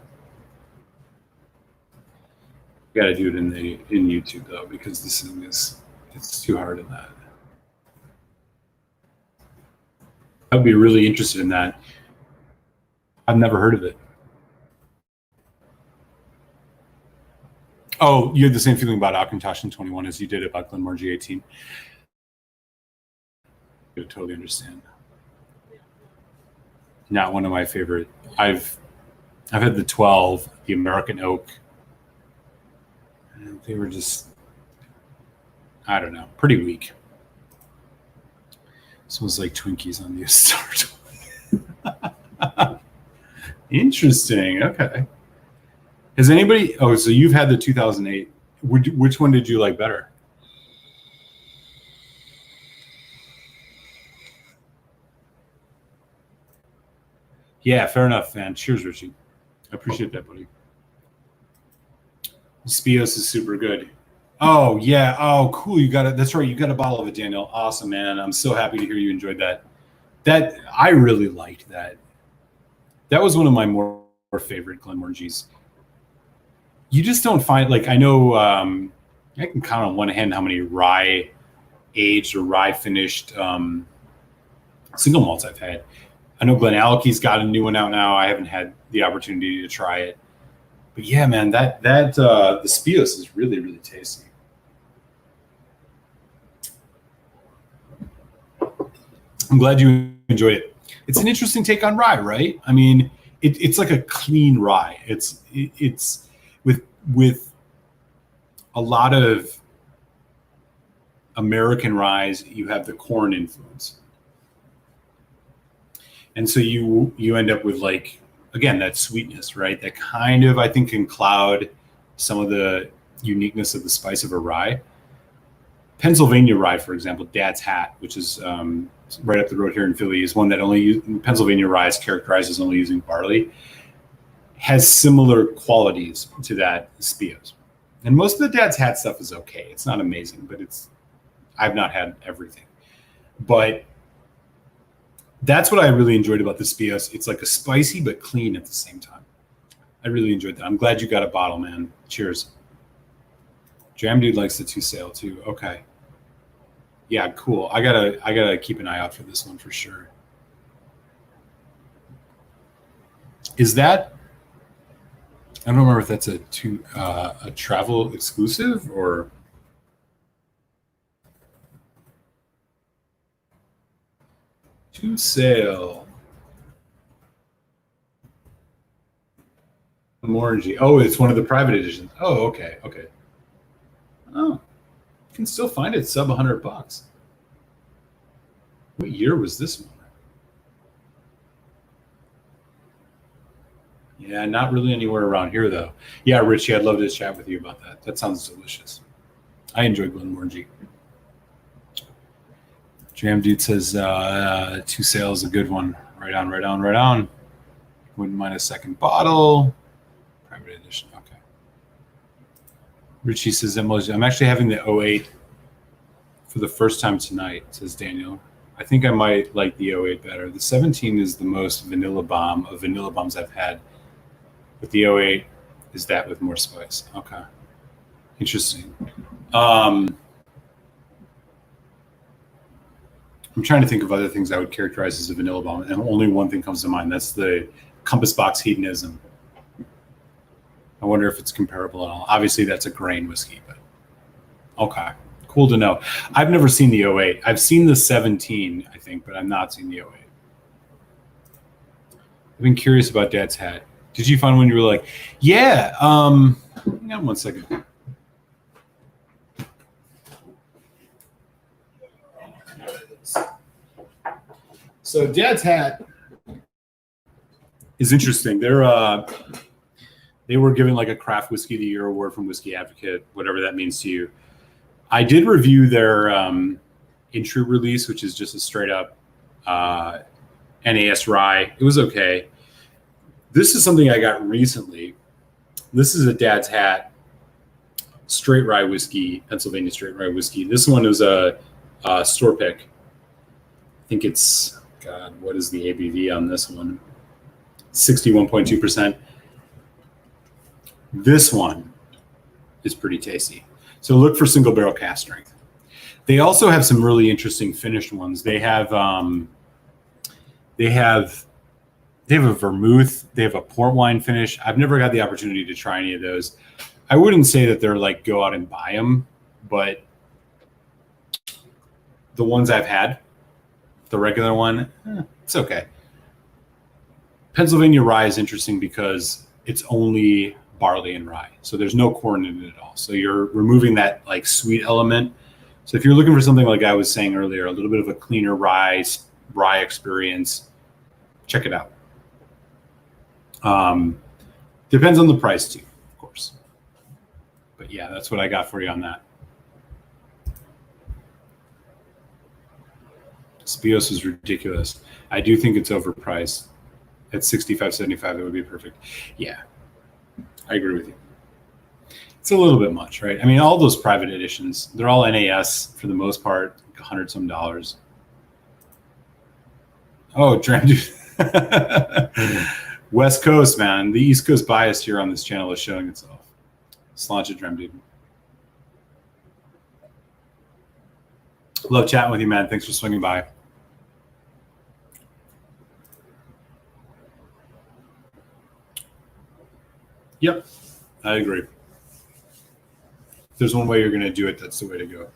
[SPEAKER 1] Got to do it in YouTube though, because this thing it's too hard in that. I'd be really interested in that. I've never heard of it. Oh, you had the same feeling about Akentash in 21 as you did about Glenmorangie G18. I totally understand. Not one of my favorite. I've had the 12, the American Oak. And they were just, I don't know, pretty weak. This was like Twinkies on the start. Interesting. Okay. Has anybody? Oh, so you've had the 2008. Which one did you like better? Yeah, fair enough, man. Cheers, Richie. I appreciate that, buddy. Spios is super good. Oh yeah. Oh, cool. You got it. That's right. You got a bottle of it, Daniel. Awesome, man. I'm so happy to hear you enjoyed that. That I really liked that. That was one of my more favorite Glenmorangies. You just don't find, like, I know I can count on one hand how many rye aged or rye finished single malts I've had. I know Glenallachie's got a new one out now. I haven't had the opportunity to try it, but yeah, man, that the Spios is really, really tasty. I'm glad you enjoyed it. It's an interesting take on rye, right? I mean, it's like a clean rye. It's with a lot of American ryes, you have the corn influence. And so you end up with, like, again, that sweetness, right? That kind of, I think, can cloud some of the uniqueness of the spice of a rye. Pennsylvania rye, for example, Dad's Hat, which is right up the road here in Philly, is one that Pennsylvania rye is characterized as only using barley, has similar qualities to that Spios. And most of the Dad's Hat stuff is okay. It's not amazing, but I've not had everything. But that's what I really enjoyed about the Spios. It's like a spicy but clean at the same time. I really enjoyed that. I'm glad you got a bottle, man. Cheers. Jam Dude likes the 2 sale too. Okay. Yeah, cool. I gotta keep an eye out for this one for sure. Is that? I don't remember if that's a travel exclusive or. 2 sale. Glenmorangie. Oh, it's one of the private editions. Oh, okay. Oh, you can still find it sub $100. What year was this one? Yeah, not really anywhere around here though. Yeah, Richie, I'd love to chat with you about that. That sounds delicious. I enjoy Glenmorangie. Jam Dude says 2 sale is a good one. Right on. Wouldn't mind a second bottle. Private edition. Okay. Richie says I'm actually having the 08 for the first time tonight, says Daniel. I think I might like the 08 better. The 17 is the most vanilla bomb of vanilla bombs I've had. But the 08 is that with more spice. Okay. Interesting. I'm trying to think of other things I would characterize as a vanilla bomb, and only one thing comes to mind. That's the Compass Box Hedonism. I wonder if it's comparable at all. Obviously, that's a grain whiskey, but okay. Cool to know. I've never seen the 08. I've seen the 17, I think, but I've not seen the 08. I've been curious about Dad's hat. Did you find when you were like, yeah, hang on 1 second. So Dad's hat is interesting. They were given like a Craft Whiskey of the Year award from Whiskey Advocate, whatever that means to you. I did review their intro release, which is just a straight up NAS rye. It was okay. This is something I got recently. This is a Dad's Hat straight rye whiskey, Pennsylvania straight rye whiskey. This one is a store pick. I think it's, God, what is the ABV on this one? 61.2%. This one is pretty tasty. So look for single barrel cask strength. They also have some really interesting finished ones. They have a vermouth. They have a port wine finish. I've never got the opportunity to try any of those. I wouldn't say that they're like go out and buy them, but the ones I've had, the regular one, it's okay. Pennsylvania rye is interesting because it's only barley and rye. So there's no corn in it at all. So you're removing that like sweet element. So if you're looking for something like I was saying earlier, a little bit of a cleaner rye experience, check it out. Depends on the price too, of course. But yeah, that's what I got for you on that. Spios is ridiculous. I do think it's overpriced. At $65.75, it would be perfect. Yeah, I agree with you. It's a little bit much, right? I mean, all those private editions, they're all NAS for the most part, $100 some. Oh, Dram Dude. West Coast, man. The East Coast bias here on this channel is showing itself. Let's launch it, Dram Dude. Love chatting with you, man. Thanks for swinging by. Yep, I agree. If there's one way you're going to do it, that's the way to go.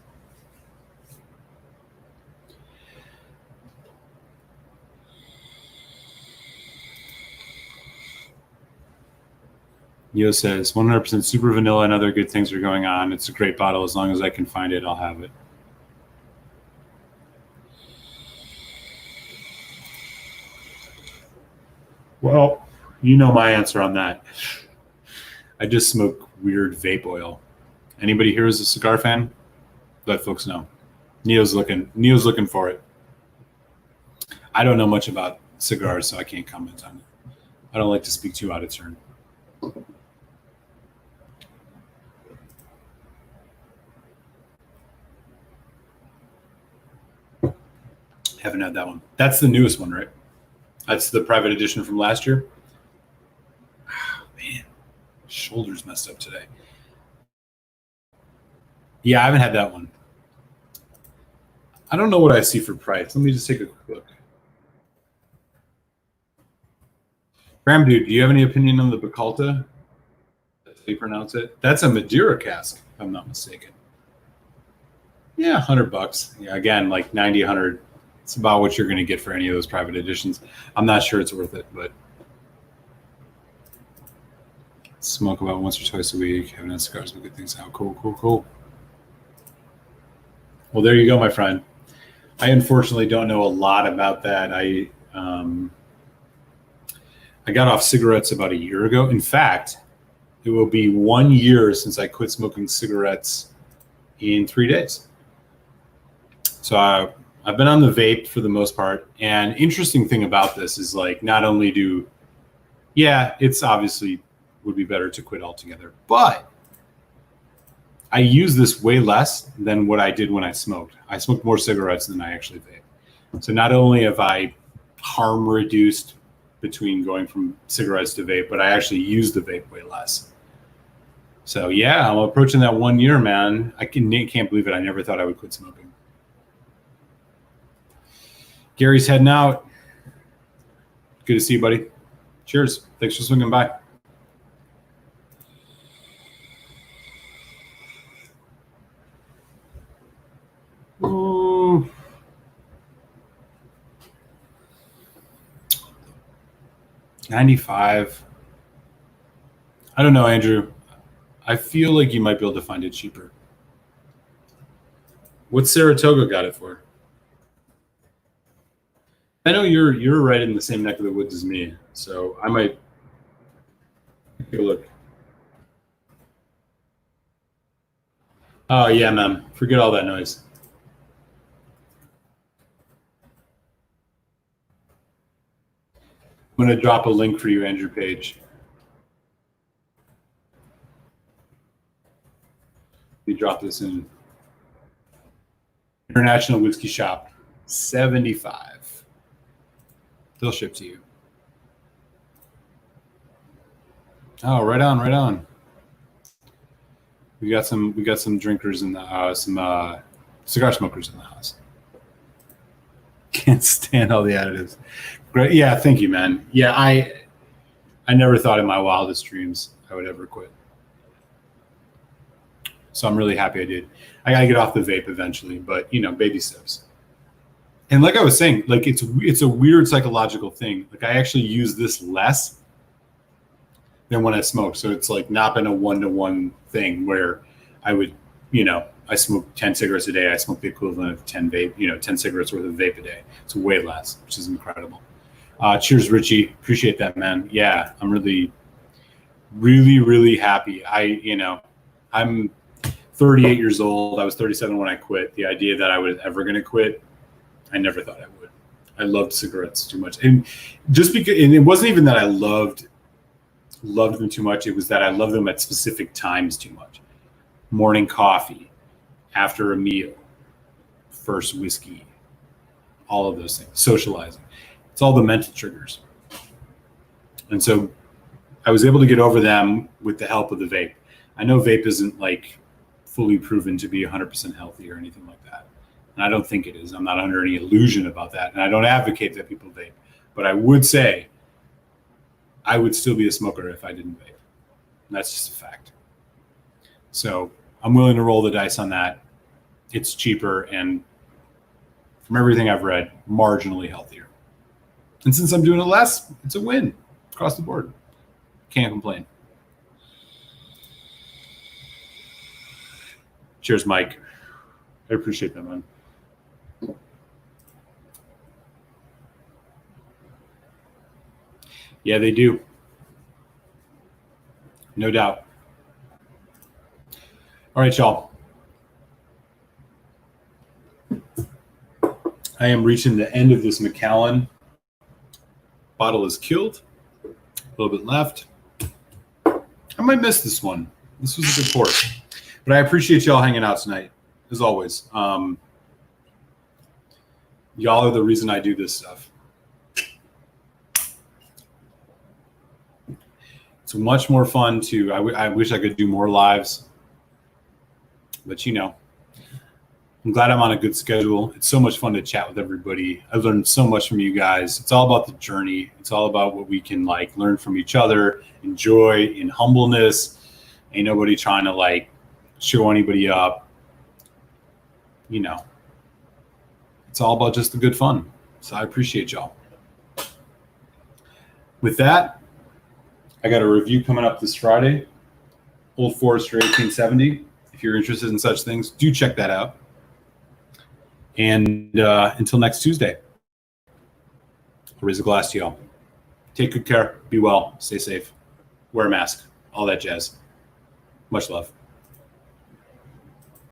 [SPEAKER 1] Yo says 100% super vanilla and other good things are going on. It's a great bottle. As long as I can find it, I'll have it. Well, you know my answer on that. I just smoke weird vape oil. Anybody here is a cigar fan? Let folks know. Neo's looking for it. I don't know much about cigars, so I can't comment on it. I don't like to speak too out of turn. Haven't had that one. That's the newest one, right? That's the private edition from last year. Oh, man, shoulder's messed up today. Yeah, I haven't had that one. I don't know what I see for price. Let me just take a quick look. Graham, dude, do you have any opinion on the Bacalta? That's how you pronounce it. That's a Madeira cask, if I'm not mistaken. Yeah, $100. Yeah, again, like 90, 100. It's about what you're going to get for any of those private editions. I'm not sure it's worth it, but smoke about once or twice a week. Haven't had cigars, but good things out. Cool. Well, there you go, my friend. I unfortunately don't know a lot about that. I got off cigarettes about a year ago. In fact, it will be 1 year since I quit smoking cigarettes in 3 days. So I've been on the vape for the most part. And interesting thing about this is like not only it's obviously would be better to quit altogether, but I use this way less than what I did when I smoked. I smoked more cigarettes than I actually vape. So not only have I harm reduced between going from cigarettes to vape, but I actually use the vape way less. So yeah, I'm approaching that 1 year, man. I can't believe it. I never thought I would quit smoking. Gary's heading out. Good to see you, buddy. Cheers. Thanks for swinging by. Ooh. $95. I don't know, Andrew. I feel like you might be able to find it cheaper. What's Saratoga got it for? I know you're right in the same neck of the woods as me, so I might take a look. Oh yeah, man. Forget all that noise. I'm gonna drop a link for you, Andrew Page. We drop this in. International Whiskey Shop, $75. They'll ship to you. Oh, right on, right on. We got some drinkers in the some cigar smokers in the house. Can't stand all the additives. Great, yeah, thank you, man. Yeah, I never thought in my wildest dreams I would ever quit. So I'm really happy I did. I gotta get off the vape eventually, but you know, baby steps. And like I was saying, like it's a weird psychological thing. Like I actually use this less than when I smoke. So it's like not been a 1-to-1 thing where I would, you know, I smoke 10 cigarettes a day. I smoke the equivalent of 10 vape, 10 cigarettes worth of vape a day. It's way less, which is incredible. Cheers, Richie. Appreciate that, man. Yeah, I'm really, really, really happy. I'm 38 years old. I was 37 when I quit. The idea that I was ever going to quit, I never thought I would. I loved cigarettes too much. And just because, and it wasn't even that I loved them too much. It was that I loved them at specific times too much. Morning coffee, after a meal, first whiskey, all of those things, socializing. It's all the mental triggers. And so I was able to get over them with the help of the vape. I know vape isn't like fully proven to be 100% healthy or anything like that. And I don't think it is. I'm not under any illusion about that. And I don't advocate that people vape. But I would say I would still be a smoker if I didn't vape. And that's just a fact. So I'm willing to roll the dice on that. It's cheaper and, from everything I've read, marginally healthier. And since I'm doing it less, it's a win across the board. Can't complain. Cheers, Mike. I appreciate that, man. Yeah, they do. No doubt. All right, y'all. I am reaching the end of this Macallan. Bottle is killed. A little bit left. I might miss this one. This was a good pour. But I appreciate y'all hanging out tonight, as always. Y'all are the reason I do this stuff. It's much more fun to, I wish I could do more lives. But, I'm glad I'm on a good schedule. It's so much fun to chat with everybody. I've learned so much from you guys. It's all about the journey. It's all about what we can learn from each other, enjoy in humbleness. Ain't nobody trying to show anybody up. It's all about just the good fun. So I appreciate y'all. With that, I got a review coming up this Friday. Old Forester 1870. If you're interested in such things, do check that out. And until next Tuesday, I'll raise a glass to y'all. Take good care. Be well. Stay safe. Wear a mask. All that jazz. Much love.